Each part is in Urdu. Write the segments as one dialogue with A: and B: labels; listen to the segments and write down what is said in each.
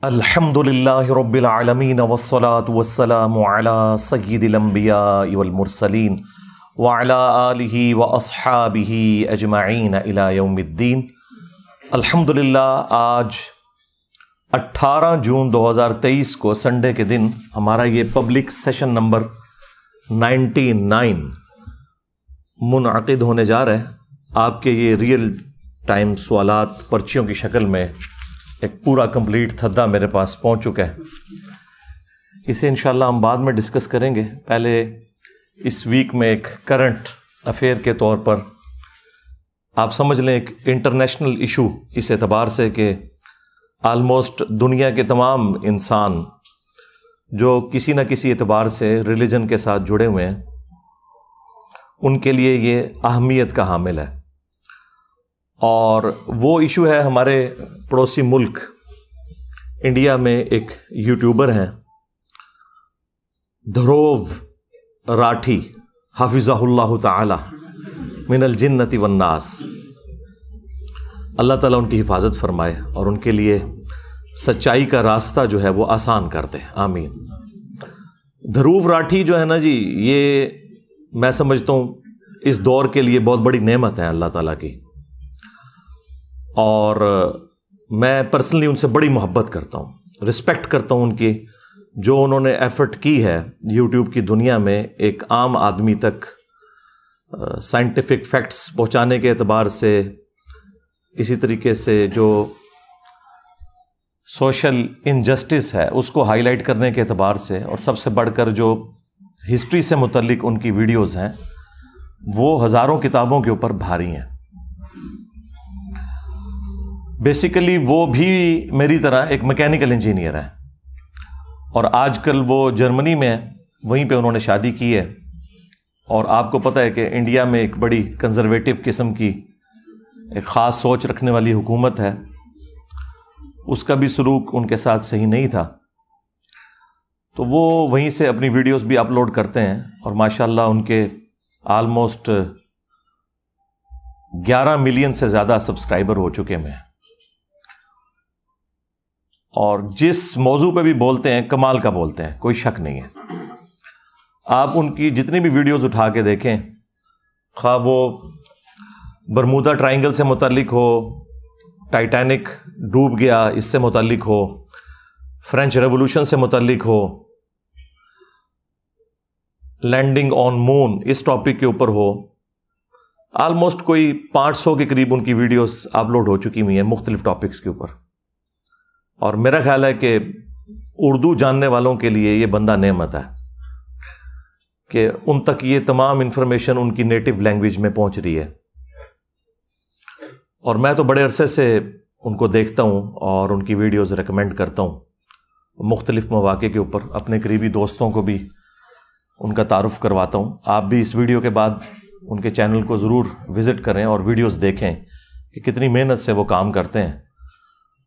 A: الحمدللہ رب العالمین والصلاة والسلام علی سید الانبیاء والمرسلین وعلی آلہ واصحابہ اجمعین الی یوم الدین۔ الحمدللہ آج 18 جون 2023 کو سنڈے کے دن ہمارا یہ پبلک سیشن نمبر 99 منعقد ہونے جا رہا ہے۔ آپ کے یہ ریئل ٹائم سوالات پرچیوں کی شکل میں ایک پورا کمپلیٹ تھدہ میرے پاس پہنچ چکا ہے۔ اسے انشاءاللہ ہم بعد میں ڈسکس کریں گے۔ پہلے اس ویک میں ایک کرنٹ افیئر کے طور پر آپ سمجھ لیں ایک انٹرنیشنل ایشو اس اعتبار سے کہ آلموسٹ دنیا کے تمام انسان جو کسی نہ کسی اعتبار سے ریلیجن کے ساتھ جڑے ہوئے ہیں ان کے لیے یہ اہمیت کا حامل ہے، اور وہ ایشو ہے ہمارے پڑوسی ملک انڈیا میں ایک یوٹیوبر ہیں دھروو راٹھی حفظہ اللہ تعالی من الجنت والناس۔ اللہ تعالیٰ ان کی حفاظت فرمائے اور ان کے لیے سچائی کا راستہ جو ہے وہ آسان کر دے، آمین۔ دھروو راٹھی جو ہے نا جی، یہ میں سمجھتا ہوں اس دور کے لیے بہت بڑی نعمت ہے اللہ تعالیٰ کی، اور میں پرسنلی ان سے بڑی محبت کرتا ہوں، رسپیکٹ کرتا ہوں ان کی، جو انہوں نے ایفرٹ کی ہے یوٹیوب کی دنیا میں ایک عام آدمی تک سائنٹیفک فیکٹس پہنچانے کے اعتبار سے، اسی طریقے سے جو سوشل انجسٹس ہے اس کو ہائی لائٹ کرنے کے اعتبار سے، اور سب سے بڑھ کر جو ہسٹری سے متعلق ان کی ویڈیوز ہیں وہ ہزاروں کتابوں کے اوپر بھاری ہیں۔ بیسیکلی وہ بھی میری طرح ایک میکینیکل انجینئر ہے، اور آج کل وہ جرمنی میں ہے، وہیں پہ انہوں نے شادی کی ہے، اور آپ کو پتہ ہے کہ انڈیا میں ایک بڑی کنزرویٹو قسم کی ایک خاص سوچ رکھنے والی حکومت ہے، اس کا بھی سلوک ان کے ساتھ صحیح نہیں تھا، تو وہ وہیں سے اپنی ویڈیوز بھی اپلوڈ کرتے ہیں، اور ماشاءاللہ ان کے آلموسٹ 11 ملین سے زیادہ سبسکرائبر ہو چکے ہیں، اور جس موضوع پہ بھی بولتے ہیں کمال کا بولتے ہیں، کوئی شک نہیں ہے۔ آپ ان کی جتنی بھی ویڈیوز اٹھا کے دیکھیں، خواہ وہ برمودا ٹرائنگل سے متعلق ہو، ٹائٹینک ڈوب گیا اس سے متعلق ہو، فرینچ ریولوشن سے متعلق ہو، لینڈنگ آن مون اس ٹاپک کے اوپر ہو، آلموسٹ کوئی 500 کے قریب ان کی ویڈیوز اپلوڈ ہو چکی ہوئی ہیں مختلف ٹاپکس کے اوپر، اور میرا خیال ہے کہ اردو جاننے والوں کے لیے یہ بندہ نعمت ہے کہ ان تک یہ تمام انفارمیشن ان کی نیٹو لینگویج میں پہنچ رہی ہے، اور میں تو بڑے عرصے سے ان کو دیکھتا ہوں اور ان کی ویڈیوز ریکمینڈ کرتا ہوں مختلف مواقع کے اوپر، اپنے قریبی دوستوں کو بھی ان کا تعارف کرواتا ہوں۔ آپ بھی اس ویڈیو کے بعد ان کے چینل کو ضرور وزٹ کریں اور ویڈیوز دیکھیں کہ کتنی محنت سے وہ کام کرتے ہیں،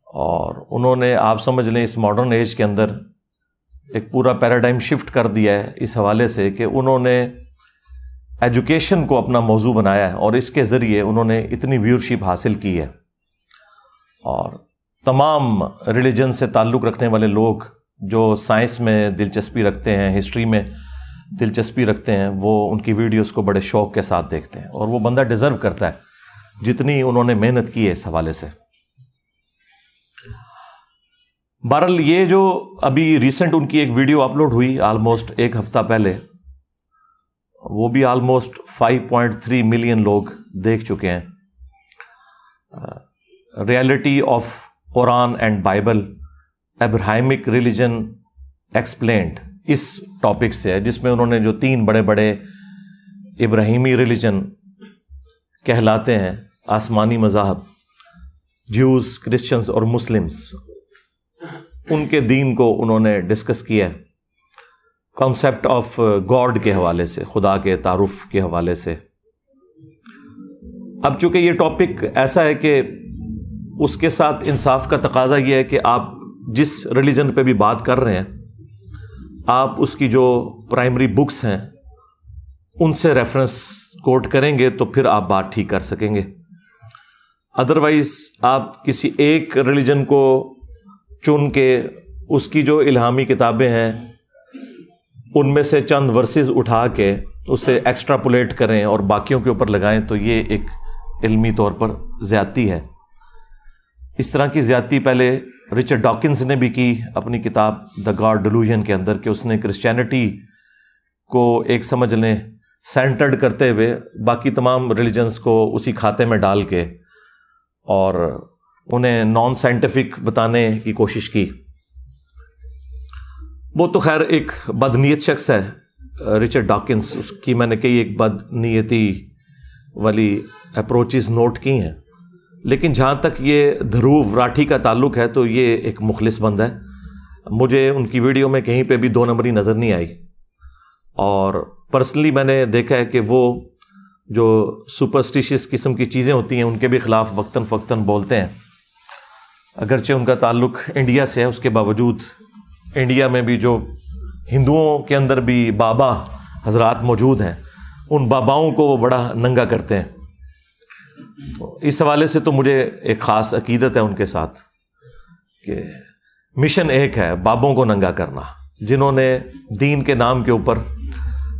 A: اور انہوں نے آپ سمجھ لیں اس ماڈرن ایج کے اندر ایک پورا پیراڈائم شفٹ کر دیا ہے اس حوالے سے کہ انہوں نے ایجوکیشن کو اپنا موضوع بنایا ہے، اور اس کے ذریعے انہوں نے اتنی ویورشپ حاصل کی ہے، اور تمام ریلیجن سے تعلق رکھنے والے لوگ جو سائنس میں دلچسپی رکھتے ہیں، ہسٹری میں دلچسپی رکھتے ہیں، وہ ان کی ویڈیوز کو بڑے شوق کے ساتھ دیکھتے ہیں، اور وہ بندہ ڈیزرو کرتا ہے جتنی انہوں نے محنت کی ہے اس حوالے سے۔ بہرحال یہ جو ابھی ریسنٹ ان کی ایک ویڈیو اپلوڈ ہوئی آلموسٹ ایک ہفتہ پہلے، وہ بھی آلموسٹ 5.3 ملین لوگ دیکھ چکے ہیں۔ ریئلٹی آف قرآن and Bible Abrahamic religion explained اس ٹاپک سے ہے، جس میں انہوں نے جو 3 بڑے بڑے ابراہیمی ریلیجن کہلاتے ہیں، آسمانی مذاہب، جیوز، کرسچنز اور مسلمز، ان کے دین کو انہوں نے ڈسکس کیا ہے، کانسیپٹ آف گاڈ کے حوالے سے، خدا کے تعارف کے حوالے سے۔ اب چونکہ یہ ٹاپک ایسا ہے کہ اس کے ساتھ انصاف کا تقاضا یہ ہے کہ آپ جس ریلیجن پہ بھی بات کر رہے ہیں، آپ اس کی جو پرائمری بکس ہیں ان سے ریفرنس کوٹ کریں گے تو پھر آپ بات ٹھیک کر سکیں گے۔ ادروائز آپ کسی ایک ریلیجن کو چن کے اس کی جو الہامی کتابیں ہیں ان میں سے چند ورسز اٹھا کے اسے ایکسٹراپولیٹ کریں اور باقیوں کے اوپر لگائیں تو یہ ایک علمی طور پر زیادتی ہے۔ اس طرح کی زیادتی پہلے رچرڈ ڈاکنز نے بھی کی اپنی کتاب دا گاڈ ڈیلوژن کے اندر، کہ اس نے کرسچینٹی کو ایک سمجھ لیں سینٹرڈ کرتے ہوئے باقی تمام ریلیجنز کو اسی کھاتے میں ڈال کے اور انہیں نان سائنٹیفک بتانے کی کوشش کی۔ وہ تو خیر ایک بد نیت شخص ہے رچرڈ ڈاکنز، اس کی میں نے کئی ایک بد نیتی والی اپروچز نوٹ کی ہیں، لیکن جہاں تک یہ دھروو راٹھی کا تعلق ہے تو یہ ایک مخلص بندہ ہے۔ مجھے ان کی ویڈیو میں کہیں پہ بھی دو نمبری نظر نہیں آئی، اور پرسنلی میں نے دیکھا ہے کہ وہ جو سپرسٹیشیس قسم کی چیزیں ہوتی ہیں ان کے بھی خلاف وقتاً فوقتاً بولتے ہیں۔ اگرچہ ان کا تعلق انڈیا سے ہے، اس کے باوجود انڈیا میں بھی جو ہندوؤں کے اندر بھی بابا حضرات موجود ہیں، ان باباؤں کو وہ بڑا ننگا کرتے ہیں۔ تو اس حوالے سے تو مجھے ایک خاص عقیدت ہے ان کے ساتھ کہ مشن ایک ہے، بابوں کو ننگا کرنا، جنہوں نے دین کے نام کے اوپر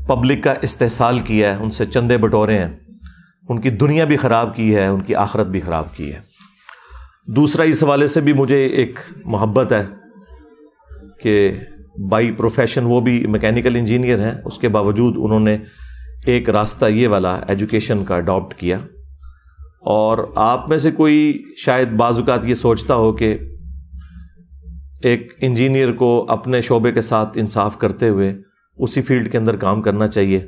A: پبلک کا استحصال کیا ہے، ان سے چندے بٹورے ہیں، ان کی دنیا بھی خراب کی ہے، ان کی آخرت بھی خراب کی ہے۔ دوسرا اس حوالے سے بھی مجھے ایک محبت ہے کہ بائی پروفیشن وہ بھی میکینیکل انجینئر ہیں، اس کے باوجود انہوں نے ایک راستہ یہ والا ایجوکیشن کا اڈاپٹ کیا۔ اور آپ میں سے کوئی شاید بعض اوقات یہ سوچتا ہو کہ ایک انجینئر کو اپنے شعبے کے ساتھ انصاف کرتے ہوئے اسی فیلڈ کے اندر کام کرنا چاہیے،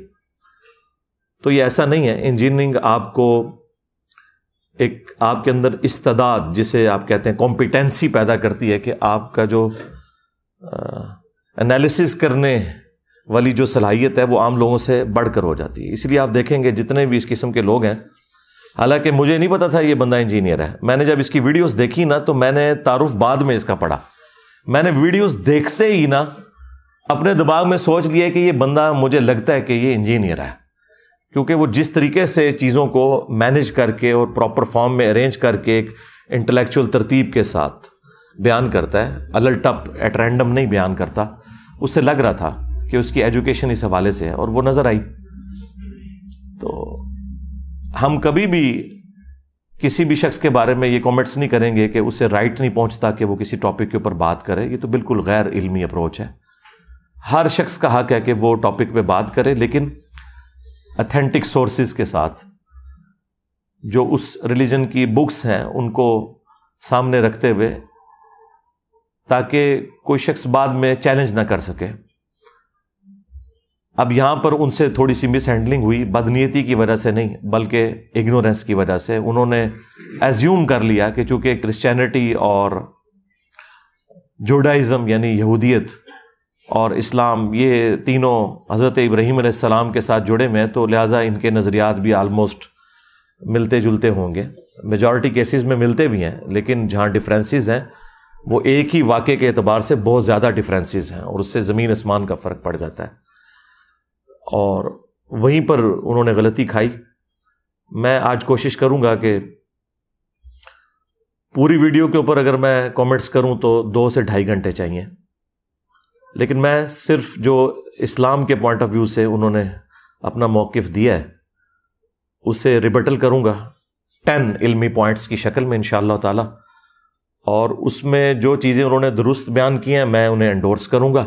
A: تو یہ ایسا نہیں ہے۔ انجینئرنگ آپ کو ایک آپ کے اندر استعداد، جسے آپ کہتے ہیں کمپیٹنسی، پیدا کرتی ہے کہ آپ کا جو انالیسس کرنے والی جو صلاحیت ہے وہ عام لوگوں سے بڑھ کر ہو جاتی ہے۔ اس لیے آپ دیکھیں گے جتنے بھی اس قسم کے لوگ ہیں، حالانکہ مجھے نہیں پتا تھا یہ بندہ انجینئر ہے، میں نے جب اس کی ویڈیوز دیکھی نا تو میں نے تعارف بعد میں اس کا پڑھا، میں نے ویڈیوز دیکھتے ہی نا اپنے دماغ میں سوچ لیا کہ یہ بندہ مجھے لگتا ہے کہ یہ انجینئر ہے، کیونکہ وہ جس طریقے سے چیزوں کو مینیج کر کے اور پراپر فارم میں ارینج کر کے ایک انٹلیکچوئل ترتیب کے ساتھ بیان کرتا ہے، الٹپ ایٹ رینڈم نہیں بیان کرتا، اس سے لگ رہا تھا کہ اس کی ایجوکیشن اس حوالے سے ہے، اور وہ نظر آئی۔ تو ہم کبھی بھی کسی بھی شخص کے بارے میں یہ کامنٹس نہیں کریں گے کہ اسے رائٹ نہیں پہنچتا کہ وہ کسی ٹاپک کے اوپر بات کرے، یہ تو بالکل غیر علمی اپروچ ہے۔ ہر شخص کا حق ہے کہ وہ ٹاپک پہ بات کرے، لیکن اتھینٹک سورسز کے ساتھ، جو اس ریلیجن کی بکس ہیں ان کو سامنے رکھتے ہوئے، تاکہ کوئی شخص بعد میں چیلنج نہ کر سکے۔ اب یہاں پر ان سے تھوڑی سی مس ہینڈلنگ ہوئی، بدنیتی کی وجہ سے نہیں بلکہ اگنورینس کی وجہ سے۔ انہوں نے ایزیوم کر لیا کہ چونکہ کرسچینٹی اور جوڈائزم یعنی یہودیت اور اسلام یہ تینوں حضرت ابراہیم علیہ السلام کے ساتھ جڑے ہوئے ہیں، تو لہٰذا ان کے نظریات بھی آلموسٹ ملتے جلتے ہوں گے۔ میجورٹی کیسز میں ملتے بھی ہیں، لیکن جہاں ڈفرینسز ہیں وہ ایک ہی واقعے کے اعتبار سے بہت زیادہ ڈفرینسز ہیں، اور اس سے زمین آسمان کا فرق پڑ جاتا ہے، اور وہیں پر انہوں نے غلطی کھائی۔ میں آج کوشش کروں گا کہ پوری ویڈیو کے اوپر اگر میں کامنٹس کروں تو 2 سے 2.5 گھنٹے چاہیے، لیکن میں صرف جو اسلام کے پوائنٹ آف ویو سے انہوں نے اپنا موقف دیا ہے اسے ریبٹل کروں گا 10 علمی پوائنٹس کی شکل میں انشاءاللہ تعالی، اور اس میں جو چیزیں انہوں نے درست بیان کی ہیں میں انہیں انڈورس کروں گا،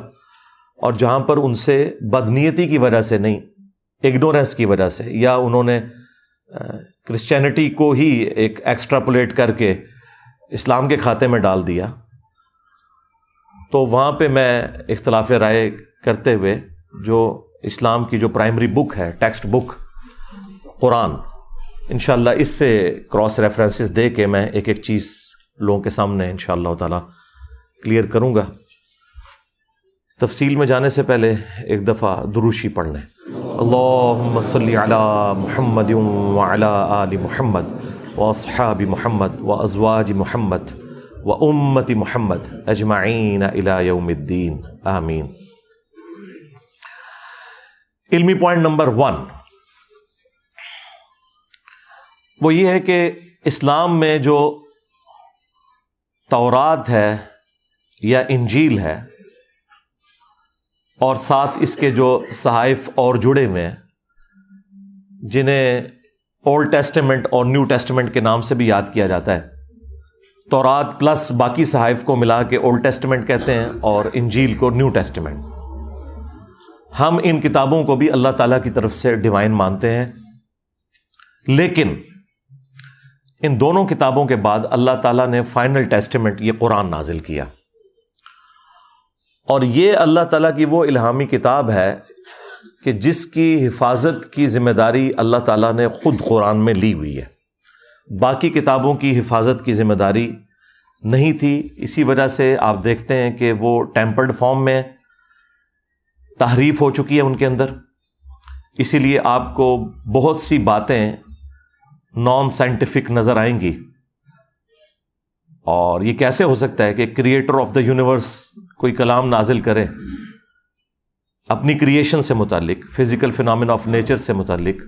A: اور جہاں پر ان سے بدنیتی کی وجہ سے نہیں، اگنورینس کی وجہ سے، یا انہوں نے کرسچینٹی کو ہی ایک ایکسٹراپولیٹ کر کے اسلام کے کھاتے میں ڈال دیا، تو وہاں پہ میں اختلاف رائے کرتے ہوئے جو اسلام کی جو پرائمری بک ہے، ٹیکسٹ بک قرآن، انشاءاللہ اس سے کراس ریفرنسز دے کے میں ایک ایک چیز لوگوں کے سامنے انشاءاللہ تعالی کلیئر کروں گا۔ تفصیل میں جانے سے پہلے ایک دفعہ دروشی پڑھ لیں۔ اللہم صلی علی محمد وعلی آل محمد واصحاب محمد وازواج محمد وامت محمد اجمعین الی یوم الدین، آمین۔ علمی پوائنٹ نمبر 1 وہ یہ ہے کہ اسلام میں جو تورات ہے یا انجیل ہے، اور ساتھ اس کے جو صحائف اور جڑے ہوئے ہیں جنہیں اولڈ ٹیسٹمنٹ اور نیو ٹیسٹمنٹ کے نام سے بھی یاد کیا جاتا ہے، تورات پلس باقی صحائف کو ملا کے اولڈ ٹیسٹمنٹ کہتے ہیں اور انجیل کو نیو ٹیسٹمنٹ. ہم ان کتابوں کو بھی اللہ تعالیٰ کی طرف سے ڈیوائن مانتے ہیں، لیکن ان دونوں کتابوں کے بعد اللہ تعالیٰ نے فائنل ٹیسٹمنٹ یہ قرآن نازل کیا، اور یہ اللہ تعالیٰ کی وہ الہامی کتاب ہے کہ جس کی حفاظت کی ذمہ داری اللہ تعالیٰ نے خود قرآن میں لی ہوئی ہے. باقی کتابوں کی حفاظت کی ذمہ داری نہیں تھی. اسی وجہ سے آپ دیکھتے ہیں کہ وہ ٹیمپرڈ فارم میں تحریف ہو چکی ہے ان کے اندر. اسی لیے آپ کو بہت سی باتیں نان سائنٹیفک نظر آئیں گی. اور یہ کیسے ہو سکتا ہے کہ کریٹر آف دا یونیورس کوئی کلام نازل کرے اپنی کریشن سے متعلق، فزیکل فینامنا آف نیچر سے متعلق،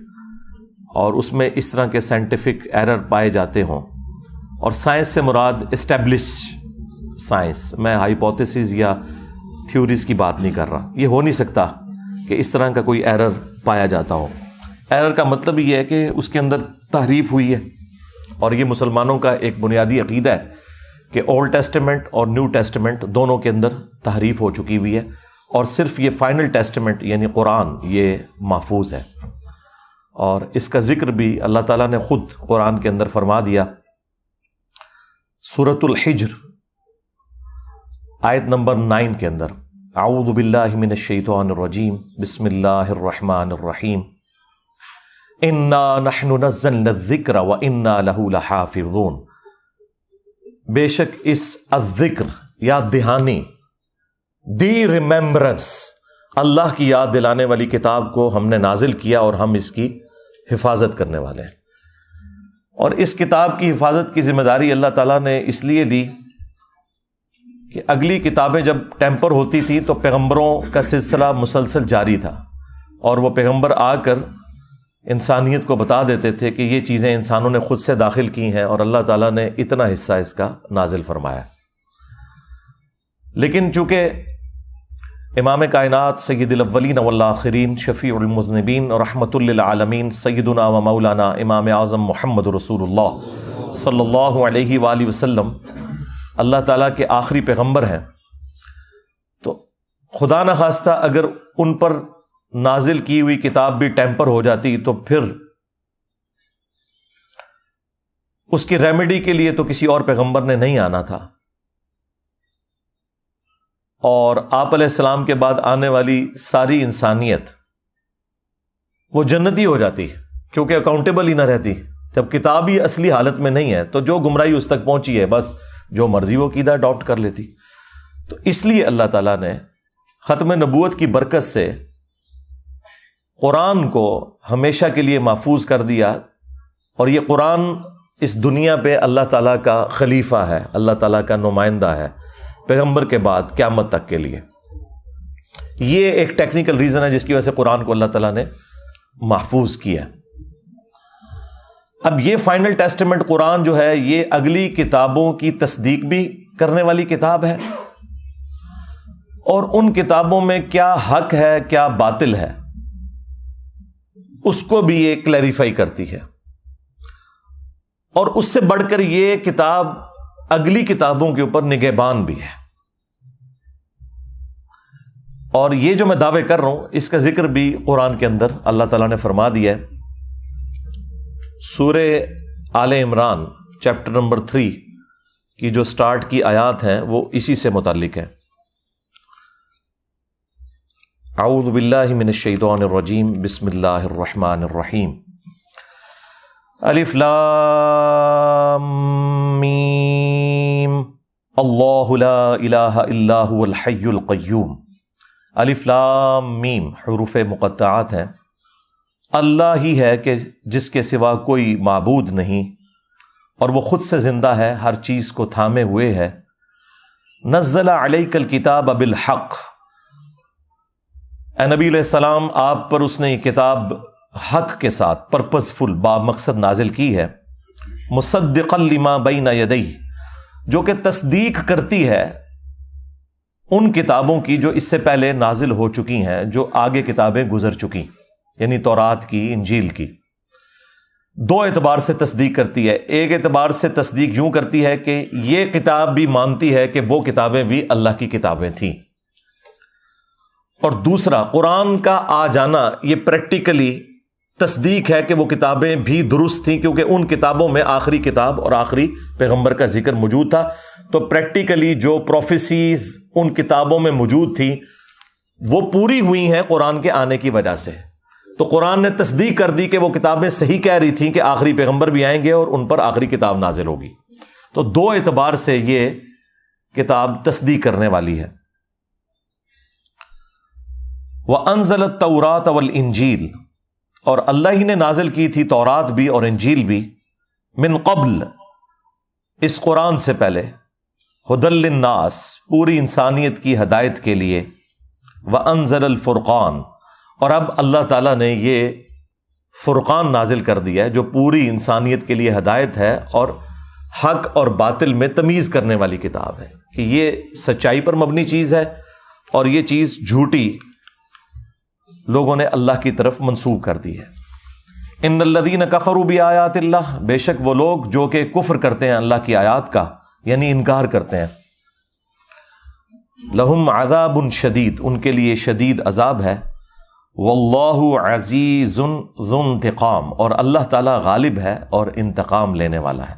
A: اور اس میں اس طرح کے سائنٹیفک ایرر پائے جاتے ہوں. اور سائنس سے مراد اسٹیبلش سائنس، میں ہائیپوتھیسز یا تھیوریز کی بات نہیں کر رہا. یہ ہو نہیں سکتا کہ اس طرح کا کوئی ایرر پایا جاتا ہو. ایرر کا مطلب یہ ہے کہ اس کے اندر تحریف ہوئی ہے، اور یہ مسلمانوں کا ایک بنیادی عقیدہ ہے کہ اولڈ ٹیسٹمنٹ اور نیو ٹیسٹمنٹ دونوں کے اندر تحریف ہو چکی ہوئی ہے، اور صرف یہ فائنل ٹیسٹمنٹ یعنی قرآن یہ محفوظ ہے. اور اس کا ذکر بھی اللہ تعالیٰ نے خود قرآن کے اندر فرما دیا. سورۃ الحجر آیت نمبر 9 کے اندر، اعوذ باللہ من الشیطان الرجیم، بسم اللہ الرحمن الرحیم، انا نحن نزلنا الذکر وانا لہ لحافظون. بے شک اس الذکر یاد دہانی، دی ریممبرنس، اللہ کی یاد دلانے والی کتاب کو ہم نے نازل کیا اور ہم اس کی حفاظت کرنے والے ہیں. اور اس کتاب کی حفاظت کی ذمہ داری اللہ تعالیٰ نے اس لیے لی کہ اگلی کتابیں جب ٹیمپر ہوتی تھی تو پیغمبروں کا سلسلہ مسلسل جاری تھا، اور وہ پیغمبر آ کر انسانیت کو بتا دیتے تھے کہ یہ چیزیں انسانوں نے خود سے داخل کی ہیں، اور اللہ تعالیٰ نے اتنا حصہ اس کا نازل فرمایا. لیکن چونکہ امام کائنات سید الاولین والآخرین شفیع المذنبین اور رحمت للعالمین سیدنا و مولانا امام اعظم محمد رسول اللہ صلی اللہ علیہ وآلہ وسلم اللہ تعالیٰ کے آخری پیغمبر ہیں، تو خدا نخواستہ اگر ان پر نازل کی ہوئی کتاب بھی ٹیمپر ہو جاتی تو پھر اس کی ریمیڈی کے لیے تو کسی اور پیغمبر نے نہیں آنا تھا، اور آپ علیہ السلام کے بعد آنے والی ساری انسانیت وہ جنتی ہو جاتی کیونکہ اکاؤنٹیبل ہی نہ رہتی. جب کتاب ہی اصلی حالت میں نہیں ہے تو جو گمراہی اس تک پہنچی ہے بس جو مرضی وہ عقیدہ اڈاپٹ کر لیتی. تو اس لیے اللہ تعالیٰ نے ختم نبوت کی برکت سے قرآن کو ہمیشہ کے لیے محفوظ کر دیا، اور یہ قرآن اس دنیا پہ اللہ تعالیٰ کا خلیفہ ہے، اللہ تعالیٰ کا نمائندہ ہے پیغمبر کے بعد قیامت تک کے لیے. یہ ایک ٹیکنیکل ریزن ہے جس کی وجہ سے قرآن کو اللہ تعالیٰ نے محفوظ کیا. اب یہ فائنل ٹیسٹمنٹ قرآن جو ہے یہ اگلی کتابوں کی تصدیق بھی کرنے والی کتاب ہے، اور ان کتابوں میں کیا حق ہے کیا باطل ہے اس کو بھی یہ کلیریفائی کرتی ہے. اور اس سے بڑھ کر یہ کتاب اگلی کتابوں کے اوپر نگہبان بھی ہے. اور یہ جو میں دعوے کر رہا ہوں اس کا ذکر بھی قرآن کے اندر اللہ تعالیٰ نے فرما دیا ہے. سورہ آل عمران چیپٹر نمبر 3 کی جو سٹارٹ کی آیات ہیں وہ اسی سے متعلق ہیں. اعوذ باللہ من الشیطان الرجیم، بسم اللہ الرحمن الرحیم، الف لام میم، اللہ لا الہ الا هو الحی القیوم. الف لام میم حروف مقطعات ہیں. اللہ ہی ہے کہ جس کے سوا کوئی معبود نہیں، اور وہ خود سے زندہ ہے، ہر چیز کو تھامے ہوئے ہے. نزل علیک الکتاب بالحق، اے نبی علیہ السلام آپ پر اس نے یہ کتاب حق کے ساتھ پرپزفل با مقصد نازل کی ہے. مصدقا لما بین یدیہ، جو کہ تصدیق کرتی ہے ان کتابوں کی جو اس سے پہلے نازل ہو چکی ہیں، جو آگے کتابیں گزر چکی، یعنی تورات کی، انجیل کی۔ دو اعتبار سے تصدیق کرتی ہے۔ ایک اعتبار سے تصدیق یوں کرتی ہے کہ یہ کتاب بھی مانتی ہے کہ وہ کتابیں بھی اللہ کی کتابیں تھیں، اور دوسرا قرآن کا آ جانا یہ پریکٹیکلی تصدیق ہے کہ وہ کتابیں بھی درست تھیں، کیونکہ ان کتابوں میں آخری کتاب اور آخری پیغمبر کا ذکر موجود تھا۔ تو پریکٹیکلی جو پروفیسیز ان کتابوں میں موجود تھیں وہ پوری ہوئی ہیں قرآن کے آنے کی وجہ سے۔ تو قرآن نے تصدیق کر دی کہ وہ کتابیں صحیح کہہ رہی تھیں کہ آخری پیغمبر بھی آئیں گے اور ان پر آخری کتاب نازل ہوگی۔ تو دو اعتبار سے یہ کتاب تصدیق کرنے والی ہے۔ وَأَنزَلَ التَّوْرَاةَ وَالْإِنجِيلَ، اور اللہ ہی نے نازل کی تھی تورات بھی اور انجیل بھی، من قبل، اس قرآن سے پہلے، ہدی للناس، پوری انسانیت کی ہدایت کے لیے، وَأَنزَلَ الْفُرْقَانَ، اور اب اللہ تعالیٰ نے یہ فرقان نازل کر دیا ہے جو پوری انسانیت کے لیے ہدایت ہے اور حق اور باطل میں تمیز کرنے والی کتاب ہے، کہ یہ سچائی پر مبنی چیز ہے اور یہ چیز جھوٹی لوگوں نے اللہ کی طرف منسوب کر دی ہے۔ ان الذین کفروا بآیات اللہ، بے شک وہ لوگ جو کہ کفر کرتے ہیں اللہ کی آیات کا، یعنی انکار کرتے ہیں، لہم عذاب شدید، ان کے لیے شدید عذاب ہے، واللہ عزیز ذو انتقام، اور اللہ تعالیٰ غالب ہے اور انتقام لینے والا ہے۔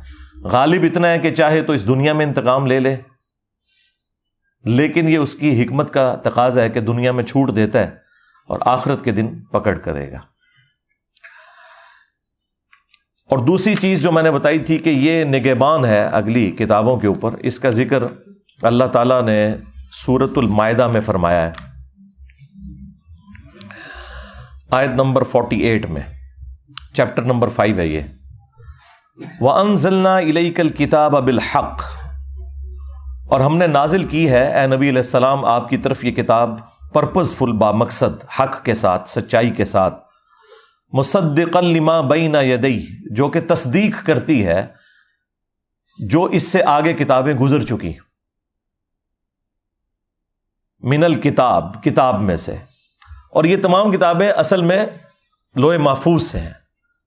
A: غالب اتنا ہے کہ چاہے تو اس دنیا میں انتقام لے لے، لیکن یہ اس کی حکمت کا تقاضا ہے کہ دنیا میں چھوٹ دیتا ہے اور آخرت کے دن پکڑ کرے گا۔ اور دوسری چیز جو میں نے بتائی تھی کہ یہ نگہبان ہے اگلی کتابوں کے اوپر، اس کا ذکر اللہ تعالیٰ نے سورۃ المائدہ میں فرمایا ہے، آیت نمبر 48 میں، چیپٹر نمبر 5 ہے یہ۔ وَأَنزَلْنَا إِلَيْكَ الْكِتَابَ بِالْحَقِّ، اور ہم نے نازل کی ہے اے نبی علیہ السلام آپ کی طرف یہ کتاب پرپز فل، با مقصد، حق کے ساتھ، سچائی کے ساتھ، مصدقا لما بین یدیہ، جو کہ تصدیق کرتی ہے جو اس سے آگے کتابیں گزر چکی، من الکتاب، کتاب میں سے، اور یہ تمام کتابیں اصل میں لوح محفوظ سے ہیں،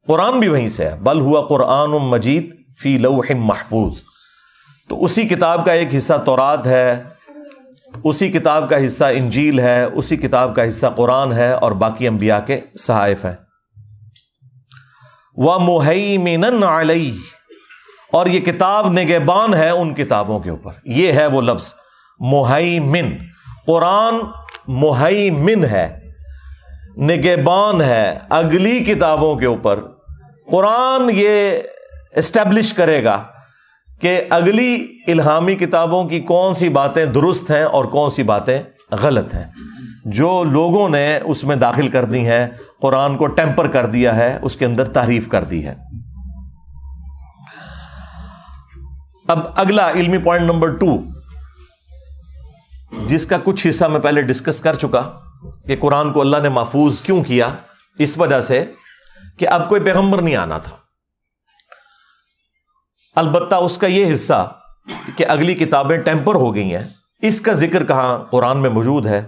A: قرآن بھی وہیں سے ہے، بل ہوا قرآن مجید فی لوح محفوظ۔ تو اسی کتاب کا ایک حصہ تورات ہے، اسی کتاب کا حصہ انجیل ہے، اسی کتاب کا حصہ قرآن ہے، اور باقی انبیاء کے صحائف ہیں۔ وَمُهَيْمِنًا عَلَيْهِ، اور یہ کتاب نگہبان ہے ان کتابوں کے اوپر۔ یہ ہے وہ لفظ مہیمن، قرآن مہیمن ہے، نگہبان ہے اگلی کتابوں کے اوپر۔ قرآن یہ اسٹیبلش کرے گا کہ اگلی الہامی کتابوں کی کون سی باتیں درست ہیں اور کون سی باتیں غلط ہیں، جو لوگوں نے اس میں داخل کر دی ہیں، قرآن کو ٹیمپر کر دیا ہے، اس کے اندر تحریف کر دی ہے۔ اب اگلا علمی پوائنٹ نمبر 2، جس کا کچھ حصہ میں پہلے ڈسکس کر چکا، کہ قرآن کو اللہ نے محفوظ کیوں کیا؟ اس وجہ سے کہ اب کوئی پیغمبر نہیں آنا تھا۔ البتہ اس کا یہ حصہ کہ اگلی کتابیں ٹیمپر ہو گئی ہیں، اس کا ذکر کہاں قرآن میں موجود ہے؟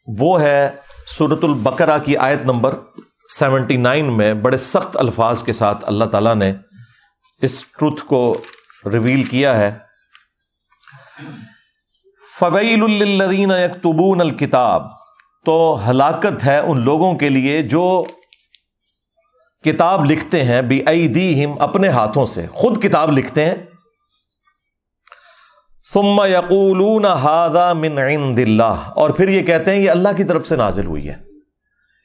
A: وہ ہے سورۃ البقرہ کی آیت نمبر 79 میں، بڑے سخت الفاظ کے ساتھ اللہ تعالیٰ نے اس ٹروتھ کو ریویل کیا ہے۔ فَوَيْلٌ لِّلَّذِينَ يَكْتُبُونَ الْكِتَابَ، تو ہلاکت ہے ان لوگوں کے لیے جو کتاب لکھتے ہیں، بِأَيْدِيهِمْ، اپنے ہاتھوں سے، خود کتاب لکھتے ہیں، ثُمَّ يَقُولُونَ هَذَا مِنْ عِنْدِ اللَّهِ، اور پھر یہ کہتے ہیں یہ اللہ کی طرف سے نازل ہوئی ہے۔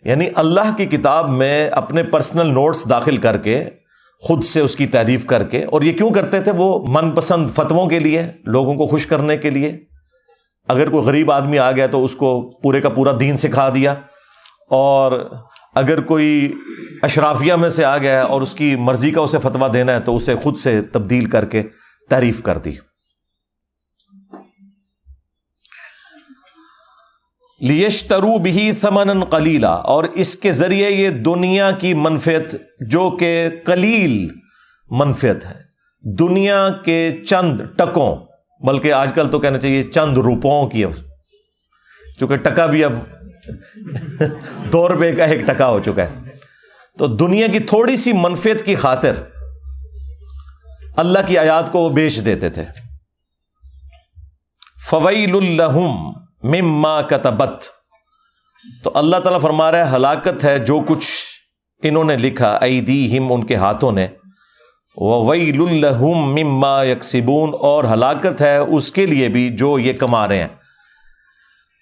A: یعنی اللہ کی کتاب میں اپنے پرسنل نوٹس داخل کر کے، خود سے اس کی تعریف کر کے، اور یہ کیوں کرتے تھے؟ وہ من پسند فتووں کے لیے، لوگوں کو خوش کرنے کے لیے۔ اگر کوئی غریب آدمی آ گیا تو اس کو پورے کا پورا دین سکھا دیا، اور اگر کوئی اشرافیہ میں سے آ گیا اور اس کی مرضی کا اسے فتویٰ دینا ہے تو اسے خود سے تبدیل کر کے تعریف کر دی۔ لِيَشْتَرُوا بِهِ ثَمَنًا قَلِيلًا، اور اس کے ذریعے یہ دنیا کی منفعت، جو کہ قلیل منفعت ہے، دنیا کے چند ٹکوں، بلکہ آج کل تو کہنا چاہیے چند روپوں کی، اب چونکہ ٹکا بھی اب 2 روپے کا 1 ٹکا ہو چکا ہے، تو دنیا کی تھوڑی سی منفعت کی خاطر اللہ کی آیات کو وہ بیچ دیتے تھے۔ فویل لہم مما کتبت، تو اللہ تعالیٰ فرما رہا ہے ہلاکت ہے جو کچھ انہوں نے لکھا، ایدیہم ان کے ہاتھوں نے، وویل لہم مما یکسبون اور ہلاکت ہے اس کے لیے بھی جو یہ کما رہے ہیں،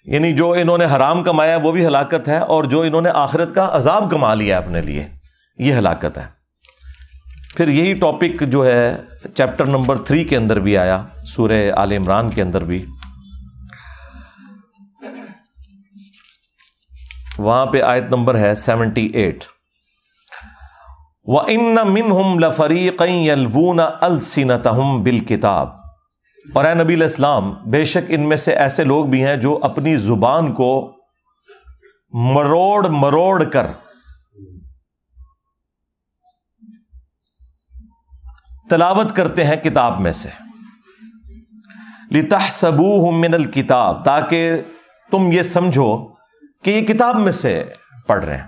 A: یعنی جو انہوں نے حرام کمایا وہ بھی ہلاکت ہے، اور جو انہوں نے آخرت کا عذاب کما لیا اپنے لیے یہ ہلاکت ہے۔ پھر یہی ٹاپک جو ہے چیپٹر نمبر 3 کے اندر بھی آیا، سورہ آل عمران کے اندر بھی، وہاں پہ آیت نمبر ہے 78، وَإِنَّ مِنْهُمْ لَفَرِيقًا يَلْوُونَ أَلْسِنَتَهُمْ بِالْكِتَابِ، اور اے نبی علیہ السلام بے شک ان میں سے ایسے لوگ بھی ہیں جو اپنی زبان کو مروڑ مروڑ کر تلاوت کرتے ہیں کتاب میں سے، لِتَحْسَبُوهُ مِنَ الْكِتَابِ، تاکہ تم یہ سمجھو کہ یہ کتاب میں سے پڑھ رہے ہیں۔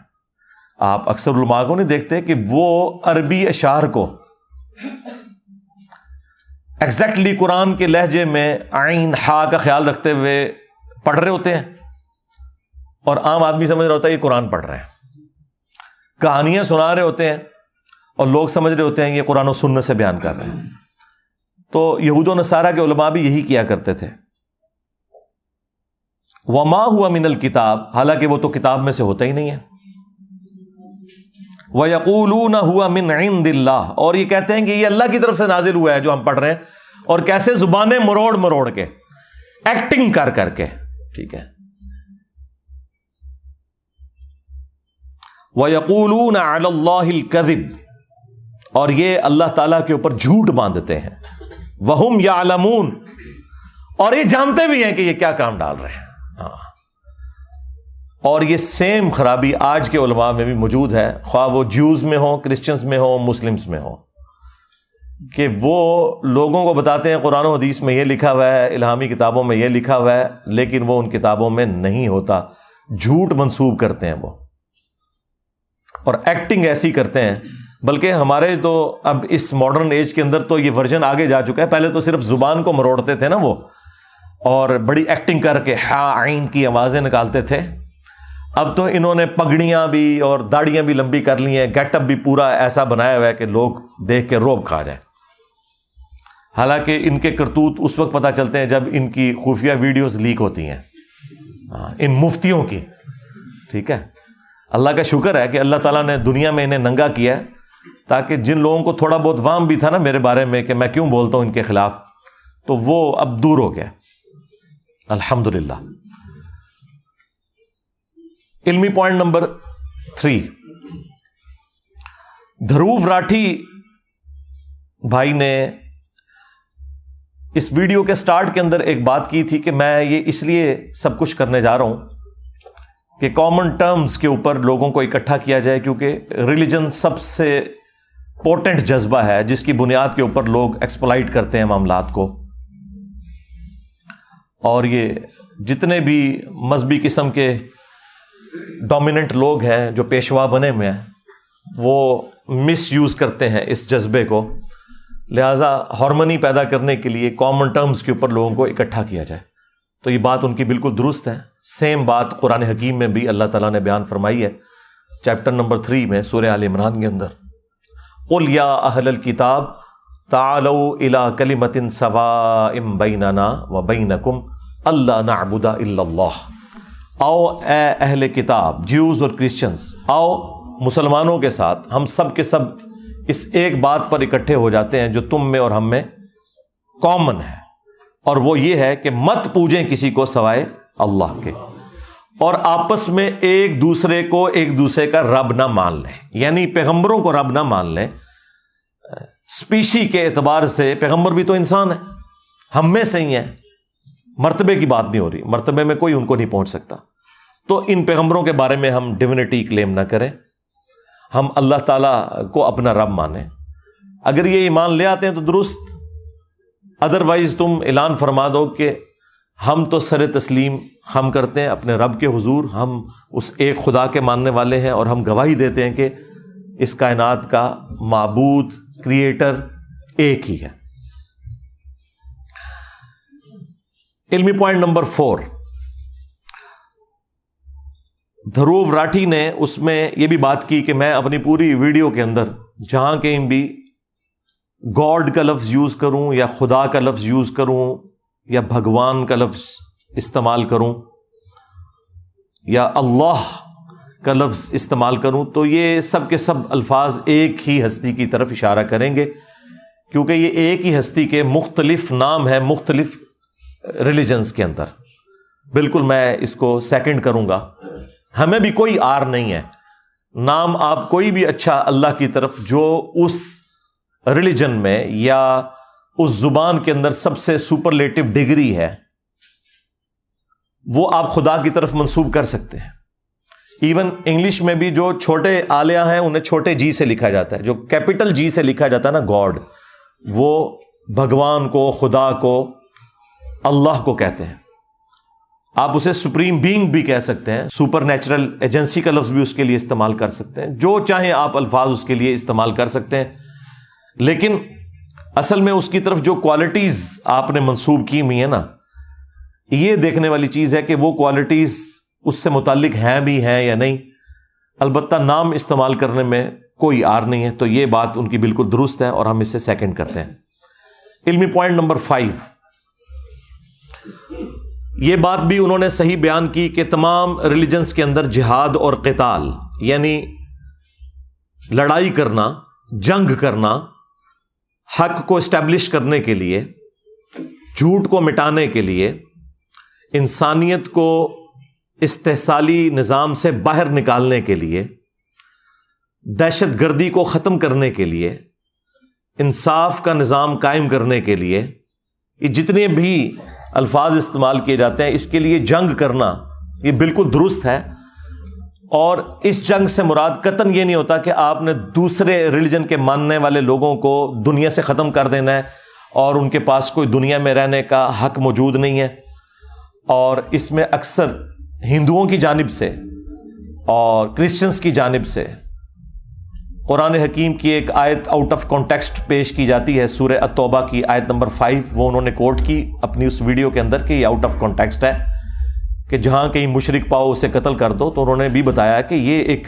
A: آپ اکثر علماء کو نہیں دیکھتے کہ وہ عربی اشعار کو ایگزیکٹلی قرآن کے لہجے میں عین ہا کا خیال رکھتے ہوئے پڑھ رہے ہوتے ہیں، اور عام آدمی سمجھ رہا ہوتا ہے یہ قرآن پڑھ رہے ہیں، کہانیاں سنا رہے ہوتے ہیں اور لوگ سمجھ رہے ہوتے ہیں یہ قرآن و سنت سے بیان کر رہے ہیں۔ تو یہود و نصارہ کے علماء بھی یہی کیا کرتے تھے۔ وما ہوا من الکتاب، حالانکہ وہ تو کتاب میں سے ہوتا ہی نہیں ہے۔ وَيَقُولُونَ هُوَ مِنْ عِنْدِ اللَّهِ، اور یہ کہتے ہیں کہ یہ اللہ کی طرف سے نازل ہوا ہے جو ہم پڑھ رہے ہیں، اور کیسے زبانیں مروڑ مروڑ کے، ایکٹنگ کر کر کے، ٹھیک ہے۔ وَيَقُولُونَ عَلَى اللَّهِ الْكَذِبِ، اور یہ اللہ تعالیٰ کے اوپر جھوٹ باندھتے ہیں، وَهُمْ يَعْلَمُونَ، اور یہ جانتے بھی ہیں کہ یہ کیا کام ڈال رہے ہیں۔ اور یہ سیم خرابی آج کے علماء میں بھی موجود ہے، خواہ وہ جیوز میں ہوں، کرسچنز میں ہوں، مسلمز میں ہوں، کہ وہ لوگوں کو بتاتے ہیں قرآن و حدیث میں یہ لکھا ہوا ہے، الہامی کتابوں میں یہ لکھا ہوا ہے، لیکن وہ ان کتابوں میں نہیں ہوتا، جھوٹ منسوب کرتے ہیں وہ، اور ایکٹنگ ایسی کرتے ہیں۔ بلکہ ہمارے تو اب اس ماڈرن ایج کے اندر تو یہ ورژن آگے جا چکا ہے، پہلے تو صرف زبان کو مروڑتے تھے نا وہ، اور بڑی ایکٹنگ کر کے ہا عین کی آوازیں نکالتے تھے۔ اب تو انہوں نے پگڑیاں بھی اور داڑیاں بھی لمبی کر لی ہیں، گیٹ اپ بھی پورا ایسا بنایا ہوا ہے کہ لوگ دیکھ کے رعب کھا جائیں۔ حالانکہ ان کے کرتوت اس وقت پتہ چلتے ہیں جب ان کی خفیہ ویڈیوز لیک ہوتی ہیں، ان مفتیوں کی، ٹھیک ہے۔ اللہ کا شکر ہے کہ اللہ تعالیٰ نے دنیا میں انہیں ننگا کیا ہے، تاکہ جن لوگوں کو تھوڑا بہت وہم بھی تھا نا میرے بارے میں کہ میں کیوں بولتا ہوں ان کے خلاف، تو وہ اب دور ہو گیا، الحمدللہ۔ علمی پوائنٹ نمبر 3، دھروو راٹھی بھائی نے اس ویڈیو کے سٹارٹ کے اندر ایک بات کی تھی کہ میں یہ اس لیے سب کچھ کرنے جا رہا ہوں کہ کامن ٹرمز کے اوپر لوگوں کو اکٹھا کیا جائے، کیونکہ ریلیجن سب سے پوٹنٹ جذبہ ہے جس کی بنیاد کے اوپر لوگ ایکسپلائٹ کرتے ہیں معاملات کو، اور یہ جتنے بھی مذہبی قسم کے ڈومیننٹ لوگ ہیں جو پیشوا بنے ہوئے ہیں وہ مس یوز کرتے ہیں اس جذبے کو، لہٰذا ہارمنی پیدا کرنے کے لیے کامن ٹرمز کے اوپر لوگوں کو اکٹھا کیا جائے۔ تو یہ بات ان کی بالکل درست ہے۔ سیم بات قرآن حکیم میں بھی اللہ تعالیٰ نے بیان فرمائی ہے، چیپٹر نمبر 3 میں سورہ آل عمران کے اندر، قُلْ يَا أَهْلَ الْكِتَابِ تَعَالَوْا إِلَىٰ كَلِمَةٍ سَوَاءٍ بَيْنَنَا وَبَيْنَكُمْ أَلَّا نَعْبُدَ إِلَّا اللَّهَ، آؤ اے اہل کتاب، جیوز اور کرسچنز، آؤ مسلمانوں کے ساتھ ہم سب کے سب اس ایک بات پر اکٹھے ہو جاتے ہیں جو تم میں اور ہم میں کامن ہے، اور وہ یہ ہے کہ مت پوجیں کسی کو سوائے اللہ کے، اور آپس میں ایک دوسرے کو ایک دوسرے کا رب نہ مان لیں، یعنی پیغمبروں کو رب نہ مان لیں۔ سپیشی کے اعتبار سے پیغمبر بھی تو انسان ہے، ہم میں سے ہی ہیں، مرتبے کی بات نہیں ہو رہی، مرتبے میں کوئی ان کو نہیں پہنچ سکتا، تو ان پیغمبروں کے بارے میں ہم ڈیوینٹی کلیم نہ کریں، ہم اللہ تعالیٰ کو اپنا رب مانیں۔ اگر یہ ایمان لے آتے ہیں تو درست، ادروائز تم اعلان فرما دو کہ ہم تو سر تسلیم خم کرتے ہیں اپنے رب کے حضور، ہم اس ایک خدا کے ماننے والے ہیں، اور ہم گواہی دیتے ہیں کہ اس کائنات کا معبود کریٹر ایک ہی ہے۔ علمی پوائنٹ نمبر 4، دھروو راٹھی نے اس میں یہ بھی بات کی کہ میں اپنی پوری ویڈیو کے اندر جہاں کہیں بھی گاڈ کا لفظ یوز کروں یا خدا کا لفظ یوز کروں یا بھگوان کا لفظ استعمال کروں یا اللہ کا لفظ استعمال کروں تو یہ سب کے سب الفاظ ایک ہی ہستی کی طرف اشارہ کریں گے، کیونکہ یہ ایک ہی ہستی کے مختلف نام ہیں مختلف ریلیجنز کے اندر۔ بالکل میں اس کو سیکنڈ کروں گا، ہمیں بھی کوئی آر نہیں ہے، نام آپ کوئی بھی اچھا اللہ کی طرف جو اس ریلیجن میں یا اس زبان کے اندر سب سے سپرلیٹو ڈگری ہے وہ آپ خدا کی طرف منسوب کر سکتے ہیں۔ ایون انگلش میں بھی جو چھوٹے آلیہ ہیں انہیں چھوٹے جی سے لکھا جاتا ہے، جو کیپٹل جی سے لکھا جاتا ہے نا گاڈ، وہ بھگوان کو، خدا کو، اللہ کو کہتے ہیں۔ آپ اسے سپریم بینگ بھی کہہ سکتے ہیں، سپر نیچرل ایجنسی کا لفظ بھی اس کے لیے استعمال کر سکتے ہیں، جو چاہیں آپ الفاظ اس کے لیے استعمال کر سکتے ہیں، لیکن اصل میں اس کی طرف جو کوالٹیز آپ نے منسوب کی ہوئی ہیں نا، یہ دیکھنے والی چیز ہے کہ وہ کوالٹیز اس سے متعلق ہیں بھی ہیں یا نہیں۔ البتہ نام استعمال کرنے میں کوئی آر نہیں ہے، تو یہ بات ان کی بالکل درست ہے اور ہم اسے سیکنڈ کرتے ہیں۔ علمی پوائنٹ نمبر 5، یہ بات بھی انہوں نے صحیح بیان کی کہ تمام ریلیجنز کے اندر جہاد اور قتال یعنی لڑائی کرنا، جنگ کرنا، حق کو اسٹیبلش کرنے کے لیے، جھوٹ کو مٹانے کے لیے، انسانیت کو استحصالی نظام سے باہر نکالنے کے لیے، دہشت گردی کو ختم کرنے کے لیے، انصاف کا نظام قائم کرنے کے لیے، یہ جتنے بھی الفاظ استعمال کیے جاتے ہیں اس کے لیے جنگ کرنا یہ بالکل درست ہے۔ اور اس جنگ سے مراد قطعاً یہ نہیں ہوتا کہ آپ نے دوسرے ریلیجن کے ماننے والے لوگوں کو دنیا سے ختم کر دینا ہے اور ان کے پاس کوئی دنیا میں رہنے کا حق موجود نہیں ہے۔ اور اس میں اکثر ہندوؤں کی جانب سے اور کرسچنز کی جانب سے قرآن حکیم کی ایک آیت آؤٹ آف کانٹیکسٹ پیش کی جاتی ہے، سورہ التوبہ کی آیت نمبر 5، وہ انہوں نے کوٹ کی اپنی اس ویڈیو کے اندر کہ یہ آؤٹ آف کانٹیکسٹ ہے، کہ جہاں کہیں مشرک پاؤ اسے قتل کر دو۔ تو انہوں نے بھی بتایا کہ یہ ایک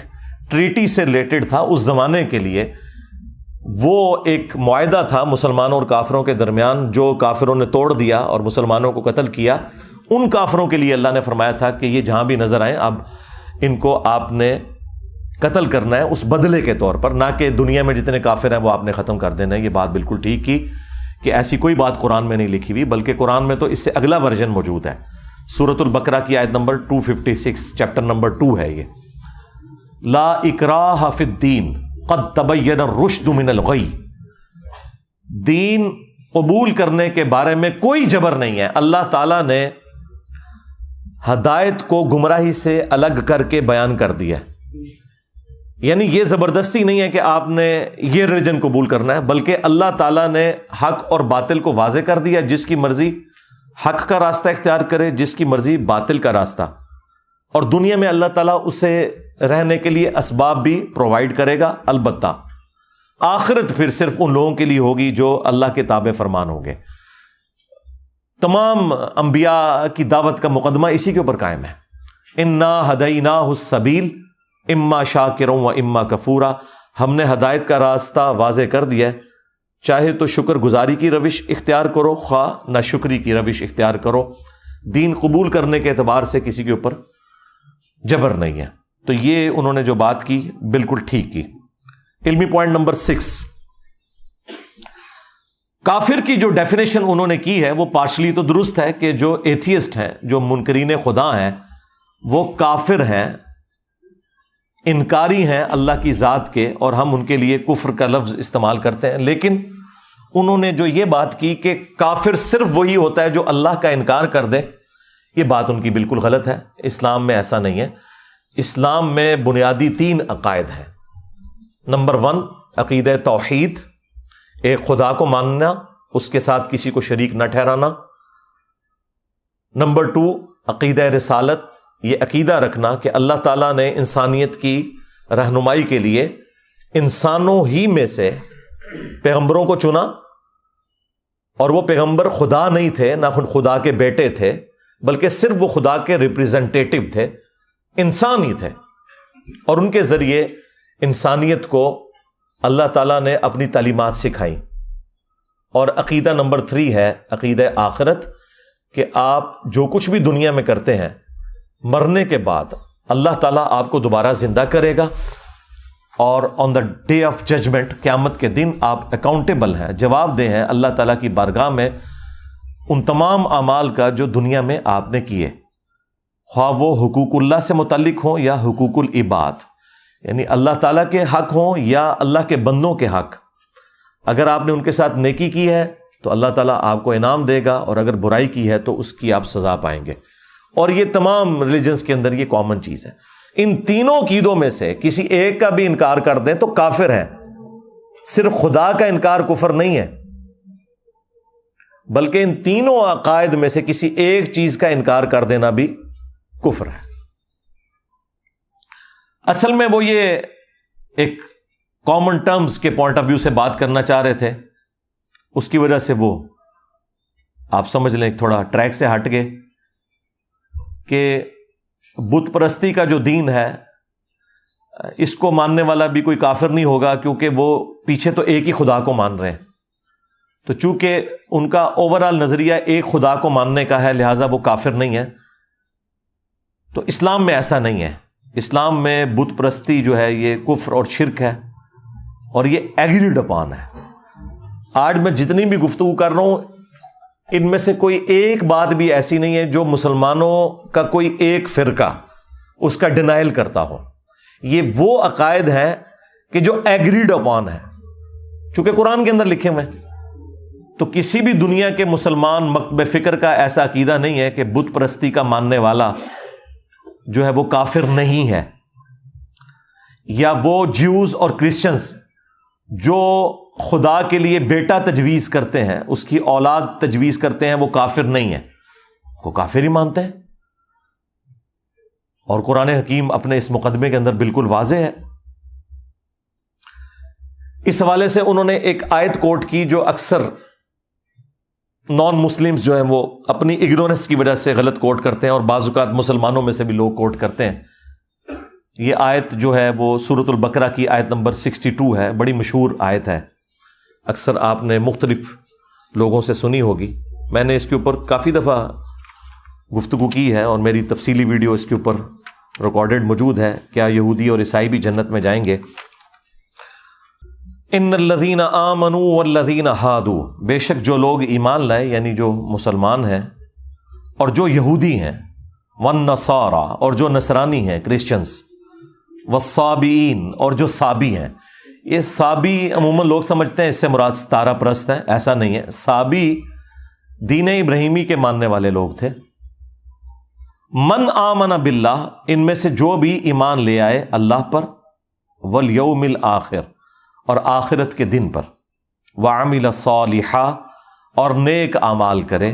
A: ٹریٹی سے ریلیٹڈ تھا، اس زمانے کے لیے وہ ایک معاہدہ تھا مسلمانوں اور کافروں کے درمیان، جو کافروں نے توڑ دیا اور مسلمانوں کو قتل کیا۔ ان کافروں کے لیے اللہ نے فرمایا تھا کہ یہ جہاں بھی نظر آئیں اب ان کو آپ نے قتل کرنا ہے اس بدلے کے طور پر، نہ کہ دنیا میں جتنے کافر ہیں وہ آپ نے ختم کر دینا ہے۔ یہ بات بالکل ٹھیک کی کہ ایسی کوئی بات قرآن میں نہیں لکھی ہوئی، بلکہ قرآن میں تو اس سے اگلا ورژن موجود ہے، سورۃ البقرہ کی آیت نمبر 256، چیپٹر نمبر 2 ہے یہ، لا اکراہ فی الدین قد تبین الرشد من الغی، دین قبول کرنے کے بارے میں کوئی جبر نہیں ہے۔ اللہ تعالیٰ نے ہدایت کو گمراہی سے الگ کر کے بیان کر دیا، یعنی یہ زبردستی نہیں ہے کہ آپ نے یہ ریلیجن قبول کرنا ہے، بلکہ اللہ تعالیٰ نے حق اور باطل کو واضح کر دیا، جس کی مرضی حق کا راستہ اختیار کرے، جس کی مرضی باطل کا راستہ، اور دنیا میں اللہ تعالیٰ اسے رہنے کے لیے اسباب بھی پرووائڈ کرے گا، البتہ آخرت پھر صرف ان لوگوں کے لیے ہوگی جو اللہ کے تابع فرمان ہوں گے۔ تمام انبیاء کی دعوت کا مقدمہ اسی کے اوپر قائم ہے، انا ہدیناہ السبیل اما شاکرا و اما کفورا، ہم نے ہدایت کا راستہ واضح کر دیا ہے، چاہے تو شکر گزاری کی روش اختیار کرو، خواہ نہ شکری کی روش اختیار کرو۔ دین قبول کرنے کے اعتبار سے کسی کے اوپر جبر نہیں ہے۔ تو یہ انہوں نے جو بات کی بالکل ٹھیک کی۔ علمی پوائنٹ نمبر 6، کافر کی جو ڈیفینیشن انہوں نے کی ہے وہ پارشلی تو درست ہے کہ جو ایتھیسٹ ہیں، جو منکرین خدا ہیں، وہ کافر ہیں، انکاری ہیں اللہ کی ذات کے، اور ہم ان کے لیے کفر کا لفظ استعمال کرتے ہیں۔ لیکن انہوں نے جو یہ بات کی کہ کافر صرف وہی ہوتا ہے جو اللہ کا انکار کر دے، یہ بات ان کی بالکل غلط ہے۔ اسلام میں ایسا نہیں ہے۔ اسلام میں بنیادی 3 عقائد ہیں۔ نمبر 1 عقیدہ توحید، ایک خدا کو ماننا اس کے ساتھ کسی کو شریک نہ ٹھہرانا۔ نمبر 2 عقیدہ رسالت، یہ عقیدہ رکھنا کہ اللہ تعالیٰ نے انسانیت کی رہنمائی کے لیے انسانوں ہی میں سے پیغمبروں کو چنا، اور وہ پیغمبر خدا نہیں تھے، نہ خدا کے بیٹے تھے، بلکہ صرف وہ خدا کے ریپریزنٹیٹو تھے، انسان ہی تھے، اور ان کے ذریعے انسانیت کو اللہ تعالیٰ نے اپنی تعلیمات سکھائیں۔ اور عقیدہ نمبر 3 ہے عقیدہ آخرت، کہ آپ جو کچھ بھی دنیا میں کرتے ہیں مرنے کے بعد اللہ تعالیٰ آپ کو دوبارہ زندہ کرے گا، اور آن دا ڈے آف ججمنٹ، قیامت کے دن آپ اکاؤنٹیبل ہیں، جواب دہ ہیں اللہ تعالیٰ کی بارگاہ میں ان تمام اعمال کا جو دنیا میں آپ نے کیے، خواہ وہ حقوق اللہ سے متعلق ہوں یا حقوق العباد، یعنی اللہ تعالیٰ کے حق ہوں یا اللہ کے بندوں کے حق۔ اگر آپ نے ان کے ساتھ نیکی کی ہے تو اللہ تعالیٰ آپ کو انعام دے گا، اور اگر برائی کی ہے تو اس کی آپ سزا پائیں گے۔ اور یہ تمام ریلیجنز کے اندر یہ کامن چیز ہے۔ ان تینوں عقیدوں میں سے کسی ایک کا بھی انکار کر دیں تو کافر ہے۔ صرف خدا کا انکار کفر نہیں ہے، بلکہ ان تینوں عقائد میں سے کسی ایک چیز کا انکار کر دینا بھی کفر ہے۔ اصل میں وہ یہ ایک کامن ٹرمز کے پوائنٹ آف ویو سے بات کرنا چاہ رہے تھے، اس کی وجہ سے وہ آپ سمجھ لیں تھوڑا ٹریک سے ہٹ گئے کہ بت پرستی کا جو دین ہے اس کو ماننے والا بھی کوئی کافر نہیں ہوگا، کیونکہ وہ پیچھے تو ایک ہی خدا کو مان رہے ہیں۔ تو چونکہ ان کا اوورآل نظریہ ایک خدا کو ماننے کا ہے، لہٰذا وہ کافر نہیں ہے۔ تو اسلام میں ایسا نہیں ہے۔ اسلام میں بت پرستی جو ہے یہ کفر اور شرک ہے، اور یہ ایگریڈ اپان ہے۔ آج میں جتنی بھی گفتگو کر رہا ہوں ان میں سے کوئی ایک بات بھی ایسی نہیں ہے جو مسلمانوں کا کوئی ایک فرقہ اس کا ڈینائل کرتا ہو۔ یہ وہ عقائد ہیں کہ جو ایگریڈ اپان ہے، چونکہ قرآن کے اندر لکھے ہوئے ہیں۔ تو کسی بھی دنیا کے مسلمان مکتب فکر کا ایسا عقیدہ نہیں ہے کہ بت پرستی کا ماننے والا جو ہے وہ کافر نہیں ہے، یا وہ جیوز اور کرسچنز جو خدا کے لیے بیٹا تجویز کرتے ہیں، اس کی اولاد تجویز کرتے ہیں، وہ کافر نہیں ہے، وہ کافر ہی مانتے ہیں۔ اور قرآن حکیم اپنے اس مقدمے کے اندر بالکل واضح ہے۔ اس حوالے سے انہوں نے ایک آیت کوٹ کی جو اکثر نان مسلمز جو ہیں وہ اپنی اگنورنس کی وجہ سے غلط کوٹ کرتے ہیں، اور بعض اوقات مسلمانوں میں سے بھی لوگ کوٹ کرتے ہیں۔ یہ آیت جو ہے وہ سورۃ البقرہ کی آیت نمبر 62 ہے، بڑی مشہور آیت ہے، اکثر آپ نے مختلف لوگوں سے سنی ہوگی۔ میں نے اس کے اوپر کافی دفعہ گفتگو کی ہے، اور میری تفصیلی ویڈیو اس کے اوپر ریکارڈڈ موجود ہے، کیا یہودی اور عیسائی بھی جنت میں جائیں گے۔ ان الذین آمنوا والذین ہادوا، بے شک جو لوگ ایمان لائے یعنی جو مسلمان ہیں اور جو یہودی ہیں، والنصارى اور جو نصرانی ہیں کرسچنز، والصابئین اور جو صابی ہیں۔ یہ صابی عموماً لوگ سمجھتے ہیں اس سے مراد ستارہ پرست ہیں، ایسا نہیں ہے۔ صابی دین ابراہیمی کے ماننے والے لوگ تھے۔ من آمن باللہ، ان میں سے جو بھی ایمان لے آئے اللہ پر، والیوم الآخر اور آخرت کے دن پر، وعمل صالحا اور نیک اعمال کرے،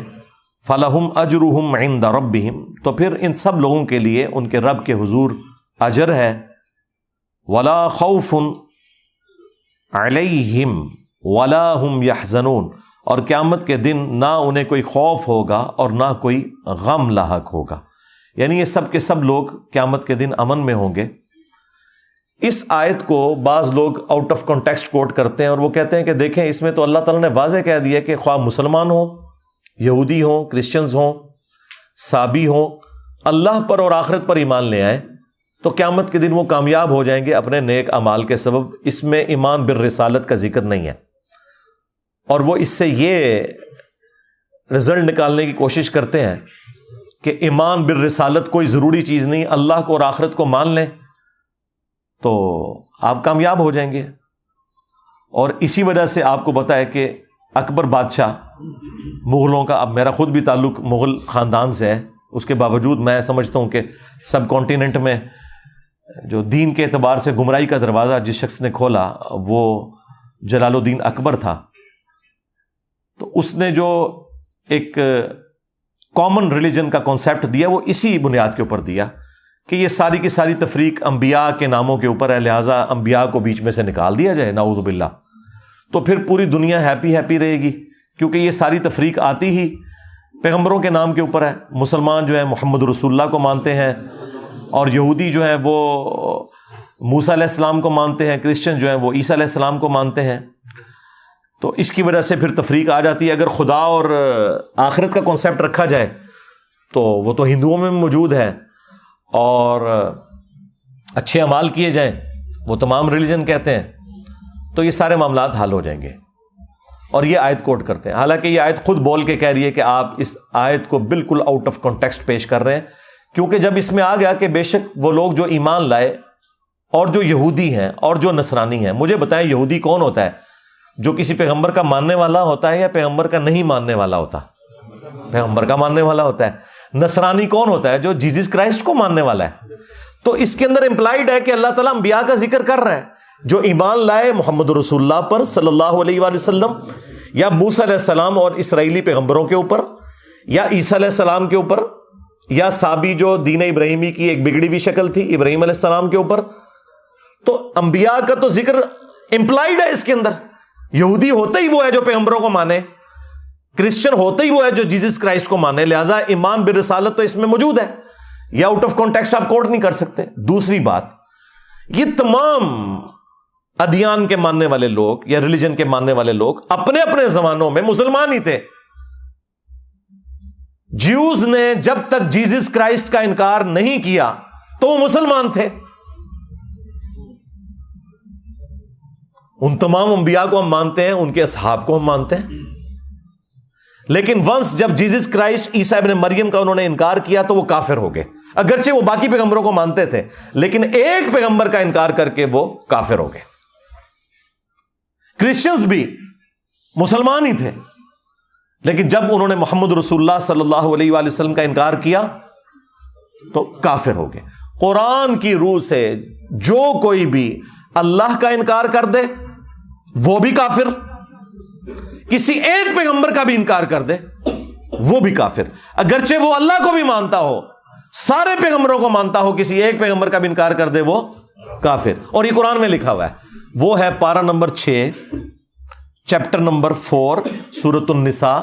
A: فلہم اجرہم عند ربہم، تو پھر ان سب لوگوں کے لیے ان کے رب کے حضور اجر ہے، ولا خوف علیہم ولا ہم یحزنون، اور قیامت کے دن نہ انہیں کوئی خوف ہوگا اور نہ کوئی غم لاحق ہوگا، یعنی یہ سب کے سب لوگ قیامت کے دن امن میں ہوں گے۔ اس آیت کو بعض لوگ آؤٹ آف کانٹیکسٹ کوٹ کرتے ہیں، اور وہ کہتے ہیں کہ دیکھیں اس میں تو اللہ تعالیٰ نے واضح کہہ دیا کہ خواہ مسلمان ہوں، یہودی ہوں، کرسچنز ہوں، صابی ہوں، اللہ پر اور آخرت پر ایمان لے آئیں تو قیامت کے دن وہ کامیاب ہو جائیں گے اپنے نیک اعمال کے سبب۔ اس میں ایمان بالرسالت کا ذکر نہیں ہے، اور وہ اس سے یہ رزلٹ نکالنے کی کوشش کرتے ہیں کہ ایمان بالرسالت کوئی ضروری چیز نہیں، اللہ کو اور آخرت کو مان لیں تو آپ کامیاب ہو جائیں گے۔ اور اسی وجہ سے آپ کو پتہ ہے کہ اکبر بادشاہ مغلوں کا، اب میرا خود بھی تعلق مغل خاندان سے ہے، اس کے باوجود میں سمجھتا ہوں کہ سب کانٹیننٹ میں جو دین کے اعتبار سے گمراہی کا دروازہ جس شخص نے کھولا وہ جلال الدین اکبر تھا۔ تو اس نے جو ایک کامن ریلیجن کا کانسیپٹ دیا وہ اسی بنیاد کے اوپر دیا کہ یہ ساری کی ساری تفریق انبیاء کے ناموں کے اوپر ہے، لہٰذا انبیاء کو بیچ میں سے نکال دیا جائے، نعوذ باللہ، تو پھر پوری دنیا ہیپی رہے گی، کیونکہ یہ ساری تفریق آتی ہی پیغمبروں کے نام کے اوپر ہے۔ مسلمان جو ہے محمد رسول اللہ کو مانتے ہیں، اور یہودی جو ہیں وہ موسیٰ علیہ السلام کو مانتے ہیں، کرسچن جو ہیں وہ عیسیٰ علیہ السلام کو مانتے ہیں، تو اس کی وجہ سے پھر تفریق آ جاتی ہے۔ اگر خدا اور آخرت کا کانسیپٹ رکھا جائے تو وہ تو ہندوؤں میں موجود ہے، اور اچھے اعمال کیے جائیں وہ تمام ریلیجن کہتے ہیں، تو یہ سارے معاملات حل ہو جائیں گے۔ اور یہ آیت کوٹ کرتے ہیں، حالانکہ یہ آیت خود بول کے کہہ رہی ہے کہ آپ اس آیت کو بالکل آؤٹ آف کانٹیکسٹ پیش کر رہے ہیں، کیونکہ جب اس میں آ گیا کہ بے شک وہ لوگ جو ایمان لائے اور جو یہودی ہیں اور جو نصرانی ہیں، مجھے بتائیں یہودی کون ہوتا ہے؟ جو کسی پیغمبر کا ماننے والا ہوتا ہے یا پیغمبر کا نہیں ماننے والا ہوتا؟ پیغمبر کا ماننے والا ہوتا ہے۔ نصرانی کون ہوتا ہے؟ جو جیزس کرائسٹ کو ماننے والا ہے۔ تو اس کے اندر امپلائڈ ہے کہ اللہ تعالیٰ انبیاء کا ذکر کر رہا ہے، جو ایمان لائے محمد رسول اللہ پر صلی اللہ علیہ وآلہ وسلم، یا موسیٰ علیہ السلام اور اسرائیلی پیغمبروں کے اوپر، یا عیسیٰ علیہ السلام کے اوپر، یا سابی جو دین ابراہیمی کی ایک بگڑی ہوئی شکل تھی ابراہیم علیہ السلام کے اوپر۔ تو انبیاء کا تو ذکر امپلائڈ ہے اس کے اندر۔ یہودی ہوتا ہی وہ ہے جو پیغمبروں کو مانے، کرسچن ہوتا ہی وہ ہے جو جیزس کرائسٹ کو مانے، لہذا ایمان بالرسالت تو اس میں موجود ہے، یہ آؤٹ آف کانٹیکسٹ آپ کوٹ نہیں کر سکتے۔ دوسری بات، یہ تمام ادیان کے ماننے والے لوگ یا ریلیجن کے ماننے والے لوگ اپنے اپنے زمانوں میں مسلمان ہی تھے۔ جیوز نے جب تک جیزس کرائسٹ کا انکار نہیں کیا تو وہ مسلمان تھے۔ ان تمام انبیاء کو ہم مانتے ہیں، ان کے اصحاب کو ہم مانتے ہیں، لیکن ونس جب جیزس کرائسٹ عیسیٰ ابن مریم کا انہوں نے انکار کیا تو وہ کافر ہو گئے، اگرچہ وہ باقی پیغمبروں کو مانتے تھے، لیکن ایک پیغمبر کا انکار کر کے وہ کافر ہو گئے۔ کرسچنز بھی مسلمان ہی تھے، لیکن جب انہوں نے محمد رسول اللہ صلی اللہ علیہ وآلہ وسلم کا انکار کیا تو کافر ہو گئے۔ قرآن کی روح سے جو کوئی بھی اللہ کا انکار کر دے وہ بھی کافر، کسی ایک پیغمبر کا بھی انکار کر دے وہ بھی کافر، اگرچہ وہ اللہ کو بھی مانتا ہو، سارے پیغمبروں کو مانتا ہو، کسی ایک پیغمبر کا بھی انکار کر دے وہ کافر۔ اور یہ قرآن میں لکھا ہوا ہے، وہ ہے پارہ نمبر 6 چیپٹر نمبر 4 سورۃ النساء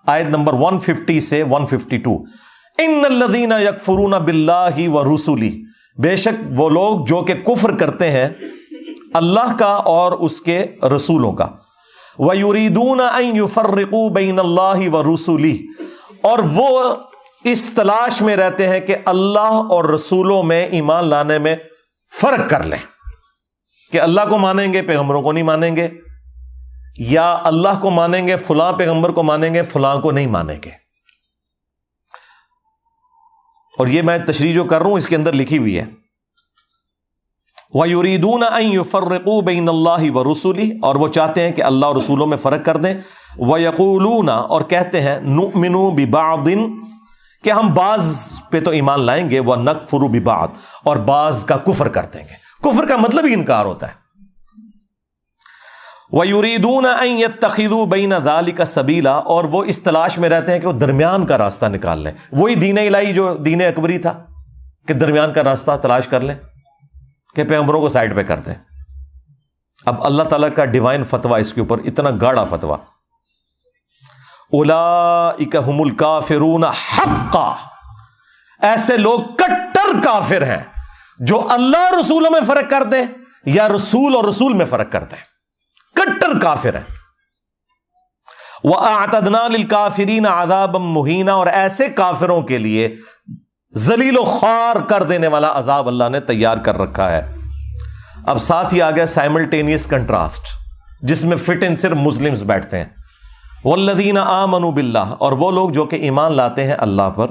A: آیت نمبر 150 سے 152۔ ان الذین یکفرون باللہ ورسلہ، بے شک وہ لوگ جو کہ کفر کرتے ہیں اللہ کا اور اس کے رسولوں کا، وَيُرِيدُونَ أَن يُفَرِّقُوا بَيْنَ اللَّهِ وَرُسُلِهِ، اور وہ اس تلاش میں رہتے ہیں کہ اللہ اور رسولوں میں ایمان لانے میں فرق کر لیں، کہ اللہ کو مانیں گے پیغمبروں کو نہیں مانیں گے، یا اللہ کو مانیں گے فلاں پیغمبر کو مانیں گے فلاں کو نہیں مانیں گے۔ اور یہ میں تشریح جو کر رہا ہوں اس کے اندر لکھی ہوئی ہے، وَيُرِيدُونَ أَن يُفَرِّقُوا بَيْنَ اللَّهِ وَرُسُلِهِ، اور وہ چاہتے ہیں کہ اللہ اور رسولوں میں فرق کر دیں، وَيَقُولُونَ، اور کہتے ہیں، نُؤْمِنُ بِبَعْضٍ، کہ ہم بعض پہ تو ایمان لائیں گے، وَنَكْفُرُ بِبَعْضٍ، اور بعض کا کفر کر دیں گے۔ کفر کا مطلب ہی انکار ہوتا ہے۔ وَيُرِيدُونَ أَن يَتَّخِذُوا بَيْنَ ذَلِكَ سَبِيلًا، اور وہ اس تلاش میں رہتے ہیں کہ وہ درمیان کا راستہ نکال لیں، وہی دین الہی جو دین اکبری تھا کہ درمیان کا راستہ تلاش کر لیں، کہ پیغمبروں کو سائڈ پہ کر دیں۔ اب اللہ تعالیٰ کا ڈیوائن فتویٰ اس کے اوپر، اتنا گاڑا فتویٰ، اولئک ھم الکافرون حقا، ایسے لوگ کٹر کافر ہیں جو اللہ اور رسولوں میں فرق کر دیں یا رسول اور رسول میں فرق کر دیں، کٹر کافر ہیں۔ وَأَعْتَدْنَا لِلْكَافِرِينَ عَذَابًا مُهِينًا، اور ایسے کافروں کے لیے ذلیل و خوار کر دینے والا عذاب اللہ نے تیار کر رکھا ہے۔ اب ساتھ ہی آ گیا سائملٹینیس کنٹراسٹ، جس میں فٹ ان صرف مسلمز بیٹھتے ہیں۔ والذین آمنوا باللہ، اور وہ لوگ جو کہ ایمان لاتے ہیں اللہ پر،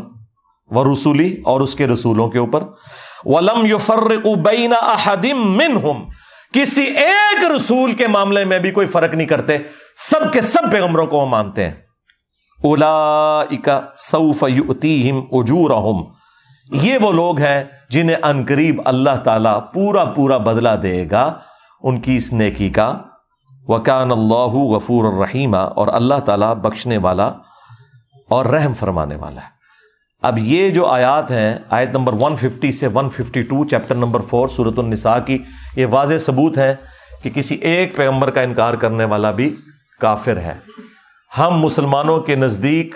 A: ورسولہ، اور اس کے رسولوں کے اوپر، ولم یفرقوا بین احد منہم، کسی ایک رسول کے معاملے میں بھی کوئی فرق نہیں کرتے، سب کے سب پیغمبروں کو وہ مانتے ہیں۔ اولئک سوف یؤتیہم اجورہم، یہ وہ لوگ ہیں جنہیں عنقریب اللہ تعالیٰ پورا پورا بدلہ دے گا ان کی اس نیکی کا، وَكَانَ اللَّهُ غَفُورًا رَحِيمًا، اور اللہ تعالیٰ بخشنے والا اور رحم فرمانے والا ہے۔ اب یہ جو آیات ہیں، آیت نمبر 150 سے 152 چیپٹر نمبر 4 سورۃ النساء کی، یہ واضح ثبوت ہے کہ کسی ایک پیغمبر کا انکار کرنے والا بھی کافر ہے۔ ہم مسلمانوں کے نزدیک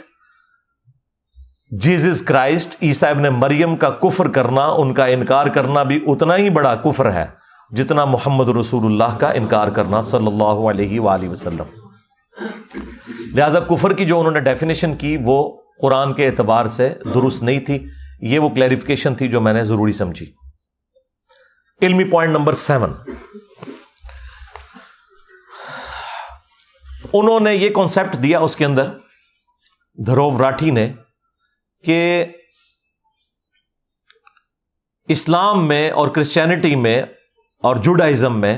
A: جیزس کرائسٹ عیسیٰ ابن مریم کا کفر کرنا، ان کا انکار کرنا بھی اتنا ہی بڑا کفر ہے جتنا محمد رسول اللہ کا انکار کرنا صلی اللہ علیہ وآلہ وسلم۔ لہذا کفر کی جو انہوں نے ڈیفینیشن کی وہ قرآن کے اعتبار سے درست نہیں تھی، یہ وہ کلیریفیکیشن تھی جو میں نے ضروری سمجھی۔ علمی پوائنٹ نمبر 7، انہوں نے یہ کانسیپٹ دیا اس کے اندر، دھروو راٹھی نے، کہ اسلام میں اور کرسچینٹی میں اور جوڈائزم میں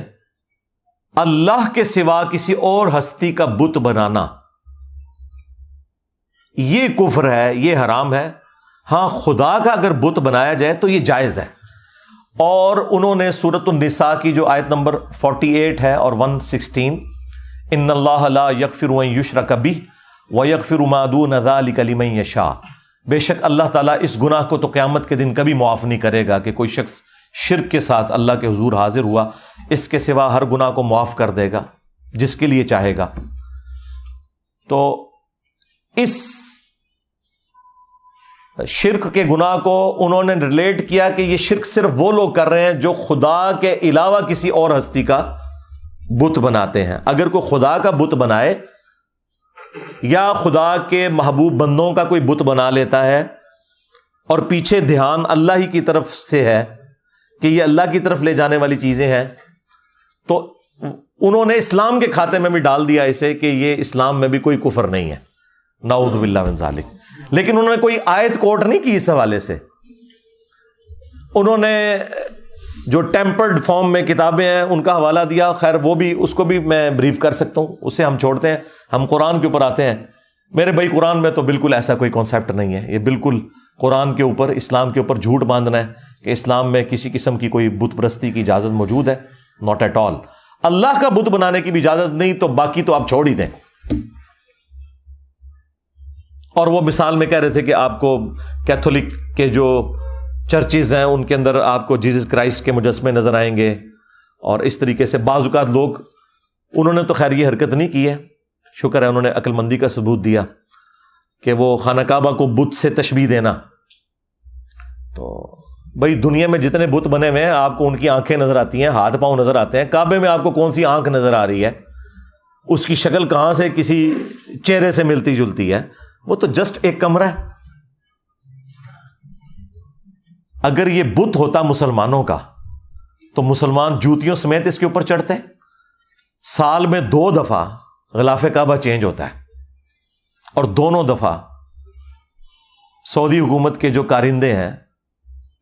A: اللہ کے سوا کسی اور ہستی کا بت بنانا یہ کفر ہے، یہ حرام ہے۔ ہاں، خدا کا اگر بت بنایا جائے تو یہ جائز ہے۔ اور انہوں نے سورۃ النساء کی جو آیت نمبر 48 ہے اور 116، ان اللہ لا یغفر ان یشرک بہ ویغفر ما دون ذلک لمن یشاء، بے شک اللہ تعالیٰ اس گناہ کو تو قیامت کے دن کبھی معاف نہیں کرے گا کہ کوئی شخص شرک کے ساتھ اللہ کے حضور حاضر ہوا، اس کے سوا ہر گناہ کو معاف کر دے گا جس کے لیے چاہے گا۔ تو اس شرک کے گناہ کو انہوں نے ریلیٹ کیا کہ یہ شرک صرف وہ لوگ کر رہے ہیں جو خدا کے علاوہ کسی اور ہستی کا بت بناتے ہیں۔ اگر کوئی خدا کا بت بنائے یا خدا کے محبوب بندوں کا کوئی بت بنا لیتا ہے اور پیچھے دھیان اللہ ہی کی طرف سے ہے کہ یہ اللہ کی طرف لے جانے والی چیزیں ہیں، تو انہوں نے اسلام کے کھاتے میں بھی ڈال دیا اسے کہ یہ اسلام میں بھی کوئی کفر نہیں ہے، نعوذ باللہ من ذالک۔ لیکن انہوں نے کوئی آیت کوٹ نہیں کی اس حوالے سے۔ انہوں نے جو ٹیمپرڈ فارم میں کتابیں ہیں ان کا حوالہ دیا، خیر وہ بھی، اس کو بھی میں بریف کر سکتا ہوں، اسے ہم چھوڑتے ہیں، ہم قرآن کے اوپر آتے ہیں۔ میرے بھائی قرآن میں تو بالکل ایسا کوئی کانسیپٹ نہیں ہے، یہ بالکل قرآن کے اوپر، اسلام کے اوپر جھوٹ باندھنا ہے کہ اسلام میں کسی قسم کی کوئی بت پرستی کی اجازت موجود ہے، ناٹ ایٹ آل۔ اللہ کا بت بنانے کی بھی اجازت نہیں، تو باقی تو آپ چھوڑ ہی دیں۔ اور وہ مثال میں کہہ رہے تھے کہ آپ کو کیتھولک کے جو چرچز ہیں ان کے اندر آپ کو جیزس کرائسٹ کے مجسمے نظر آئیں گے، اور اس طریقے سے بعض اوقات لوگ، انہوں نے تو خیر یہ حرکت نہیں کی ہے، شکر ہے انہوں نے عقل مندی کا ثبوت دیا کہ وہ خانہ کعبہ کو بت سے تشبیہ دینا۔ تو بھائی دنیا میں جتنے بت بنے ہوئے ہیں آپ کو ان کی آنکھیں نظر آتی ہیں، ہاتھ پاؤں نظر آتے ہیں، کعبے میں آپ کو کون سی آنکھ نظر آ رہی ہے؟ اس کی شکل کہاں سے کسی چہرے سے ملتی جلتی ہے؟ وہ تو جسٹ ایک کمرہ ہے۔ اگر یہ بت ہوتا مسلمانوں کا تو مسلمان جوتیوں سمیت اس کے اوپر چڑھتے۔ سال میں 2 دفعہ غلاف کعبہ چینج ہوتا ہے، اور دونوں دفعہ سعودی حکومت کے جو کارندے ہیں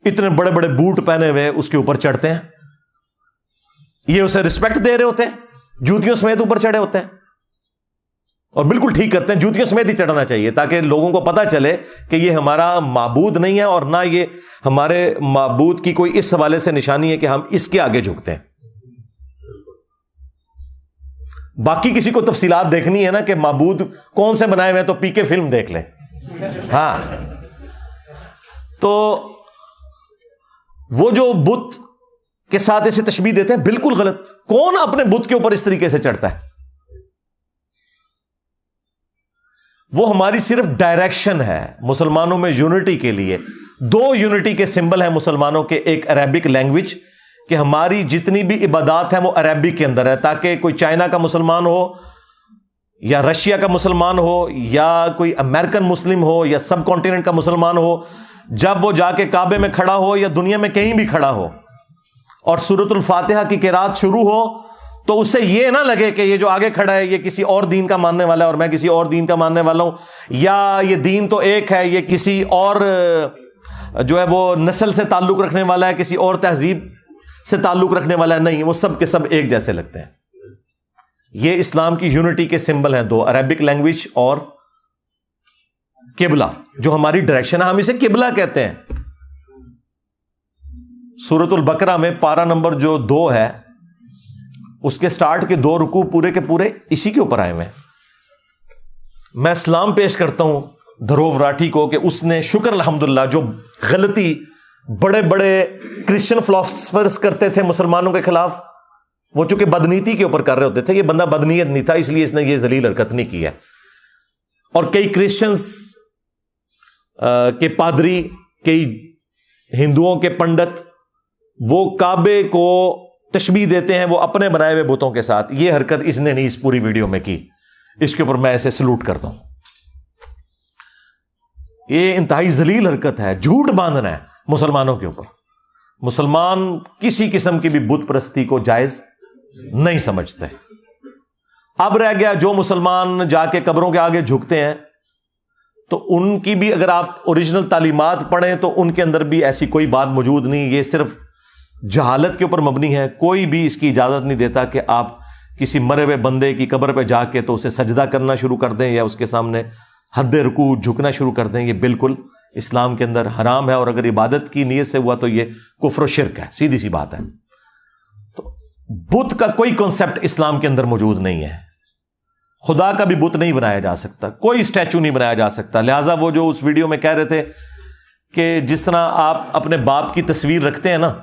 A: اتنے بڑے بڑے بوٹ پہنے ہوئے اس کے اوپر چڑھتے ہیں، یہ اسے رسپیکٹ دے رہے ہوتے ہیں، جوتیوں سمیت اوپر چڑھے ہوتے ہیں، اور بالکل ٹھیک کرتے ہیں، جوتیوں سمیت ہی چڑھنا چاہیے تاکہ لوگوں کو پتہ چلے کہ یہ ہمارا معبود نہیں ہے، اور نہ یہ ہمارے معبود کی کوئی اس حوالے سے نشانی ہے کہ ہم اس کے آگے جھکتے ہیں۔ باقی کسی کو تفصیلات دیکھنی ہے نا کہ معبود کون سے بنائے ہوئے، تو پی کے فلم دیکھ لیں۔ ہاں، تو وہ جو بت کے ساتھ اسے تشبیہ دیتے ہیں بالکل غلط۔ کون اپنے بت کے اوپر اس طریقے سے چڑھتا ہے؟ وہ ہماری صرف ڈائریکشن ہے مسلمانوں میں یونٹی کے لیے۔ 2 یونٹی کے سمبل ہیں مسلمانوں کے، ایک عربک لینگویج، کہ ہماری جتنی بھی عبادات ہیں وہ عربک کے اندر ہے، تاکہ کوئی چائنا کا مسلمان ہو یا رشیا کا مسلمان ہو یا کوئی امریکن مسلم ہو یا سب کانٹیننٹ کا مسلمان ہو، جب وہ جا کے کعبے میں کھڑا ہو یا دنیا میں کہیں بھی کھڑا ہو اور سورۃ الفاتحہ کی قرات شروع ہو، تو اسے یہ نہ لگے کہ یہ جو آگے کھڑا ہے یہ کسی اور دین کا ماننے والا ہے اور میں کسی اور دین کا ماننے والا ہوں، یا یہ دین تو ایک ہے، یہ کسی اور جو ہے وہ نسل سے تعلق رکھنے والا ہے، کسی اور تہذیب سے تعلق رکھنے والا ہے۔ نہیں، وہ سب کے سب ایک جیسے لگتے ہیں۔ یہ اسلام کی یونٹی کے سمبل ہیں 2، عربک لینگویج اور قبلہ، جو ہماری ڈائریکشن ہے، ہم اسے قبلہ کہتے ہیں۔ سورۃ البقرہ میں پارہ نمبر جو 2 ہے اس کے سٹارٹ کے 2 رکوع پورے کے پورے اسی کے اوپر آئے ہوئے ہیں. میں سلام پیش کرتا ہوں دھروو راٹھی کو کہ اس نے شکر الحمدللہ جو غلطی بڑے بڑے کرسچن فلاسفرز کرتے تھے مسلمانوں کے خلاف، وہ چونکہ بدنیتی کے اوپر کر رہے ہوتے تھے، یہ بندہ بدنیت نہیں تھا، اس لیے اس نے یہ ذلیل حرکت نہیں کی ہے. اور کئی کرسچنز کے پادری، کئی ہندوؤں کے پنڈت، وہ کعبے کو تشبیہ دیتے ہیں وہ اپنے بنائے ہوئے بتوں کے ساتھ. یہ حرکت اس نے نہیں اس پوری ویڈیو میں کی، اس کے اوپر میں ایسے سلوٹ کرتا ہوں. یہ انتہائی ذلیل حرکت ہے، جھوٹ باندھنا ہے مسلمانوں کے اوپر. مسلمان کسی قسم کی بھی بت پرستی کو جائز نہیں سمجھتے. اب رہ گیا جو مسلمان جا کے قبروں کے آگے جھکتے ہیں، تو ان کی بھی اگر آپ اوریجنل تعلیمات پڑھیں تو ان کے اندر بھی ایسی کوئی بات موجود نہیں. یہ صرف جہالت کے اوپر مبنی ہے. کوئی بھی اس کی اجازت نہیں دیتا کہ آپ کسی مرے ہوئے بندے کی قبر پہ جا کے تو اسے سجدہ کرنا شروع کر دیں یا اس کے سامنے حد رکوع جھکنا شروع کر دیں. یہ بالکل اسلام کے اندر حرام ہے، اور اگر عبادت کی نیت سے ہوا تو یہ کفر و شرک ہے، سیدھی سی بات ہے. تو بت کا کوئی کانسیپٹ اسلام کے اندر موجود نہیں ہے. خدا کا بھی بت نہیں بنایا جا سکتا، کوئی اسٹیچو نہیں بنایا جا سکتا. لہٰذا وہ جو اس ویڈیو میں کہہ رہے تھے کہ جس طرح آپ اپنے باپ کی تصویر رکھتے ہیں نا،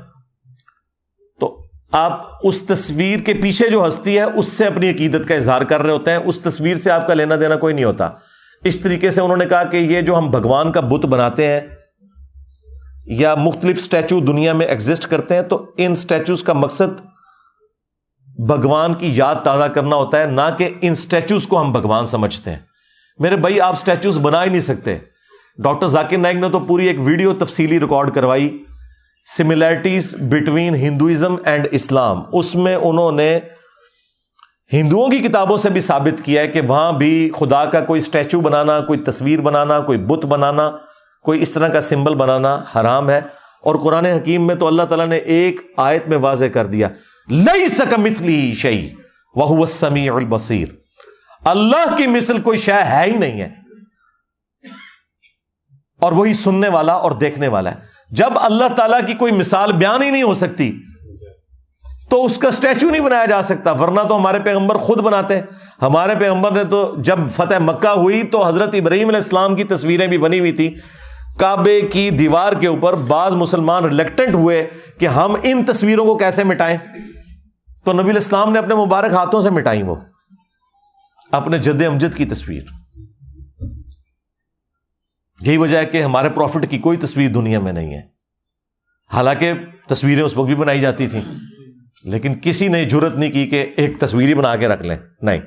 A: تو آپ اس تصویر کے پیچھے جو ہستی ہے اس سے اپنی عقیدت کا اظہار کر رہے ہوتے ہیں، اس تصویر سے آپ کا لینا دینا کوئی نہیں ہوتا. اس طریقے سے انہوں نے کہا کہ یہ جو ہم بھگوان کا بت بناتے ہیں یا مختلف اسٹیچو دنیا میں ایگزسٹ کرتے ہیں، تو ان اسٹیچوز کا مقصد بھگوان کی یاد تازہ کرنا ہوتا ہے، نہ کہ ان اسٹیچوز کو ہم بھگوان سمجھتے ہیں. میرے بھائی آپ اسٹیچوز بنا ہی نہیں سکتے. ڈاکٹر ذاکر نائک نے تو پوری ایک ویڈیو تفصیلی ریکارڈ کروائی، سملیرٹیز بٹوین ہندوازم اینڈ اسلام. اس میں انہوں نے ہندوؤں کی کتابوں سے بھی ثابت کیا ہے کہ وہاں بھی خدا کا کوئی اسٹیچو بنانا، کوئی تصویر بنانا، کوئی بت بنانا، کوئی اس طرح کا سمبل بنانا حرام ہے. اور قرآن حکیم میں تو اللہ تعالیٰ نے ایک آیت میں واضح کر دیا، لیس کمثلہ شیء وہو السمیع البصیر. اللہ کی مثل کوئی شے ہے ہی نہیں ہے، اور وہی سننے والا اور دیکھنے والا ہے. جب اللہ تعالیٰ کی کوئی مثال بیان ہی نہیں ہو سکتی تو اس کا اسٹیچو نہیں بنایا جا سکتا، ورنہ تو ہمارے پیغمبر خود بناتے. ہمارے پیغمبر نے تو جب فتح مکہ ہوئی تو حضرت ابراہیم علیہ السلام کی تصویریں بھی بنی ہوئی تھی کعبے کی دیوار کے اوپر. بعض مسلمان ریلیکٹنٹ ہوئے کہ ہم ان تصویروں کو کیسے مٹائیں، تو نبی علیہ السلام نے اپنے مبارک ہاتھوں سے مٹائیں وہ اپنے جد امجد کی تصویر. یہی وجہ ہے کہ ہمارے پروفٹ کی کوئی تصویر دنیا میں نہیں ہے. حالانکہ تصویریں اس وقت بھی بنائی جاتی تھیں، لیکن کسی نے جرت نہیں کی کہ ایک تصویر ہی بنا کے رکھ لیں. نہیں،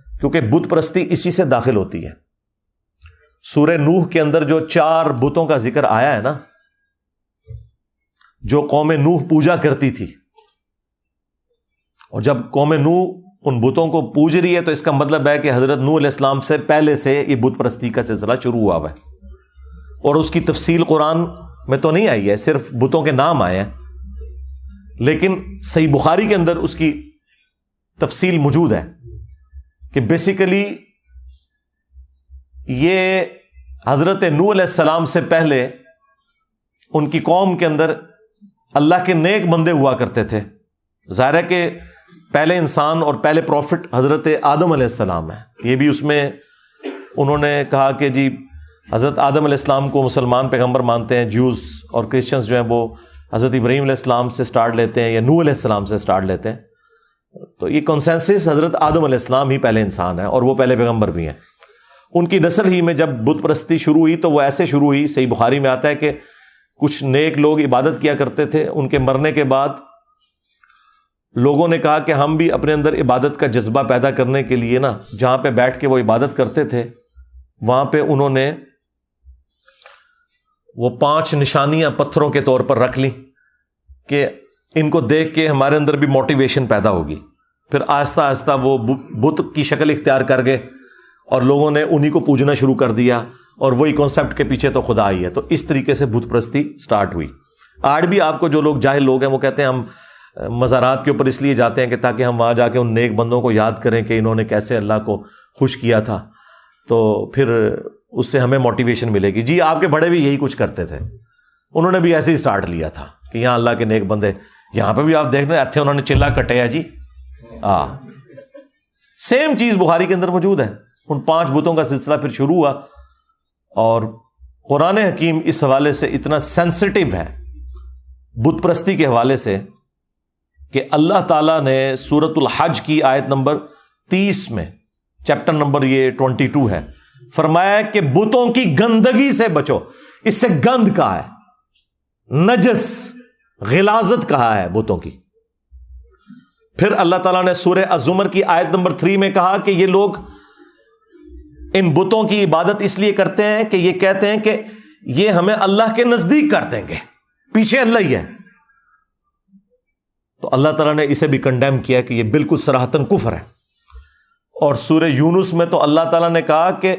A: کیونکہ بت پرستی اسی سے داخل ہوتی ہے. سورہ نوح کے اندر جو 4 بتوں کا ذکر آیا ہے نا، جو قوم نوح پوجا کرتی تھی، اور جب قوم نوح ان بتوں کو پوج رہی ہے تو اس کا مطلب ہے کہ حضرت نوح علیہ السلام سے پہلے سے یہ بت پرستی کا سلسلہ شروع ہوا ہے. اور اس کی تفصیل قرآن میں تو نہیں آئی ہے، صرف بتوں کے نام آئے ہیں، لیکن صحیح بخاری کے اندر اس کی تفصیل موجود ہے کہ بیسیکلی یہ حضرت نوح علیہ السلام سے پہلے ان کی قوم کے اندر اللہ کے نیک بندے ہوا کرتے تھے. ظاہر ہے کہ پہلے انسان اور پہلے پروفٹ حضرت آدم علیہ السلام ہے. یہ بھی اس میں انہوں نے کہا کہ جی حضرت آدم علیہ السلام کو مسلمان پیغمبر مانتے ہیں، جیوز اور کرسچنز جو ہیں وہ حضرت ابراہیم علیہ السلام سے سٹارٹ لیتے ہیں یا نوح علیہ السلام سے سٹارٹ لیتے ہیں. تو یہ کنسنسس حضرت آدم علیہ السلام ہی پہلے انسان ہے اور وہ پہلے پیغمبر بھی ہیں. ان کی نسل ہی میں جب بت پرستی شروع ہوئی تو وہ ایسے شروع ہوئی، صحیح بخاری میں آتا ہے کہ کچھ نیک لوگ عبادت کیا کرتے تھے، ان کے مرنے کے بعد لوگوں نے کہا کہ ہم بھی اپنے اندر عبادت کا جذبہ پیدا کرنے کے لیے نا، جہاں پہ بیٹھ کے وہ عبادت کرتے تھے وہاں پہ انہوں نے وہ 5 نشانیاں پتھروں کے طور پر رکھ لی کہ ان کو دیکھ کے ہمارے اندر بھی موٹیویشن پیدا ہوگی. پھر آہستہ آہستہ وہ بت کی شکل اختیار کر گئے اور لوگوں نے انہی کو پوجنا شروع کر دیا، اور وہی کانسیپٹ کے پیچھے تو خدا ہی ہے. تو اس طریقے سے بت پرستی سٹارٹ ہوئی. آج بھی آپ کو جو لوگ جاہل لوگ ہیں وہ کہتے ہیں ہم مزارات کے اوپر اس لیے جاتے ہیں کہ تاکہ ہم وہاں جا کے ان نیک بندوں کو یاد کریں کہ انہوں نے کیسے اللہ کو خوش کیا تھا، تو پھر اس سے ہمیں موٹیویشن ملے گی. جی آپ کے بڑے بھی یہی کچھ کرتے تھے، انہوں نے بھی ایسے ہی سٹارٹ لیا تھا کہ یہاں اللہ کے نیک بندے. یہاں پہ بھی آپ دیکھ رہے ہیں انہوں نے چلا کٹیا جی سیم چیز بخاری کے اندر موجود ہے. ان 5 بتوں کا سلسلہ پھر شروع ہوا, اور قرآن حکیم اس حوالے سے اتنا سینسٹیو ہے بت پرستی کے حوالے سے کہ اللہ تعالیٰ نے سورۃ الحج کی آیت نمبر 30 میں, چیپٹر نمبر یہ 22 ہے, فرمایا کہ بتوں کی گندگی سے بچو. اس سے گند کہا ہے, نجس, غلاظت کہا ہے بتوں کی. پھر اللہ تعالیٰ نے سورہ الزمر کی آیت نمبر 3 میں کہا کہ یہ لوگ ان بتوں کی عبادت اس لیے کرتے ہیں کہ یہ کہتے ہیں کہ یہ ہمیں اللہ کے نزدیک کر دیں گے, پیچھے اللہ ہی ہے. تو اللہ تعالیٰ نے اسے بھی کنڈیم کیا کہ یہ بالکل صراحتاً کفر ہے. اور سورہ یونس میں تو اللہ تعالیٰ نے کہا کہ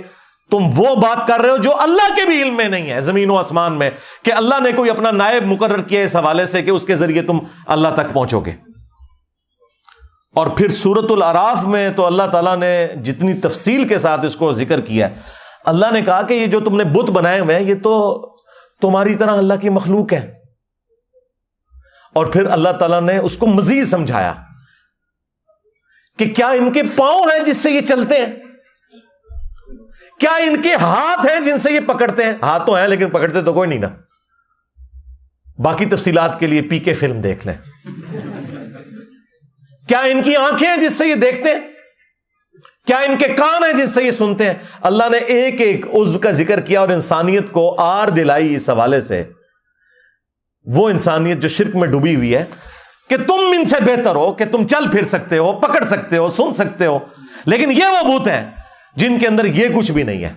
A: تم وہ بات کر رہے ہو جو اللہ کے بھی علم میں نہیں ہے, زمین و آسمان میں, کہ اللہ نے کوئی اپنا نائب مقرر کیا اس حوالے سے کہ اس کے ذریعے تم اللہ تک پہنچو گے. اور پھر سورۃ الاعراف میں تو اللہ تعالیٰ نے جتنی تفصیل کے ساتھ اس کو ذکر کیا ہے, اللہ نے کہا کہ یہ جو تم نے بت بنائے ہوئے ہیں یہ تو تمہاری طرح اللہ کی مخلوق ہے. اور پھر اللہ تعالیٰ نے اس کو مزید سمجھایا کہ کیا ان کے پاؤں ہیں جس سے یہ چلتے ہیں, کیا ان کے ہاتھ ہیں جن سے یہ پکڑتے ہیں. ہاتھ تو ہیں لیکن پکڑتے تو کوئی نہیں نا. باقی تفصیلات کے لیے پی کے فلم دیکھ لیں. کیا ان کی آنکھیں ہیں جس سے یہ دیکھتے ہیں, کیا ان کے کان ہیں جس سے یہ سنتے ہیں. اللہ نے ایک ایک عضو کا ذکر کیا اور انسانیت کو آر دلائی اس حوالے سے. وہ انسانیت جو شرک میں ڈوبی ہوئی ہے کہ تم ان سے بہتر ہو, کہ تم چل پھر سکتے ہو, پکڑ سکتے ہو, سن سکتے ہو, لیکن یہ وہ بت ہیں جن کے اندر یہ کچھ بھی نہیں ہے.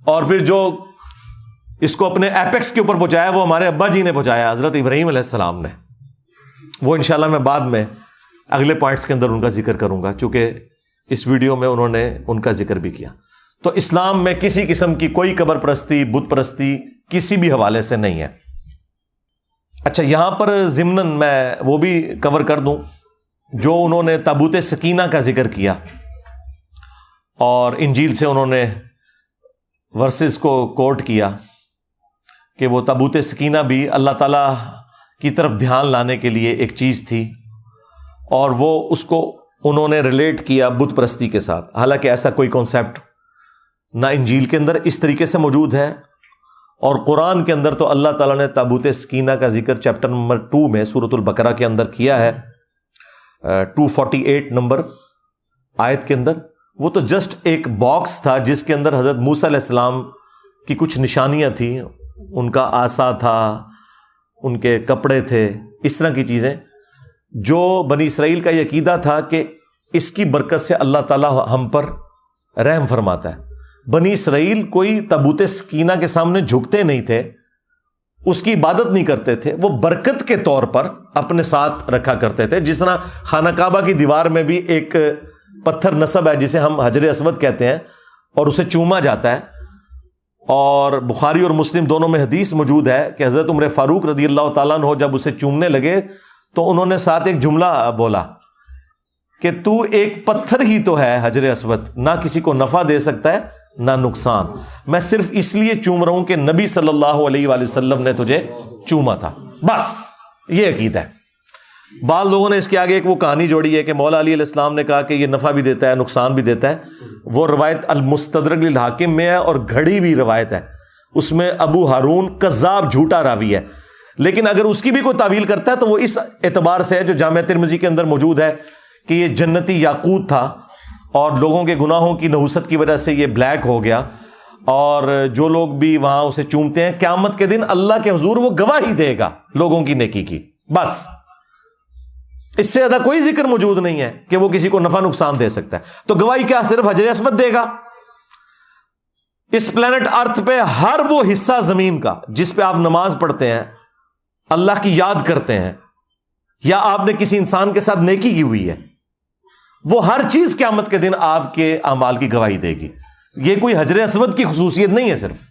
A: اور پھر جو اس کو اپنے ایپیکس کے اوپر پہنچایا وہ ہمارے ابا جی نے پہنچایا, حضرت ابراہیم علیہ السلام نے. وہ انشاءاللہ میں بعد میں اگلے پوائنٹس کے اندر ان کا ذکر کروں گا, چونکہ اس ویڈیو میں انہوں نے ان کا ذکر بھی کیا. تو اسلام میں کسی قسم کی کوئی قبر پرستی, بت پرستی کسی بھی حوالے سے نہیں ہے. اچھا, یہاں پر ضمناً میں وہ بھی کور کر دوں جو انہوں نے تابوت سکینہ کا ذکر کیا, اور انجیل سے انہوں نے ورسز کو کوٹ کیا کہ وہ تابوت سکینہ بھی اللہ تعالیٰ کی طرف دھیان لانے کے لیے ایک چیز تھی, اور وہ اس کو انہوں نے ریلیٹ کیا بت پرستی کے ساتھ. حالانکہ ایسا کوئی کانسیپٹ نہ انجیل کے اندر اس طریقے سے موجود ہے, اور قرآن کے اندر تو اللہ تعالیٰ نے تابوت سکینہ کا ذکر چیپٹر نمبر 2 میں سورۃ البقرہ کے اندر کیا ہے, 248 نمبر آیت کے اندر. وہ تو جسٹ ایک باکس تھا جس کے اندر حضرت موسیٰ علیہ السلام کی کچھ نشانیاں تھیں, ان کا عصا تھا, ان کے کپڑے تھے, اس طرح کی چیزیں جو بنی اسرائیل کا یہ عقیدہ تھا کہ اس کی برکت سے اللہ تعالیٰ ہم پر رحم فرماتا ہے. بنی اسرائیل کوئی تابوت سکینہ کے سامنے جھکتے نہیں تھے, اس کی عبادت نہیں کرتے تھے, وہ برکت کے طور پر اپنے ساتھ رکھا کرتے تھے. جس طرح خانہ کعبہ کی دیوار میں بھی ایک پتھر نصب ہے جسے ہم حجر اسود کہتے ہیں, اور اسے چوما جاتا ہے. اور بخاری اور مسلم دونوں میں حدیث موجود ہے کہ حضرت عمر فاروق رضی اللہ تعالیٰ عنہ جب اسے چومنے لگے تو انہوں نے ساتھ ایک جملہ بولا کہ تو ایک پتھر ہی تو ہے حجر اسود, نہ کسی کو نفع دے سکتا ہے نہ نقصان, میں صرف اس لیے چوم رہا ہوں کہ نبی صلی اللہ علیہ وآلہ وسلم نے تجھے چوما تھا, بس یہ عقیدہ ہے. بعض لوگوں نے اس کے آگے ایک وہ کہانی جوڑی ہے کہ مولا علی علیہ السلام نے کہا کہ یہ نفع بھی دیتا ہے نقصان بھی دیتا ہے. وہ روایت المستدرک للحاکم میں ہے اور گھڑی بھی روایت ہے, اس میں ابو ہارون کذاب جھوٹا راوی ہے, لیکن اگر اس کی بھی کوئی تعویل کرتا ہے تو وہ اس اعتبار سے ہے جو جامع ترمذی کے اندر موجود ہے کہ یہ جنتی یاقوت تھا, اور لوگوں کے گناہوں کی نحوست کی وجہ سے یہ بلیک ہو گیا, اور جو لوگ بھی وہاں اسے چومتے ہیں قیامت کے دن اللہ کے حضور وہ گواہی دے گا لوگوں کی نیکی کی. بس اس سے زیادہ کوئی ذکر موجود نہیں ہے کہ وہ کسی کو نفع نقصان دے سکتا ہے. تو گواہی کیا صرف حجر اسود دے گا؟ اس پلانٹ ارتھ پہ ہر وہ حصہ زمین کا جس پہ آپ نماز پڑھتے ہیں, اللہ کی یاد کرتے ہیں, یا آپ نے کسی انسان کے ساتھ نیکی کی ہوئی ہے, وہ ہر چیز قیامت کے دن آپ کے اعمال کی گواہی دے گی. یہ کوئی حجر اسود کی خصوصیت نہیں ہے صرف.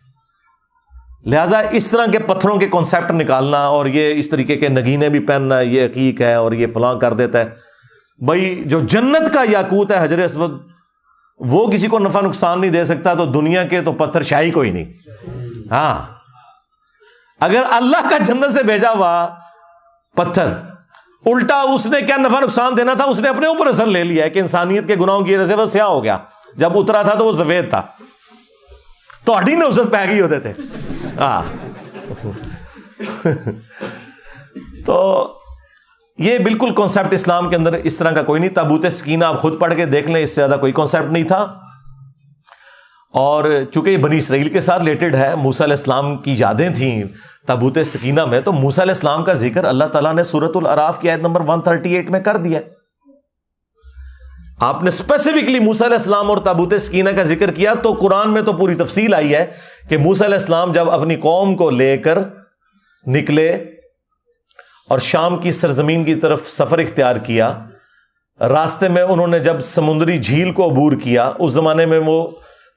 A: لہٰذا اس طرح کے پتھروں کے کانسیپٹ نکالنا اور یہ اس طریقے کے نگینے بھی پہننا, یہ عقیق ہے اور یہ فلاں کر دیتا ہے. بھائی جو جنت کا یاقوت ہے حجر اسود, وہ کسی کو نفع نقصان نہیں دے سکتا, تو دنیا کے تو پتھر شاہی کوئی نہیں. ہاں, اگر اللہ کا جنت سے بھیجا ہوا پتھر الٹا اس نے کیا نفع نقصان دینا تھا، اس نے اپنے اوپر اثر لے لیا ہے کہ انسانیت کے گناہوں کی وجہ سے وہ سیاہ ہو گیا. جب اترا تھا تو وہ سفید تھا. تو ہڈی نے عزت پہ گئی ہوتے تھے. تو یہ بالکل کانسیپٹ اسلام کے اندر اس طرح کا کوئی نہیں. تابوت سکینہ آپ خود پڑھ کے دیکھ لیں، اس سے زیادہ کوئی کانسیپٹ نہیں تھا. اور چونکہ یہ بنی اسرائیل کے ساتھ ریلیٹڈ ہے، موسیٰ علیہ السلام کی یادیں تھیں تابوت سکینہ میں، تو موسیٰ علیہ السلام کا ذکر اللہ تعالیٰ نے سورۃ الاعراف کی آیت نمبر 138 میں کر دیا. آپ نے اسپیسیفکلی موسیٰ علیہ السلام اور تابوت سکینہ کا ذکر کیا، تو قرآن میں تو پوری تفصیل آئی ہے کہ موسیٰ علیہ السلام جب اپنی قوم کو لے کر نکلے اور شام کی سرزمین کی طرف سفر اختیار کیا، راستے میں انہوں نے جب سمندری جھیل کو عبور کیا، اس زمانے میں وہ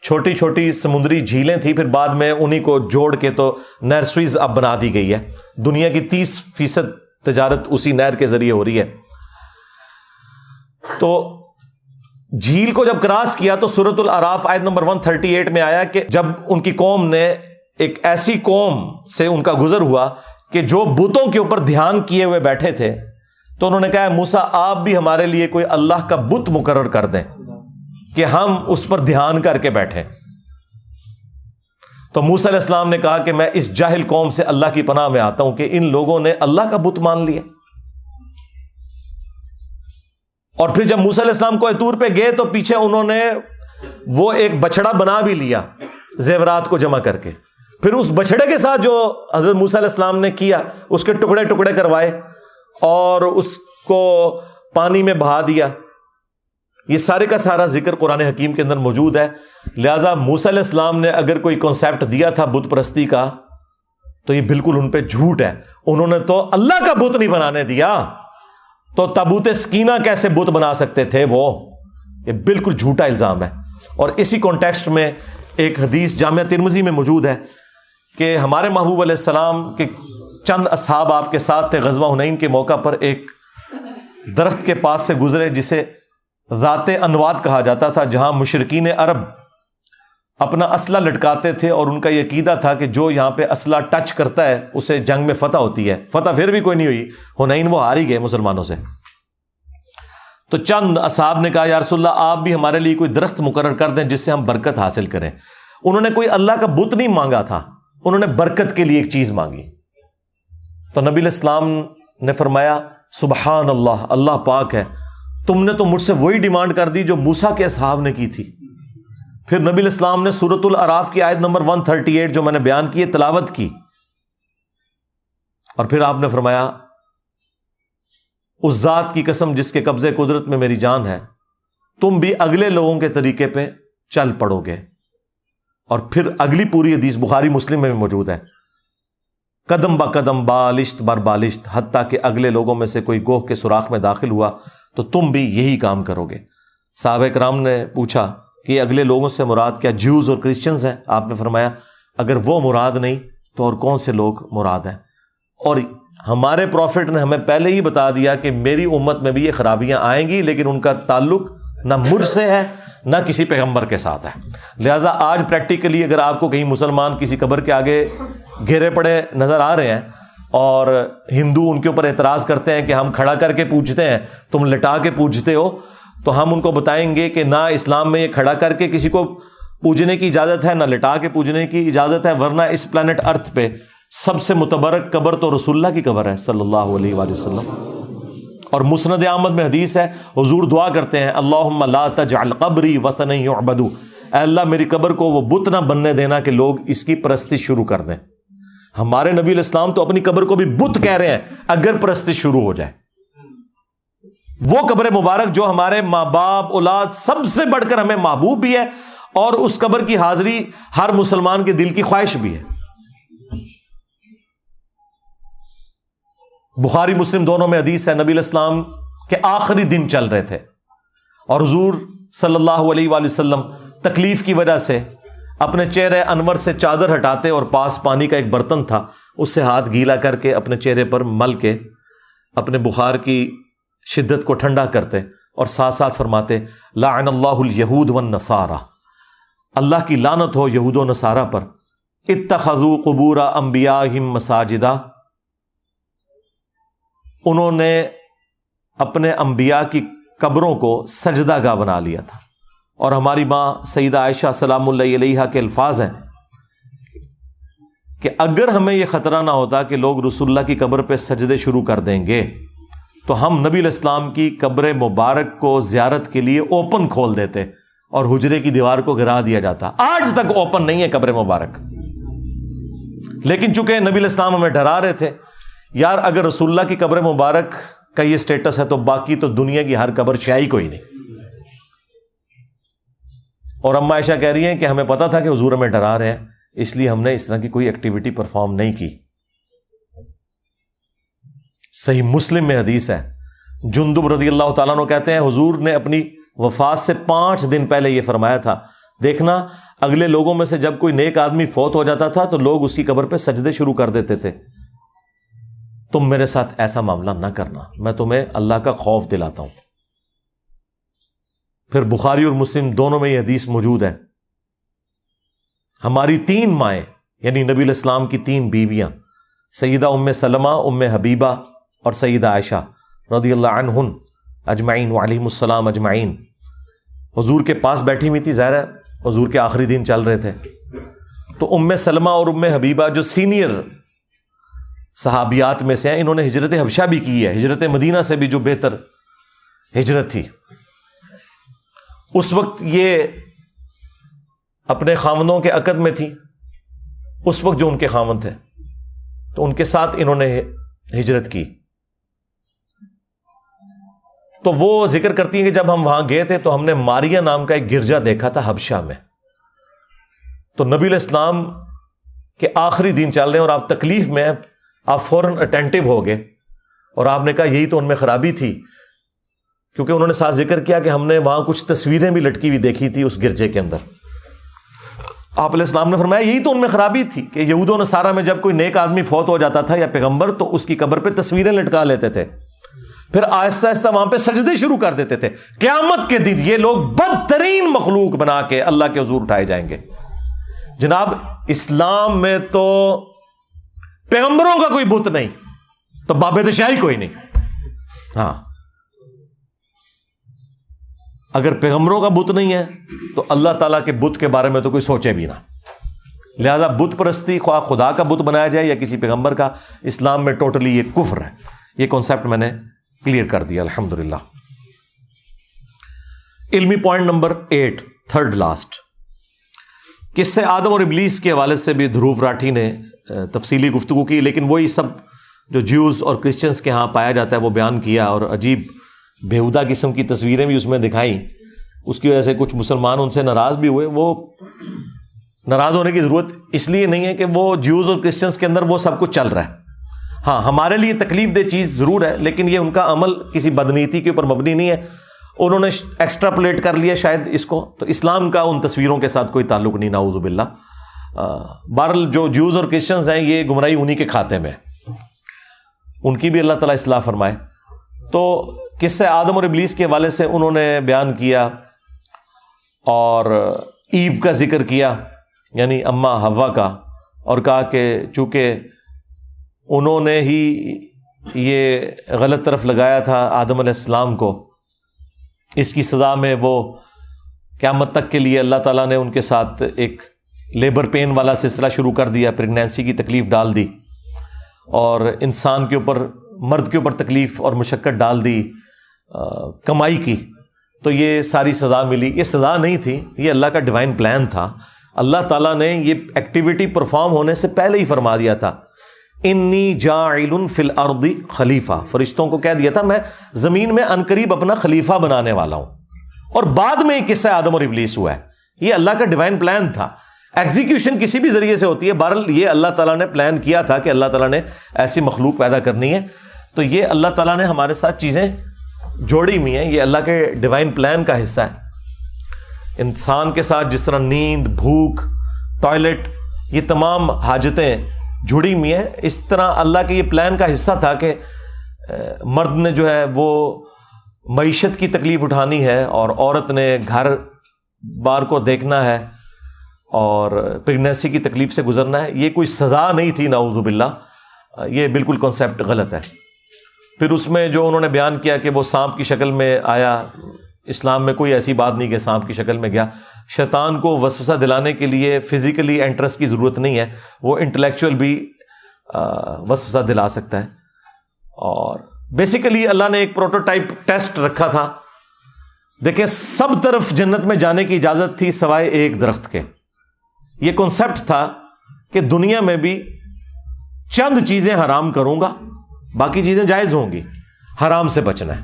A: چھوٹی چھوٹی سمندری جھیلیں تھیں، پھر بعد میں انہی کو جوڑ کے تو نہر سوئز اب بنا دی گئی ہے. دنیا کی 30% تجارت اسی نہر کے ذریعے ہو رہی ہے. تو جھیل کو جب کراس کیا تو سورۃ الاعراف آیت نمبر 138 میں آیا کہ جب ان کی قوم نے، ایک ایسی قوم سے ان کا گزر ہوا کہ جو بتوں کے اوپر دھیان کیے ہوئے بیٹھے تھے، تو انہوں نے کہا موسیٰ آپ بھی ہمارے لیے کوئی اللہ کا بت مقرر کر دیں کہ ہم اس پر دھیان کر کے بیٹھیں. تو موسیٰ علیہ السلام نے کہا کہ میں اس جاہل قوم سے اللہ کی پناہ میں آتا ہوں کہ ان لوگوں نے اللہ کا بت مان لیا. اور پھر جب موسیٰ علیہ السلام کوہ طور پہ گئے تو پیچھے انہوں نے وہ ایک بچڑا بنا بھی لیا زیورات کو جمع کر کے. پھر اس بچڑے کے ساتھ جو حضرت موسیٰ علیہ السلام نے کیا، اس کے ٹکڑے ٹکڑے کروائے اور اس کو پانی میں بہا دیا. یہ سارے کا سارا ذکر قرآن حکیم کے اندر موجود ہے. لہٰذا موسیٰ علیہ السلام نے اگر کوئی کانسیپٹ دیا تھا بت پرستی کا، تو یہ بالکل ان پہ جھوٹ ہے. انہوں نے تو اللہ کا بت نہیں بنانے دیا، تو تابوت سکینہ کیسے بت بنا سکتے تھے وہ؟ یہ بالکل جھوٹا الزام ہے. اور اسی کانٹیکسٹ میں ایک حدیث جامعہ ترمذی میں موجود ہے کہ ہمارے محبوب علیہ السلام کے چند اصحاب آپ کے ساتھ تھے. غزوہ حنین کے موقع پر ایک درخت کے پاس سے گزرے جسے ذات انواد کہا جاتا تھا، جہاں مشرکین عرب اپنا اسلحہ لٹکاتے تھے اور ان کا یہ عقیدہ تھا کہ جو یہاں پہ اسلحہ ٹچ کرتا ہے اسے جنگ میں فتح ہوتی ہے. فتح پھر بھی کوئی نہیں ہوئی، حنین وہ ہار ہی گئے مسلمانوں سے. تو چند اصحاب نے کہا یا رسول اللہ آپ بھی ہمارے لیے کوئی درخت مقرر کر دیں جس سے ہم برکت حاصل کریں. انہوں نے کوئی اللہ کا بت نہیں مانگا تھا، انہوں نے برکت کے لیے ایک چیز مانگی. تو نبی علیہ السلام نے فرمایا سبحان اللہ، اللہ پاک ہے، تم نے تو مجھ سے وہی ڈیمانڈ کر دی جو موسیٰ کے اصحاب نے کی تھی. پھر نبی علیہ السلام نے سورۃ الاعراف کی آیت نمبر 138 جو میں نے بیان کی تلاوت کی، اور پھر آپ نے فرمایا اس ذات کی قسم جس کے قبضے قدرت میں میری جان ہے، تم بھی اگلے لوگوں کے طریقے پہ چل پڑو گے. اور پھر اگلی پوری حدیث بخاری مسلم میں موجود ہے، قدم با قدم بالشت بر بالشت، حتیٰ کہ اگلے لوگوں میں سے کوئی گوہ کے سوراخ میں داخل ہوا تو تم بھی یہی کام کرو گے. صحابہ کرام نے پوچھا کہ اگلے لوگوں سے مراد کیا جیوز اور کرسچنز ہیں؟ آپ نے فرمایا اگر وہ مراد نہیں تو اور کون سے لوگ مراد ہیں؟ اور ہمارے پروفٹ نے ہمیں پہلے ہی بتا دیا کہ میری امت میں بھی یہ خرابیاں آئیں گی، لیکن ان کا تعلق نہ مجھ سے ہے نہ کسی پیغمبر کے ساتھ ہے. لہٰذا آج پریکٹیکلی اگر آپ کو کہیں مسلمان کسی قبر کے آگے گھیرے پڑے نظر آ رہے ہیں اور ہندو ان کے اوپر اعتراض کرتے ہیں کہ ہم کھڑا کر کے پوجتے ہیں، تم لٹا کے پوجتے ہو، تو ہم ان کو بتائیں گے کہ نہ اسلام میں یہ کھڑا کر کے کسی کو پوجنے کی اجازت ہے، نہ لٹا کے پوجنے کی اجازت ہے، ورنہ اس پلانٹ ارتھ پہ سب سے متبرک قبر تو رسول اللہ کی قبر ہے صلی اللہ علیہ وآلہ وسلم. اور مسند احمد میں حدیث ہے، حضور دعا کرتے ہیں اللہم لا تجعل قبری وثنا یعبد، اے اللہ میری قبر کو وہ بت نہ بننے دینا کہ لوگ اس کی پرستی شروع کر دیں. ہمارے نبی علیہ السلام تو اپنی قبر کو بھی بت کہہ رہے ہیں اگر پرستی شروع ہو جائے. وہ قبر مبارک جو ہمارے ماں باپ اولاد سب سے بڑھ کر ہمیں محبوب بھی ہے، اور اس قبر کی حاضری ہر مسلمان کے دل کی خواہش بھی ہے. بخاری مسلم دونوں میں حدیث ہے، نبی علیہ السلام کے آخری دن چل رہے تھے اور حضور صلی اللہ علیہ وآلہ وسلم تکلیف کی وجہ سے اپنے چہرے انور سے چادر ہٹاتے اور پاس پانی کا ایک برتن تھا، اس سے ہاتھ گیلا کر کے اپنے چہرے پر مل کے اپنے بخار کی شدت کو ٹھنڈا کرتے اور ساتھ ساتھ فرماتے لعن اللہ الیہود والنصارى، اللہ کی لعنت ہو یہود و نصارہ پر، اتخذوا قبور انبیائہم مساجدا، انہوں نے اپنے انبیاء کی قبروں کو سجدہ گاہ بنا لیا تھا. اور ہماری ماں سیدہ عائشہ سلام اللہ علیہا کے الفاظ ہیں کہ اگر ہمیں یہ خطرہ نہ ہوتا کہ لوگ رسول اللہ کی قبر پہ سجدے شروع کر دیں گے تو ہم نبی علیہ السلام کی قبر مبارک کو زیارت کے لیے اوپن کھول دیتے اور حجرے کی دیوار کو گرا دیا جاتا. آج تک اوپن نہیں ہے قبر مبارک، لیکن چونکہ نبی علیہ السلام ہمیں ڈرا رہے تھے یار اگر رسول اللہ کی قبر مبارک کا یہ سٹیٹس ہے تو باقی تو دنیا کی ہر قبر شیعی کوئی نہیں. اور اما عائشہ کہہ رہی ہیں کہ ہمیں پتا تھا کہ حضور ہمیں ڈرا رہے ہیں، اس لیے ہم نے اس طرح کی کوئی ایکٹیویٹی پرفارم نہیں کی. صحیح مسلم میں حدیث ہے، جندب رضی اللہ تعالیٰ عنہ کہتے ہیں حضور نے اپنی وفات سے 5 دن پہلے یہ فرمایا تھا، دیکھنا اگلے لوگوں میں سے جب کوئی نیک آدمی فوت ہو جاتا تھا تو لوگ اس کی قبر پہ سجدے شروع کر دیتے تھے، تم میرے ساتھ ایسا معاملہ نہ کرنا، میں تمہیں اللہ کا خوف دلاتا ہوں. پھر بخاری اور مسلم دونوں میں یہ حدیث موجود ہے. ہماری 3 مائیں یعنی نبی علیہ السلام کی 3 بیویاں سیدہ ام سلمہ، ام حبیبہ اور سیدہ عائشہ رضی اللہ عنہن اجمعین وعلیہم السلام اجمعین حضور کے پاس بیٹھی ہوئی تھی. ظاہر ہے حضور کے آخری دن چل رہے تھے تو ام سلمہ اور ام حبیبہ جو سینئر صحابیات میں سے ہیں، انہوں نے ہجرت حبشہ بھی کی ہے، ہجرت مدینہ سے بھی جو بہتر ہجرت تھی. اس وقت یہ اپنے خاوندوں کے عقد میں تھی، اس وقت جو ان کے خاوند تھے تو ان کے ساتھ انہوں نے ہجرت کی. تو وہ ذکر کرتی ہیں کہ جب ہم وہاں گئے تھے تو ہم نے ماریا نام کا ایک گرجا دیکھا تھا حبشہ میں. تو نبی علیہ السلام کے آخری دن چل رہے ہیں اور آپ تکلیف میں، آپ فوراً اٹینٹو ہو گئے اور آپ نے کہا یہی تو ان میں خرابی تھی، کیونکہ انہوں نے ساتھ ذکر کیا کہ ہم نے وہاں کچھ تصویریں بھی لٹکی ہوئی دیکھی تھی اس گرجے کے اندر. آپ علیہ السلام نے فرمایا یہی تو ان میں خرابی تھی کہ یہود و نصارہ میں جب کوئی نیک آدمی فوت ہو جاتا تھا یا پیغمبر تو اس کی قبر پہ تصویریں لٹکا لیتے تھے، پھر آہستہ آہستہ وہاں پہ سجدے شروع کر دیتے تھے. قیامت کے دن یہ لوگ بدترین مخلوق بنا کے اللہ کے حضور اٹھائے جائیں گے. جناب اسلام میں تو پیغمبروں کا کوئی بت نہیں تو باب شاہی کوئی نہیں. ہاں اگر پیغمبروں کا بت نہیں ہے تو اللہ تعالیٰ کے بت کے بارے میں تو کوئی سوچے بھی نہ. لہذا بت پرستی خواہ خدا کا بت بنایا جائے یا کسی پیغمبر کا، اسلام میں ٹوٹلی یہ کفر ہے. یہ کانسیپٹ میں نے کلیئر کر دیا الحمدللہ. علمی پوائنٹ نمبر 8 تھرڈ لاسٹ، قصے آدم اور ابلیس کے حوالے سے بھی دھروو راٹھی نے تفصیلی گفتگو کی، لیکن وہی سب جو جیوز اور کرسچنس کے ہاں پایا جاتا ہے وہ بیان کیا اور عجیب بےہودہ قسم کی تصویریں بھی اس میں دکھائیں. اس کی وجہ سے کچھ مسلمان ان سے ناراض بھی ہوئے. وہ ناراض ہونے کی ضرورت اس لیے نہیں ہے کہ وہ جیوز اور کرسچنس کے اندر وہ سب کچھ چل رہا ہے. ہاں ہمارے لیے تکلیف دہ چیز ضرور ہے، لیکن یہ ان کا عمل کسی بدنیتی کے اوپر مبنی نہیں ہے. انہوں نے ایکسٹراپولیٹ کر لیا شاید اس کو، تو اسلام کا ان تصویروں کے ساتھ کوئی تعلق نہیں نعوذ باللہ. بہرحال جو جیوز اور کرسچنز ہیں یہ گمراہی انہی کے کھاتے میں، ان کی بھی اللہ تعالیٰ اصلاح فرمائے. تو قصہ آدم اور ابلیس کے حوالے سے انہوں نے بیان کیا اور ایو کا ذکر کیا یعنی اما حوا کا، اور کہا کہ چونکہ انہوں نے ہی یہ غلط طرف لگایا تھا آدم علیہ السلام کو، اس کی سزا میں وہ قیامت تک کے لیے اللہ تعالیٰ نے ان کے ساتھ ایک لیبر پین والا سلسلہ شروع کر دیا، پریگنینسی کی تکلیف ڈال دی اور انسان کے اوپر، مرد کے اوپر تکلیف اور مشقت ڈال دی کمائی کی. تو یہ ساری سزا ملی. یہ سزا نہیں تھی، یہ اللہ کا ڈیوائن پلان تھا. اللہ تعالیٰ نے یہ ایکٹیویٹی پرفارم ہونے سے پہلے ہی فرما دیا تھا انی جاعل فی الارض خلیفہ. فرشتوں کو کہہ دیا تھا میں زمین میں عنقریب اپنا خلیفہ بنانے والا ہوں. اور بعد میں قصہ آدم اور ابلیس ہوا ہے. یہ اللہ کا ڈیوائن پلان تھا. ایگزیکیوشن کسی بھی ذریعے سے ہوتی ہے، بہرحال یہ اللہ تعالیٰ نے پلان کیا تھا کہ اللہ تعالیٰ نے ایسی مخلوق پیدا کرنی ہے. تو یہ اللہ تعالیٰ نے ہمارے ساتھ چیزیں جوڑی ہوئی ہیں، یہ اللہ کے ڈیوائن پلان کا حصہ ہے. انسان کے ساتھ جس طرح نیند، بھوک، ٹوائلٹ، یہ تمام حاجتیں جڑی ہوئی ہیں، اس طرح اللہ کے یہ پلان کا حصہ تھا کہ مرد نے جو ہے وہ معیشت کی تکلیف اٹھانی ہے اور عورت نے گھر بار کو دیکھنا ہے اور پریگنینسی کی تکلیف سے گزرنا ہے. یہ کوئی سزا نہیں تھی نعوذ باللہ، یہ بالکل کانسیپٹ غلط ہے. پھر اس میں جو انہوں نے بیان کیا کہ وہ سانپ کی شکل میں آیا، اسلام میں کوئی ایسی بات نہیں کہ سانپ کی شکل میں گیا. شیطان کو وسوسہ دلانے کے لیے فزیکلی انٹرسٹ کی ضرورت نہیں ہے، وہ انٹلیکچوئل بھی وسوسہ دلا سکتا ہے. اور بیسیکلی اللہ نے ایک پروٹوٹائپ ٹیسٹ رکھا تھا. دیکھیں سب طرف جنت میں جانے کی اجازت تھی سوائے ایک درخت کے. یہ کنسپٹ تھا کہ دنیا میں بھی چند چیزیں حرام کروں گا، باقی چیزیں جائز ہوں گی، حرام سے بچنا ہے.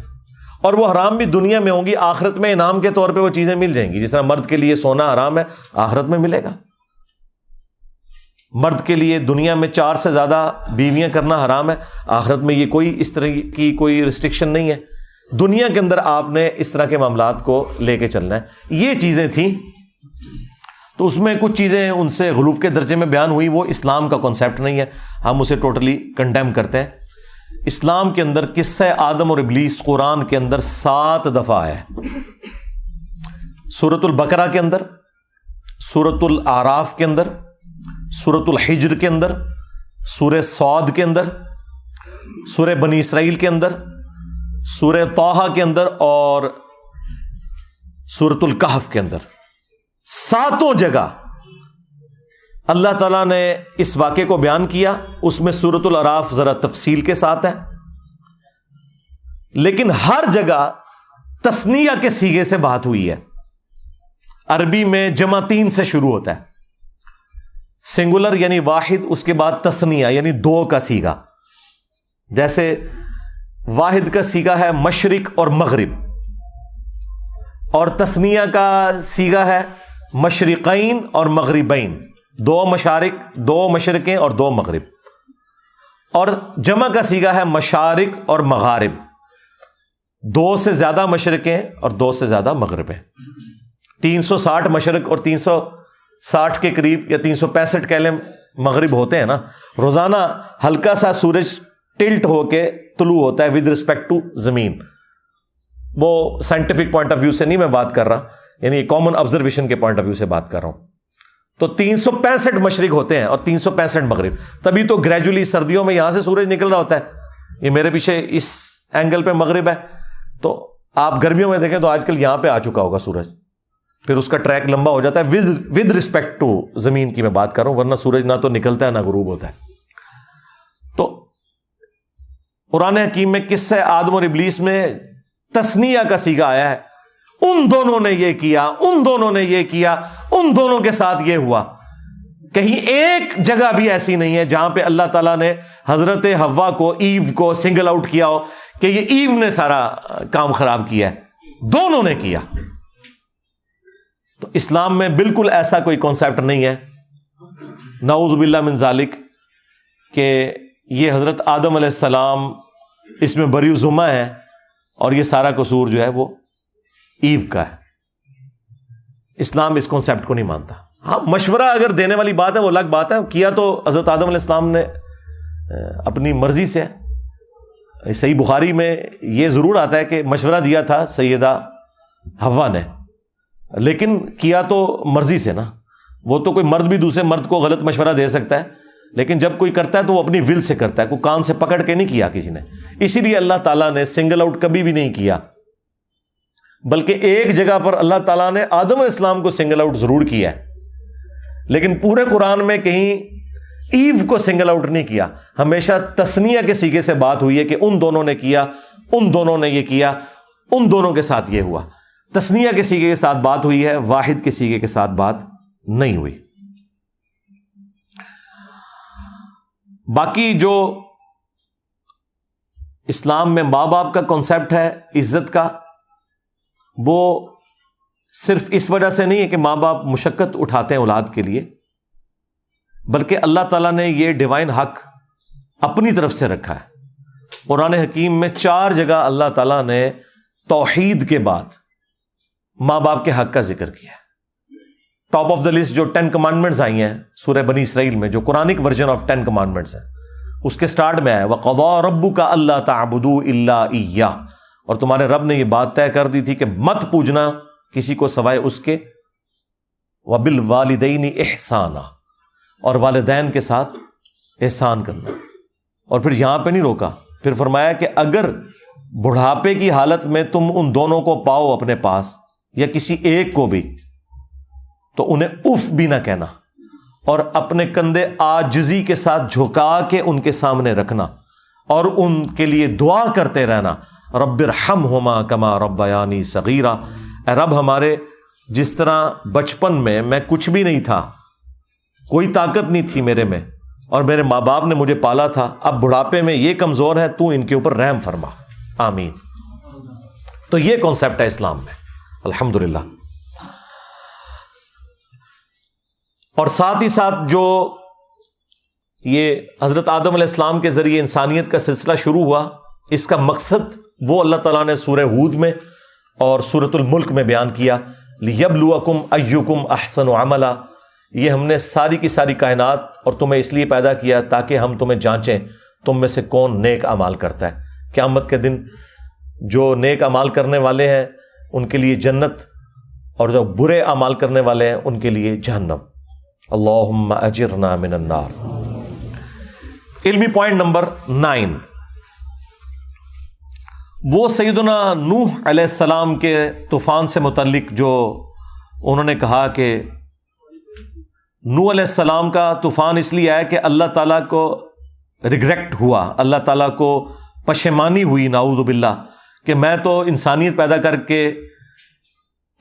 A: اور وہ حرام بھی دنیا میں ہوں گی، آخرت میں انعام کے طور پہ وہ چیزیں مل جائیں گی. جس طرح مرد کے لیے سونا حرام ہے، آخرت میں ملے گا. مرد کے لیے دنیا میں 4 سے زیادہ بیویاں کرنا حرام ہے، آخرت میں یہ کوئی اس طرح کی کوئی ریسٹرکشن نہیں ہے. دنیا کے اندر آپ نے اس طرح کے معاملات کو لے کے چلنا ہے. یہ چیزیں تھیں. تو اس میں کچھ چیزیں ان سے غلوف کے درجے میں بیان ہوئی، وہ اسلام کا کنسیپٹ نہیں ہے، ہم اسے ٹوٹلی کنڈیم کرتے ہیں. اسلام کے اندر قصہ آدم اور ابلیس قرآن کے اندر 7 دفعہ ہے. سورۃ البقرہ کے اندر، سورۃ الاعراف کے اندر، سورۃ الحجر کے اندر، سورہ صاد کے اندر، سورہ بنی اسرائیل کے اندر، سورہ طٰہٰ کے اندر اور سورۃ الکہف کے اندر. 7 جگہ اللہ تعالیٰ نے اس واقعے کو بیان کیا. اس میں سورۃ الاعراف ذرا تفصیل کے ساتھ ہے، لیکن ہر جگہ تثنیہ کے صیغے سے بات ہوئی ہے. عربی میں جمع 3 سے شروع ہوتا ہے، سنگولر یعنی واحد، اس کے بعد تثنیہ یعنی 2 کا صیغہ. جیسے واحد کا صیغہ ہے مشرق اور مغرب، اور تثنیہ کا صیغہ ہے مشرقین اور مغربین، 2 مشارق، 2 مشرقیں اور 2 مغرب. اور جمع کا صیغہ ہے مشارق اور مغارب، 2 سے زیادہ مشرقیں اور 2 سے زیادہ مغربیں. 360 مشرق اور 360 کے قریب یا 365 کہہ لیں مغرب ہوتے ہیں نا. روزانہ ہلکا سا سورج ٹلٹ ہو کے طلوع ہوتا ہے ود رسپیکٹ ٹو زمین. وہ سائنٹیفک پوائنٹ آف ویو سے نہیں میں بات کر رہا، یعنی کامن آبزرویشن کے پوائنٹ آف ویو سے بات کر رہا ہوں. تو 365 مشرق ہوتے ہیں اور 365 مغرب. تبھی تو گریجولی سردیوں میں یہاں سے سورج نکل رہا ہوتا ہے. یہ میرے پیچھے اس اینگل پہ مغرب ہے، تو آپ گرمیوں میں دیکھیں تو آج کل یہاں پہ آ چکا ہوگا سورج، پھر اس کا ٹریک لمبا ہو جاتا ہے ود رسپیکٹ ٹو زمین کی میں بات کر رہا ہوں، ورنہ سورج نہ تو نکلتا ہے نہ غروب ہوتا ہے. تو قرآن حکیم میں قصہ آدم اور ابلیس میں تثنیہ کا صیغہ آیا ہے. ان دونوں نے یہ کیا، ان دونوں نے یہ کیا، ان دونوں کے ساتھ یہ ہوا. کہیں ایک جگہ بھی ایسی نہیں ہے جہاں پہ اللہ تعالیٰ نے حضرت حوا کو، ایو کو سنگل آؤٹ کیا ہو کہ یہ ایو نے سارا کام خراب کیا ہے. دونوں نے کیا. تو اسلام میں بالکل ایسا کوئی کانسیپٹ نہیں ہے، نعوذ باللہ من ذالک، کہ یہ حضرت آدم علیہ السلام اس میں بری ذمہ ہے اور یہ سارا قصور جو ہے وہ ایو کا ہے. اسلام اس کانسیپٹ کو نہیں مانتا. ہاں مشورہ اگر دینے والی بات ہے وہ الگ بات ہے، کیا تو حضرت آدم علیہ السلام نے اپنی مرضی سے. صحیح بخاری میں یہ ضرور آتا ہے کہ مشورہ دیا تھا سیدہ حوا نے، لیکن کیا تو مرضی سے نا. وہ تو کوئی مرد بھی دوسرے مرد کو غلط مشورہ دے سکتا ہے، لیکن جب کوئی کرتا ہے تو وہ اپنی ول سے کرتا ہے، کوئی کان سے پکڑ کے نہیں کیا کسی نے. اسی لیے اللہ تعالیٰ نے سنگل آؤٹ کبھی بھی نہیں کیا، بلکہ ایک جگہ پر اللہ تعالیٰ نے آدم علیہ السلام کو سنگل آؤٹ ضرور کیا ہے، لیکن پورے قرآن میں کہیں ایو کو سنگل آؤٹ نہیں کیا. ہمیشہ تثنیہ کے صیغے سے بات ہوئی ہے کہ ان دونوں نے کیا، ان دونوں نے یہ کیا، ان دونوں کے ساتھ یہ ہوا. تثنیہ کے صیغے کے ساتھ بات ہوئی ہے، واحد کے صیغے کے ساتھ بات نہیں ہوئی. باقی جو اسلام میں ماں باپ کا کانسیپٹ ہے عزت کا، وہ صرف اس وجہ سے نہیں ہے کہ ماں باپ مشقت اٹھاتے ہیں اولاد کے لیے، بلکہ اللہ تعالیٰ نے یہ ڈیوائن حق اپنی طرف سے رکھا ہے. قرآن حکیم میں 4 جگہ اللہ تعالیٰ نے توحید کے بعد ماں باپ کے حق کا ذکر کیا ہے. ٹاپ آف دا لسٹ جو 10 کمانڈمنٹس آئی ہیں سورہ بنی اسرائیل میں، جو قرآنک ورژن آف 10 کمانڈمنٹس ہیں، اس کے سٹارٹ میں ہے وَقَضَىٰ رَبُّكَ أَلَّا تَعْبُدُوا إِلَّا إِيَّاهُ، اور تمہارے رب نے یہ بات طے کر دی تھی کہ مت پوجنا کسی کو سوائے اس کے، وَبِالْوَالِدَيْنِ إِحْسَانًا، اور والدین کے ساتھ احسان کرنا. اور پھر یہاں پہ نہیں روکا، پھر فرمایا کہ اگر بڑھاپے کی حالت میں تم ان دونوں کو پاؤ اپنے پاس یا کسی ایک کو بھی تو انہیں اف بھی نہ کہنا اور اپنے کندھے عاجزی کے ساتھ جھکا کے ان کے سامنے رکھنا اور ان کے لیے دعا کرتے رہنا، رب ارحمہما کما ربیانی صغیرا، اے رب ہمارے جس طرح بچپن میں کچھ بھی نہیں تھا، کوئی طاقت نہیں تھی میرے میں، اور میرے ماں باپ نے مجھے پالا تھا، اب بڑھاپے میں یہ کمزور ہے، تو ان کے اوپر رحم فرما، آمین۔ تو یہ کانسیپٹ ہے اسلام میں، الحمدللہ۔ اور ساتھ ہی ساتھ جو یہ حضرت آدم علیہ السلام کے ذریعے انسانیت کا سلسلہ شروع ہوا، اس کا مقصد وہ اللہ تعالیٰ نے سورہ ہود میں اور سورۃ الملک میں بیان کیا، لِيَبْلُوَكُمْ أَيُّكُمْ أَحْسَنُ عَمَلًا۔ یہ ہم نے ساری کی ساری کائنات اور تمہیں اس لیے پیدا کیا تاکہ ہم تمہیں جانچیں تم میں سے کون نیک اعمال کرتا ہے۔ قیامت کے دن جو نیک اعمال کرنے والے ہیں ان کے لیے جنت، اور جو برے اعمال کرنے والے ہیں ان کے لیے جہنم۔ اللہم اجرنا من النار۔ علمی پوائنٹ نمبر 9، وہ سیدنا نوح علیہ السلام کے طوفان سے متعلق جو انہوں نے کہا کہ نوح علیہ السلام کا طوفان اس لیے آیا کہ اللہ تعالیٰ کو ریگریٹ ہوا، اللہ تعالیٰ کو پشیمانی ہوئی، نعوذ باللہ، کہ میں تو انسانیت پیدا کر کے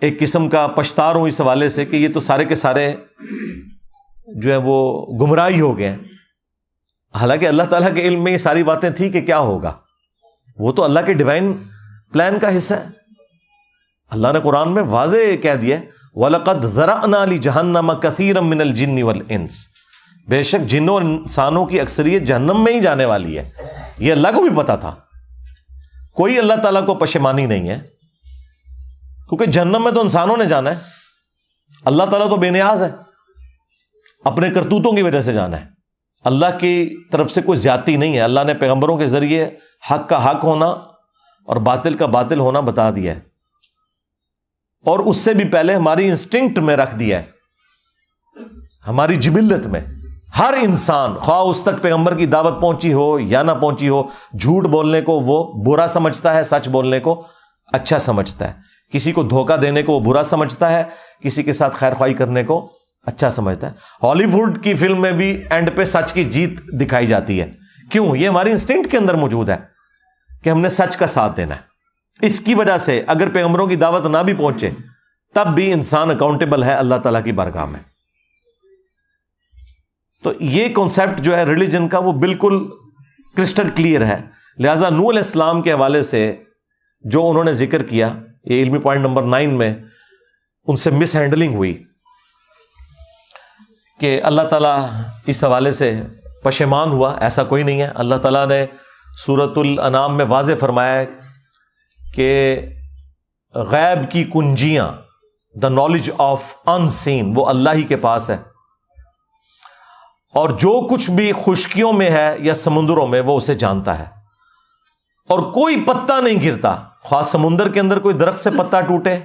A: ایک قسم کا پچھتا ہوں اس حوالے سے کہ یہ تو سارے کے سارے جو ہے وہ گمراہی ہو گئے ہیں۔ حالانکہ اللہ تعالیٰ کے علم میں یہ ساری باتیں تھی کہ کیا ہوگا، وہ تو اللہ کے ڈیوائن پلان کا حصہ ہے۔ اللہ نے قرآن میں واضح کہہ دیا ہے وَلَقَدْ ذَرَأْنَا لِجَهَنَّمَ كَثِيرًا مِّنَ الْجِنِّ وَالْإِنسِ، بے شک جنوں اور انسانوں کی اکثریت جہنم میں ہی جانے والی ہے۔ یہ اللہ کو بھی پتا تھا، کوئی اللہ تعالیٰ کو پشیمانی نہیں ہے، کیونکہ جہنم میں تو انسانوں نے جانا ہے، اللہ تعالیٰ تو بے نیاز ہے، اپنے کرتوتوں کی وجہ سے جانا ہے۔ اللہ کی طرف سے کوئی زیادتی نہیں ہے، اللہ نے پیغمبروں کے ذریعے حق کا حق ہونا اور باطل کا باطل ہونا بتا دیا ہے، اور اس سے بھی پہلے ہماری انسٹنکٹ میں رکھ دیا ہے، ہماری جبلت میں۔ ہر انسان خواہ اس تک پیغمبر کی دعوت پہنچی ہو یا نہ پہنچی ہو، جھوٹ بولنے کو وہ برا سمجھتا ہے، سچ بولنے کو اچھا سمجھتا ہے، کسی کو دھوکہ دینے کو وہ برا سمجھتا ہے، کسی کے ساتھ خیر خواہی کرنے کو اچھا سمجھتا ہے۔ ہالی ووڈ کی فلم میں بھی اینڈ پہ سچ کی جیت دکھائی جاتی ہے، کیوں؟ یہ ہماری انسٹنکٹ کے اندر موجود ہے کہ ہم نے سچ کا ساتھ دینا ہے۔ اس کی وجہ سے اگر پیغمبروں کی دعوت نہ بھی پہنچے تب بھی انسان اکاؤنٹیبل ہے اللہ تعالیٰ کی بارگاہ میں۔ تو یہ کانسیپٹ جو ہے ریلیجن کا وہ بالکل کرسٹل کلیئر ہے۔ لہٰذا نوح علیہ السلام کے حوالے سے جو انہوں نے ذکر کیا، یہ علمی پوائنٹ نمبر 9 میں ان سے مس ہینڈلنگ ہوئی کہ اللہ تعالیٰ اس حوالے سے پشیمان ہوا، ایسا کوئی نہیں ہے۔ اللہ تعالیٰ نے سورۃ الانعام میں واضح فرمایا ہے کہ غیب کی کنجیاں، دا نالج آف ان سین، وہ اللہ ہی کے پاس ہے، اور جو کچھ بھی خشکیوں میں ہے یا سمندروں میں وہ اسے جانتا ہے، اور کوئی پتا نہیں گرتا، خواہ سمندر کے اندر کوئی درخت سے پتا ٹوٹے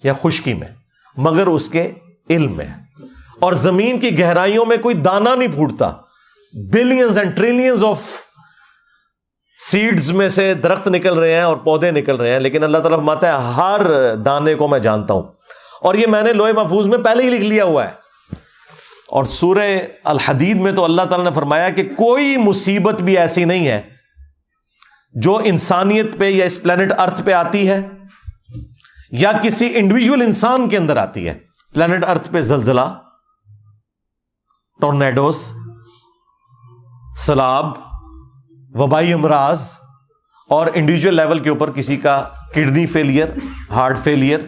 A: یا خشکی میں، مگر اس کے علم میں، اور زمین کی گہرائیوں میں کوئی دانہ نہیں پھوٹتا، billions and trillions of seeds میں سے درخت نکل رہے ہیں اور پودے نکل رہے ہیں، لیکن اللہ تعالیٰ فرماتا ہے ہر دانے کو میں جانتا ہوں، اور یہ میں نے لوح محفوظ میں پہلے ہی لکھ لیا ہوا ہے۔ اور سورہ الحدید میں تو اللہ تعالیٰ نے فرمایا کہ کوئی مصیبت بھی ایسی نہیں ہے جو انسانیت پہ یا اس پلانٹ ارتھ پہ آتی ہے یا کسی انڈیویجول انسان کے اندر آتی ہے۔ پلانٹ ارتھ پہ زلزلہ، ٹورنیڈوز، سیلاب، وبائی امراض، اور انڈیویجول لیول کے اوپر کسی کا kidney failure, heart failure,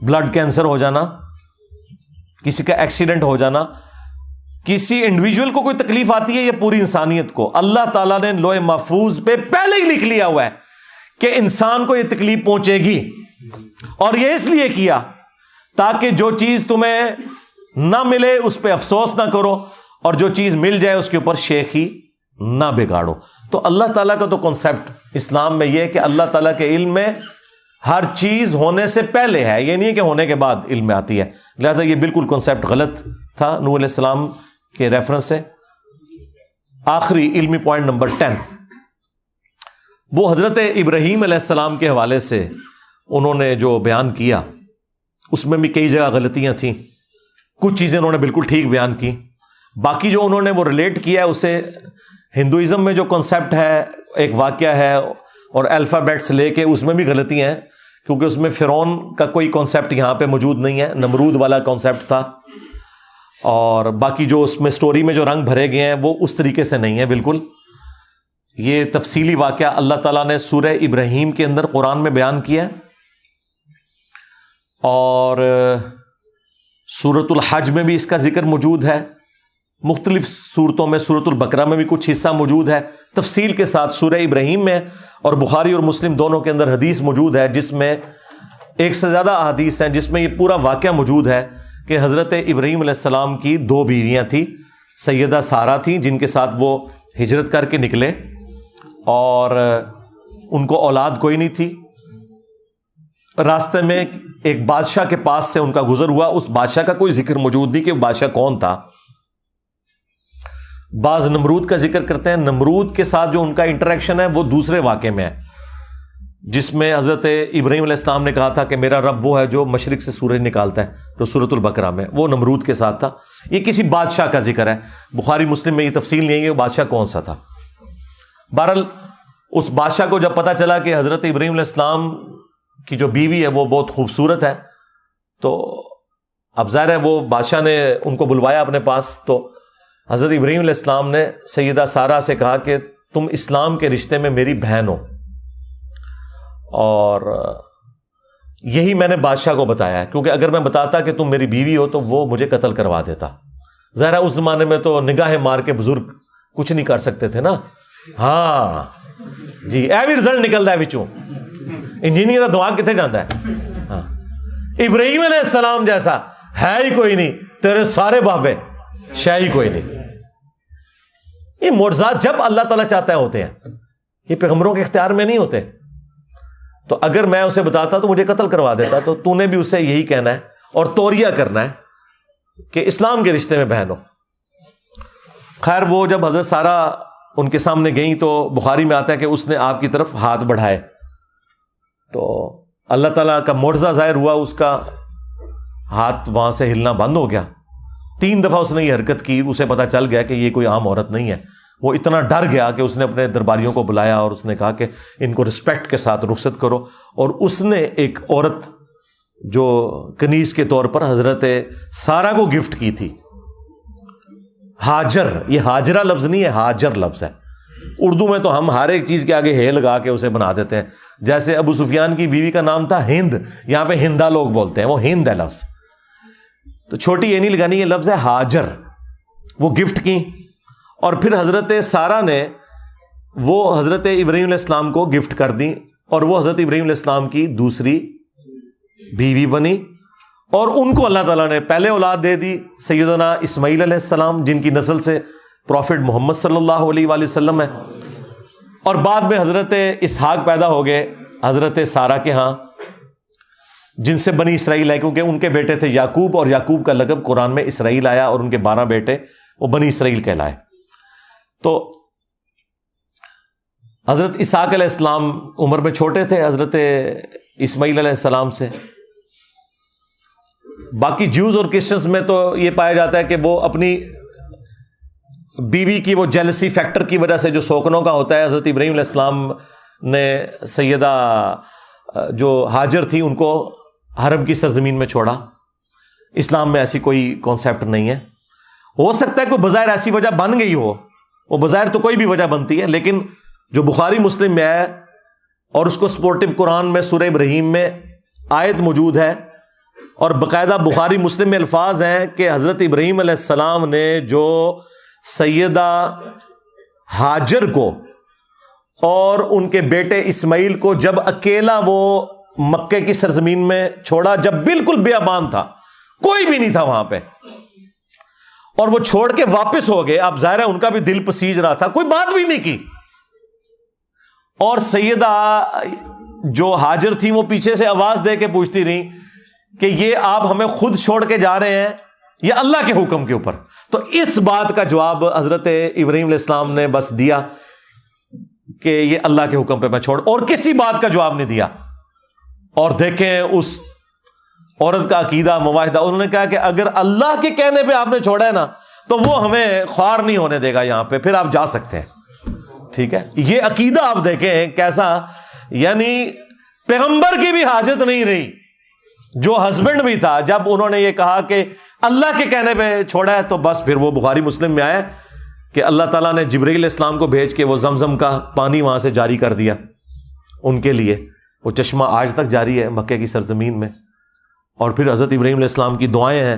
A: blood cancer ہو جانا، کسی کا ایکسیڈنٹ ہو جانا، کسی انڈیویجول کو کوئی تکلیف آتی ہے یا پوری انسانیت کو، اللہ تعالیٰ نے لوح محفوظ پہ پہلے ہی لکھ لیا ہوا ہے کہ انسان کو یہ تکلیف پہنچے گی، اور یہ اس لیے کیا تاکہ جو چیز تمہیں نہ ملے اس پہ افسوس نہ کرو، اور جو چیز مل جائے اس کے اوپر شیخی نہ بگاڑو۔ تو اللہ تعالیٰ کا تو کنسپٹ اسلام میں یہ ہے کہ اللہ تعالیٰ کے علم میں ہر چیز ہونے سے پہلے ہے، یہ نہیں کہ ہونے کے بعد علم میں آتی ہے۔ لہٰذا یہ بالکل کنسپٹ غلط تھا نوح علیہ السلام کے ریفرنس سے۔ آخری علمی پوائنٹ نمبر 10، وہ حضرت ابراہیم علیہ السلام کے حوالے سے انہوں نے جو بیان کیا اس میں بھی کئی جگہ غلطیاں تھیں، کچھ چیزیں انہوں نے بالکل ٹھیک بیان کی، باقی جو انہوں نے وہ ریلیٹ کیا ہے اسے ہندوازم میں جو کنسیپٹ ہے، ایک واقعہ ہے اور الفابیٹس لے کے اس میں بھی غلطیاں ہیں، کیونکہ اس میں فرعون کا کوئی کنسیپٹ یہاں پہ موجود نہیں ہے، نمرود والا کنسیپٹ تھا، اور باقی جو اس میں سٹوری میں جو رنگ بھرے گئے ہیں وہ اس طریقے سے نہیں ہے بالکل۔ یہ تفصیلی واقعہ اللہ تعالیٰ نے سورہ ابراہیم کے اندر قرآن میں بیان کیا ہے، اور سورۃ الحج میں بھی اس کا ذکر موجود ہے، مختلف صورتوں میں، سورۃ البقرہ میں بھی کچھ حصہ موجود ہے تفصیل کے ساتھ، سورہ ابراہیم میں اور بخاری اور مسلم دونوں کے اندر حدیث موجود ہے جس میں ایک سے زیادہ احادیث ہیں جس میں یہ پورا واقعہ موجود ہے کہ حضرت ابراہیم علیہ السلام کی 2 بیویاں تھیں، سیدہ سارہ تھیں جن کے ساتھ وہ ہجرت کر کے نکلے اور ان کو اولاد کوئی نہیں تھی، راستے میں ایک بادشاہ کے پاس سے ان کا گزر ہوا، اس بادشاہ کا کوئی ذکر موجود نہیں کہ وہ بادشاہ کون تھا۔ بعض نمرود کا ذکر کرتے ہیں، نمرود کے ساتھ جو ان کا انٹریکشن ہے وہ دوسرے واقعے میں ہے جس میں حضرت ابراہیم علیہ السلام نے کہا تھا کہ میرا رب وہ ہے جو مشرق سے سورج نکالتا ہے، جو سورۃ البقرہ میں، وہ نمرود کے ساتھ تھا۔ یہ کسی بادشاہ کا ذکر ہے، بخاری مسلم میں یہ تفصیل نہیں ہے کہ وہ بادشاہ کون سا تھا۔ بہرحال اس بادشاہ کو جب پتا چلا کہ حضرت ابراہیم علیہ السلام کی جو بیوی ہے وہ بہت خوبصورت ہے، تو اب ظاہر ہے وہ بادشاہ نے ان کو بلوایا اپنے پاس، تو حضرت ابراہیم علیہ السلام نے سیدہ سارہ سے کہا کہ تم اسلام کے رشتے میں میری بہن ہو، اور یہی میں نے بادشاہ کو بتایا ہے، کیونکہ اگر میں بتاتا کہ تم میری بیوی ہو تو وہ مجھے قتل کروا دیتا۔ ظاہر ہے اس زمانے میں تو نگاہیں مار کے بزرگ کچھ نہیں کر سکتے تھے نا، ہاں جی اے بھی رزلٹ نکلتا ہے بچوں، انجینئر کا دماغ کتنے جاتا ہے، ہاں ابراہیم علیہ السلام جیسا ہے ہی کوئی نہیں، تیرے سارے بابے شے ہی کوئی نہیں۔ یہ معجزات جب اللہ تعالیٰ چاہتا ہے ہوتے ہیں، یہ پیغمبروں کے اختیار میں نہیں ہوتے۔ تو اگر میں اسے بتاتا تو مجھے قتل کروا دیتا، تو تو نے بھی اسے یہی کہنا ہے اور توریہ کرنا ہے کہ اسلام کے رشتے میں بہن ہو۔ خیر وہ جب حضرت سارہ ان کے سامنے گئیں تو بخاری میں آتا ہے کہ اس نے آپ کی طرف ہاتھ بڑھائے، تو اللہ تعالیٰ کا معجزہ ظاہر ہوا، اس کا ہاتھ وہاں سے ہلنا بند ہو گیا۔ 3 دفعہ اس نے یہ حرکت کی، اسے پتا چل گیا کہ یہ کوئی عام عورت نہیں ہے، وہ اتنا ڈر گیا کہ اس نے اپنے درباریوں کو بلایا اور اس نے کہا کہ ان کو رسپیکٹ کے ساتھ رخصت کرو، اور اس نے ایک عورت جو کنیز کے طور پر حضرت سارہ کو گفٹ کی تھی، ہاجر، یہ ہاجرہ لفظ نہیں ہے، ہاجر لفظ ہے۔ اردو میں تو ہم ہر ایک چیز کے آگے ہے لگا کے اسے بنا دیتے ہیں، جیسے ابو سفیان کی بیوی کا نام تھا ہند، یہاں پہ ہندا لوگ بولتے ہیں، وہ ہند ہے لفظ، تو چھوٹی یہ نہیں لگانی، یہ لفظ ہے ہاجر، وہ گفٹ کی، اور پھر حضرت سارہ نے وہ حضرت ابراہیم علیہ السلام کو گفٹ کر دی، اور وہ حضرت ابراہیم علیہ السلام کی دوسری بیوی بنی، اور ان کو اللہ تعالیٰ نے پہلے اولاد دے دی سیدنا اسماعیل علیہ السلام، جن کی نسل سے پروفٹ محمد صلی اللہ علیہ وآلہ وسلم ہے، اور بعد میں حضرت اسحاق پیدا ہو گئے حضرت سارہ کے ہاں، جن سے بنی اسرائیل ہے، کیونکہ ان کے بیٹے تھے یعقوب، اور یعقوب کا لقب قرآن میں اسرائیل آیا، اور ان کے 12 بیٹے وہ بنی اسرائیل کہلائے۔ تو حضرت اسحاق علیہ السلام عمر میں چھوٹے تھے حضرت اسماعیل علیہ السلام سے۔ باقی جیوز اور کرسچنز میں تو یہ پایا جاتا ہے کہ وہ اپنی بیوی کی وہ جیلسی فیکٹر کی وجہ سے جو سوکنوں کا ہوتا ہے، حضرت ابراہیم علیہ السلام نے سیدہ جو ہاجر تھی ان کو حرم کی سرزمین میں چھوڑا۔ اسلام میں ایسی کوئی کانسیپٹ نہیں ہے، ہو سکتا ہے کوئی بظاہر ایسی وجہ بن گئی ہو، وہ بظاہر تو کوئی بھی وجہ بنتی ہے، لیکن جو بخاری مسلم میں ہے اور اس کو سپورٹو قرآن میں سورہ ابراہیم میں آیت موجود ہے، اور باقاعدہ بخاری مسلم میں الفاظ ہیں کہ حضرت ابراہیم علیہ السلام نے جو سیدہ ہاجر کو اور ان کے بیٹے اسماعیل کو جب اکیلا وہ مکے کی سرزمین میں چھوڑا، جب بالکل بیابان تھا، کوئی بھی نہیں تھا وہاں پہ، اور وہ چھوڑ کے واپس ہو گئے، اب ظاہر ہے ان کا بھی دل پسیج رہا تھا، کوئی بات بھی نہیں کی، اور سیدہ جو ہاجر تھی وہ پیچھے سے آواز دے کے پوچھتی رہی کہ یہ آپ ہمیں خود چھوڑ کے جا رہے ہیں یا اللہ کے حکم کے اوپر؟ تو اس بات کا جواب حضرت ابراہیم علیہ السلام نے بس دیا، کہ یہ اللہ کے حکم پہ میں چھوڑ, اور کسی بات کا جواب نہیں دیا. اور دیکھیں اس عورت کا عقیدہ معاہدہ, انہوں نے کہا کہ اگر اللہ کے کہنے پہ آپ نے چھوڑا ہے نا تو وہ ہمیں خوار نہیں ہونے دے گا یہاں پہ, پھر آپ جا سکتے ہیں. ٹھیک ہے, یہ عقیدہ آپ دیکھیں کیسا, یعنی پیغمبر کی بھی حاجت نہیں رہی, جو ہسبینڈ بھی تھا, جب انہوں نے یہ کہا کہ اللہ کے کہنے پہ چھوڑا ہے تو بس پھر وہ بخاری مسلم میں آیا کہ اللہ تعالیٰ نے جبرائیل علیہ السلام کو بھیج کے وہ زمزم کا پانی وہاں سے جاری کر دیا ان کے لیے. وہ چشمہ آج تک جاری ہے مکے کی سرزمین میں. اور پھر حضرت ابراہیم علیہ السلام کی دعائیں ہیں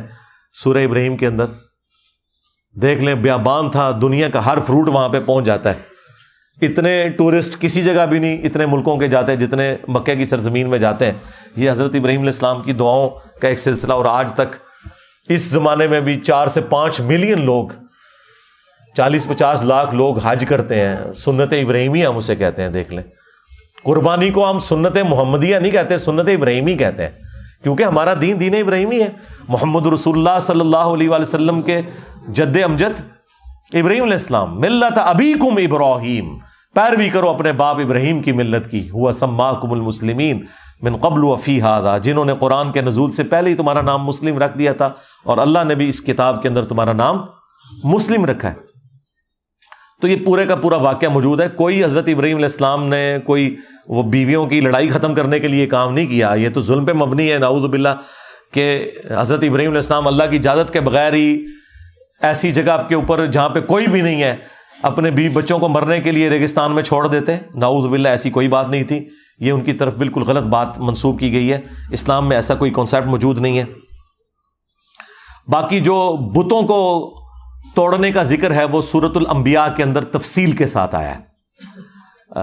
A: سورہ ابراہیم کے اندر, دیکھ لیں بیابان تھا, دنیا کا ہر فروٹ وہاں پہ پہنچ جاتا ہے. اتنے ٹورسٹ کسی جگہ بھی نہیں اتنے ملکوں کے جاتے ہیں جتنے مکے کی سرزمین میں جاتے ہیں. یہ حضرت ابراہیم علیہ السلام کی دعاؤں کا ایک سلسلہ, اور آج تک اس زمانے میں بھی 4 سے 5 ملین لوگ, 40-50 لاکھ لوگ حج کرتے ہیں. سنت ابراہیمی ہم اسے کہتے ہیں. دیکھ لیں, قربانی کو ہم سنت محمدیہ نہیں کہتے, سنت ابراہیمی کہتے ہیں, کیونکہ ہمارا دین دین ابراہیمی ہے. محمد رسول اللہ صلی اللہ علیہ وآلہ وسلم کے جد امجد ابراہیم علیہ السلام, ملت ابیکم ابراہیم, پیروی کرو اپنے باپ ابراہیم کی ملت کی. ہوا سماکم المسلمین من قبل وفی ھذا, جنہوں نے قرآن کے نزول سے پہلے ہی تمہارا نام مسلم رکھ دیا تھا, اور اللہ نے بھی اس کتاب کے اندر تمہارا نام مسلم رکھا ہے. تو یہ پورے کا پورا واقعہ موجود ہے. کوئی حضرت ابراہیم علیہ السلام نے کوئی وہ بیویوں کی لڑائی ختم کرنے کے لیے کام نہیں کیا. یہ تو ظلم پہ مبنی ہے نعوذ باللہ, کہ حضرت ابراہیم علیہ السلام اللہ کی اجازت کے بغیر ہی ایسی جگہ کے اوپر جہاں پہ کوئی بھی نہیں ہے اپنے بیوی بچوں کو مرنے کے لیے ریگستان میں چھوڑ دیتے. نعوذ باللہ, ایسی کوئی بات نہیں تھی. یہ ان کی طرف بالکل غلط بات منسوب کی گئی ہے. اسلام میں ایسا کوئی کانسیپٹ موجود نہیں ہے. باقی جو بتوں کو توڑنے کا ذکر ہے وہ سورۃ الانبیاء کے اندر تفصیل کے ساتھ آیا ہے,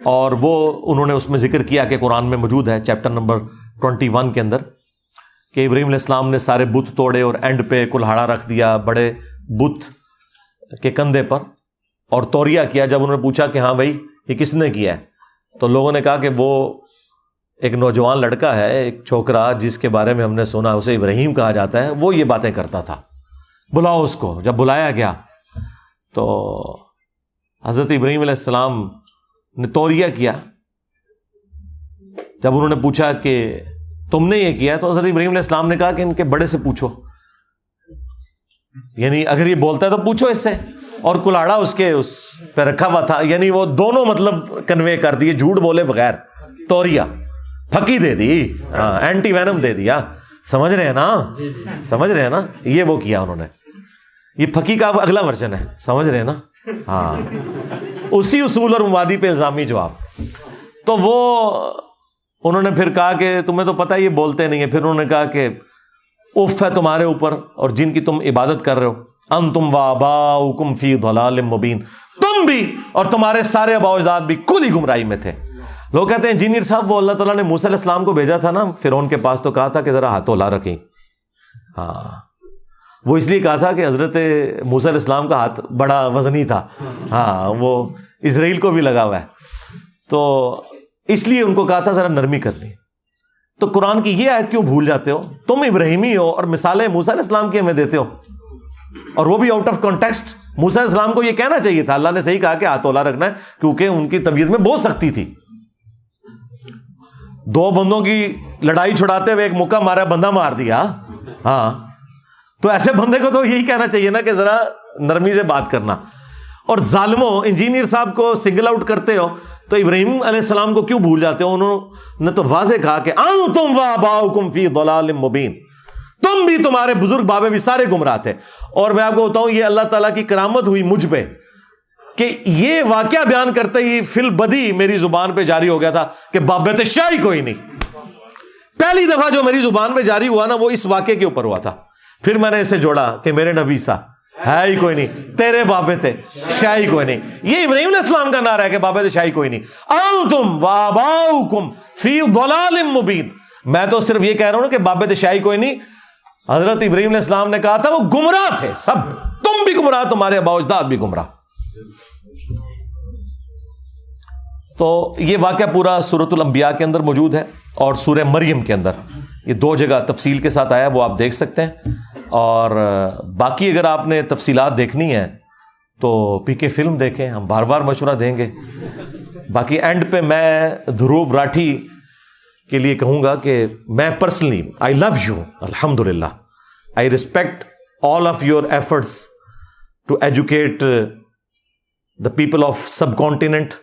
A: اور وہ انہوں نے اس میں ذکر کیا کہ قرآن میں موجود ہے چیپٹر نمبر 21 کے اندر, کہ ابراہیم علیہ السلام نے سارے بت توڑے اور اینڈ پہ کلہاڑا رکھ دیا بڑے بت کے کندھے پر, اور توریہ کیا. جب انہوں نے پوچھا کہ ہاں بھائی یہ کس نے کیا ہے, تو لوگوں نے کہا کہ وہ ایک نوجوان لڑکا ہے, ایک چھوکرا جس کے بارے میں ہم نے سنا اسے ابراہیم کہا جاتا ہے, وہ یہ باتیں کرتا تھا, بلاؤ اس کو. جب بلایا گیا تو حضرت ابراہیم علیہ السلام نے توریہ کیا. جب انہوں نے پوچھا کہ تم نے یہ کیا, تو حضرت ابراہیم علیہ السلام نے کہا کہ ان کے بڑے سے پوچھو, یعنی اگر یہ بولتا ہے تو پوچھو اس سے. اور کلاڑا اس کے اس پہ رکھا ہوا تھا, یعنی وہ دونوں مطلب کنوے کر دیے, جھوٹ بولے بغیر. توریہ پھکی دے دی, اینٹی وینم دے دیا. سمجھ رہے ہیں نا, سمجھ رہے ہیں نا, یہ وہ کیا انہوں نے. یہ پھکی کا اگلا ورژن ہے, سمجھ رہے ہیں نا. ہاں, اسی اصول اور مبادی پہ الزامی جواب. تو وہ انہوں نے پھر کہا کہ تمہیں تو پتہ یہ بولتے نہیں ہیں. پھر انہوں نے کہا کہ اف ہے تمہارے اوپر اور جن کی تم عبادت کر رہے ہو, انتم وآباؤکم فی ضلال مبین, تم بھی اور تمہارے سارے آباء و اجداد بھی کلی گمراہی میں تھے. لوگ کہتے ہیں انجینئر صاحب وہ اللہ تعالیٰ نے موسیٰ علیہ السلام کو بھیجا تھا نا فرعون کے پاس, تو کہا تھا کہ ذرا ہاتھوں لا رکھیں. ہاں, وہ اس لیے کہا تھا کہ حضرت موسیٰ علیہ السلام کا ہاتھ بڑا وزنی تھا. ہاں, وہ اسرائیل کو بھی لگا ہوا ہے, تو اس لیے ان کو کہا تھا ذرا نرمی کرنی. تو قرآن کی یہ آیت کیوں بھول جاتے ہو؟ تم ابراہیمی ہو اور مثالیں موسیٰ علیہ السلام کی ہمیں دیتے ہو, اور وہ بھی آؤٹ آف کانٹیکسٹ. موسیٰ علیہ السلام کو یہ کہنا چاہیے تھا, اللہ نے صحیح کہا کہ ہاتھ اولا رکھنا ہے, کیونکہ ان کی طبیعت میں بہت سختی تھی. 2 بندوں کی لڑائی چھڑاتے ہوئے ایک مکہ مارا, بندہ مار دیا. ہاں, تو ایسے بندے کو تو یہی کہنا چاہیے نا کہ ذرا نرمی سے بات کرنا. اور ظالموں, انجینئر صاحب کو سنگل آؤٹ کرتے ہو تو ابراہیم علیہ السلام کو کیوں بھول جاتے ہو؟ انہوں نے تو واضح کہا کہ انتم وآباؤکم فی ضلال مبین, تم بھی تمہارے بزرگ بابے بھی سارے گمراہ تھے. اور میں آپ کو بتاؤں یہ اللہ تعالیٰ کی کرامت ہوئی مجھ پہ کہ یہ واقعہ بیان کرتے ہی فی البدی میری زبان پہ جاری ہو گیا تھا کہ بابت شاہی کوئی نہیں. پہلی دفعہ جو میری زبان پہ جاری ہوا نا وہ اس واقعے کے اوپر ہوا تھا. پھر میں نے اسے جوڑا کہ میرے نبی سا ہے ہی کوئی نہیں, تیرے بابے تھے شاہی کوئی نہیں. یہ ابراہیم علیہ السلام کا نعرہ ہے کہ بابے تھے شاہی کوئی نہیں. انتم وآباؤکم فی ضلال مبین, میں تو صرف یہ کہہ رہا ہوں کہ بابے تھے شاہی کوئی نہیں. حضرت ابراہیم علیہ السلام نے کہا تھا وہ گمراہ تھے سب, تم بھی گمراہ, تمہارے آباء و اجداد بھی گمراہ. تو یہ واقعہ پورا سورۃ الانبیاء کے اندر موجود ہے اور سورہ مریم کے اندر, یہ 2 جگہ تفصیل کے ساتھ آیا, وہ آپ دیکھ سکتے ہیں. اور باقی اگر آپ نے تفصیلات دیکھنی ہیں تو پی کے فلم دیکھیں, ہم بار بار مشورہ دیں گے. باقی اینڈ پہ میں دھروو راٹھی کے لیے کہوں گا کہ میں پرسنلی آئی لو یو, الحمدللہ, I respect all of your efforts to educate the people of subcontinent.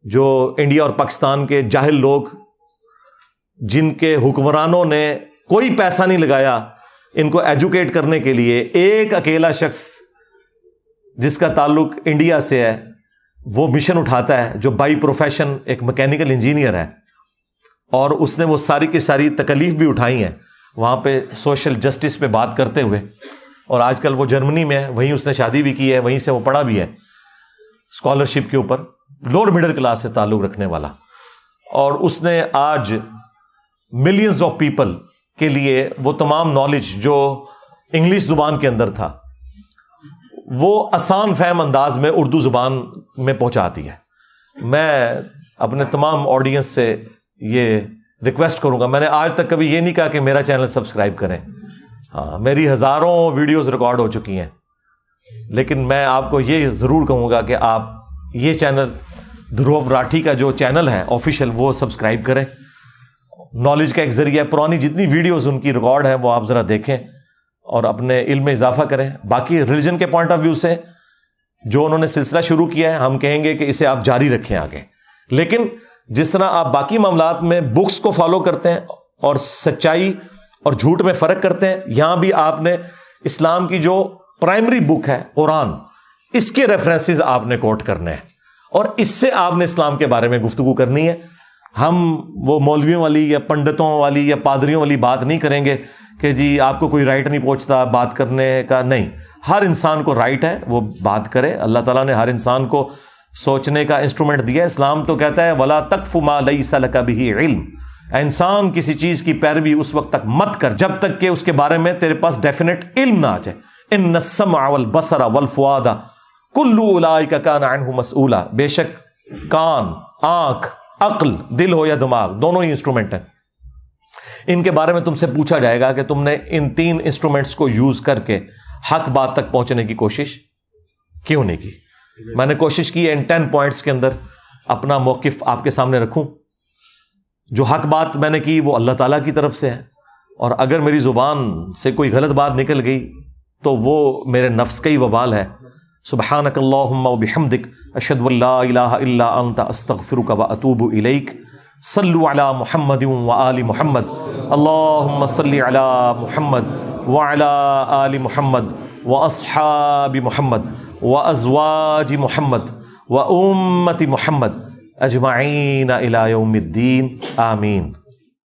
A: جو انڈیا اور پاکستان کے جاہل لوگ, جن کے حکمرانوں نے کوئی پیسہ نہیں لگایا ان کو ایجوکیٹ کرنے کے لیے, ایک اکیلا شخص جس کا تعلق انڈیا سے ہے وہ مشن اٹھاتا ہے, جو بائی پروفیشن ایک میکینیکل انجینئر ہے, اور اس نے وہ ساری کی ساری تکلیف بھی اٹھائی ہیں وہاں پہ سوشل جسٹس پہ بات کرتے ہوئے. اور آج کل وہ جرمنی میں ہے, وہیں اس نے شادی بھی کی ہے, وہیں سے وہ پڑھا بھی ہے اسکالرشپ کے اوپر, لوور مڈل کلاس سے تعلق رکھنے والا. اور اس نے آج ملینز آف پیپل کے لیے وہ تمام نالج جو انگلش زبان کے اندر تھا وہ آسان فہم انداز میں اردو زبان میں پہنچاتی ہے. میں اپنے تمام آڈینس سے یہ ریکویسٹ کروں گا, میں نے آج تک کبھی یہ نہیں کہا کہ میرا چینل سبسکرائب کریں, ہاں میری ہزاروں ویڈیوز ریکارڈ ہو چکی ہیں, لیکن میں آپ کو یہ ضرور کہوں گا کہ آپ یہ چینل دھروو راٹھی کا جو چینل ہے آفیشیل وہ سبسکرائب کریں. نالج کا ایک ذریعہ, پرانی جتنی ویڈیوز ان کی ریکارڈ ہے وہ آپ ذرا دیکھیں اور اپنے علم میں اضافہ کریں. باقی ریلیجن کے پوائنٹ آف ویو سے جو انہوں نے سلسلہ شروع کیا ہے, ہم کہیں گے کہ اسے آپ جاری رکھیں آگے. لیکن جس طرح آپ باقی معاملات میں بکس کو فالو کرتے ہیں اور سچائی اور جھوٹ میں فرق کرتے ہیں, یہاں بھی آپ نے اسلام کی جو پرائمری بک ہے قرآن, اس کے ریفرنسز آپ نے کوٹ کرنے ہیں اور اس سے آپ نے اسلام کے بارے میں گفتگو کرنی ہے. ہم وہ مولویوں والی یا پنڈتوں والی یا پادریوں والی بات نہیں کریں گے کہ جی آپ کو کوئی رائٹ نہیں پہنچتا بات کرنے کا. نہیں, ہر انسان کو رائٹ ہے وہ بات کرے. اللہ تعالیٰ نے ہر انسان کو سوچنے کا انسٹرومنٹ دیا ہے. اسلام تو کہتا ہے وَلَا تَقْفُ مَا لَيْسَ لَكَ بِهِ عِلْم, انسان کسی چیز کی پیروی اس وقت تک مت کر جب تک کہ اس کے بارے میں تیرے پاس ڈیفینیٹ علم نہ آ جائے. اِنَّ السَّمْعَ وَالْبَصَرَ وَالْفُؤَادَ كُلُّ أُولَٰئِكَ كَانَ عَنْهُ مسؤولا. بے شک کان, آنکھ, عقل, دل ہو یا دماغ, دونوں ہی انسٹرومنٹ ہیں, ان کے بارے میں تم سے پوچھا جائے گا کہ تم نے ان تین انسٹرومنٹس کو یوز کر کے حق بات تک پہنچنے کی کوشش کیوں نہیں کی. میں نے کوشش کی ہے ان 10 پوائنٹس کے اندر اپنا موقف آپ کے سامنے رکھوں. جو حق بات میں نے کی وہ اللہ تعالیٰ کی طرف سے ہے, اور اگر میری زبان سے کوئی غلط بات نکل گئی تو وہ میرے نفس کا ہی وبال ہے. سبحانک اللہم و بحمدک اشہد ان لا الہ الا انت استغفرک و اتوب الیک. صلو علی محمد و آل محمد. اللہم صلی علی محمد وعلی آل محمد و اصحاب محمد و ازواج محمد و امت محمد اجمعین الی یوم الدین. آمین.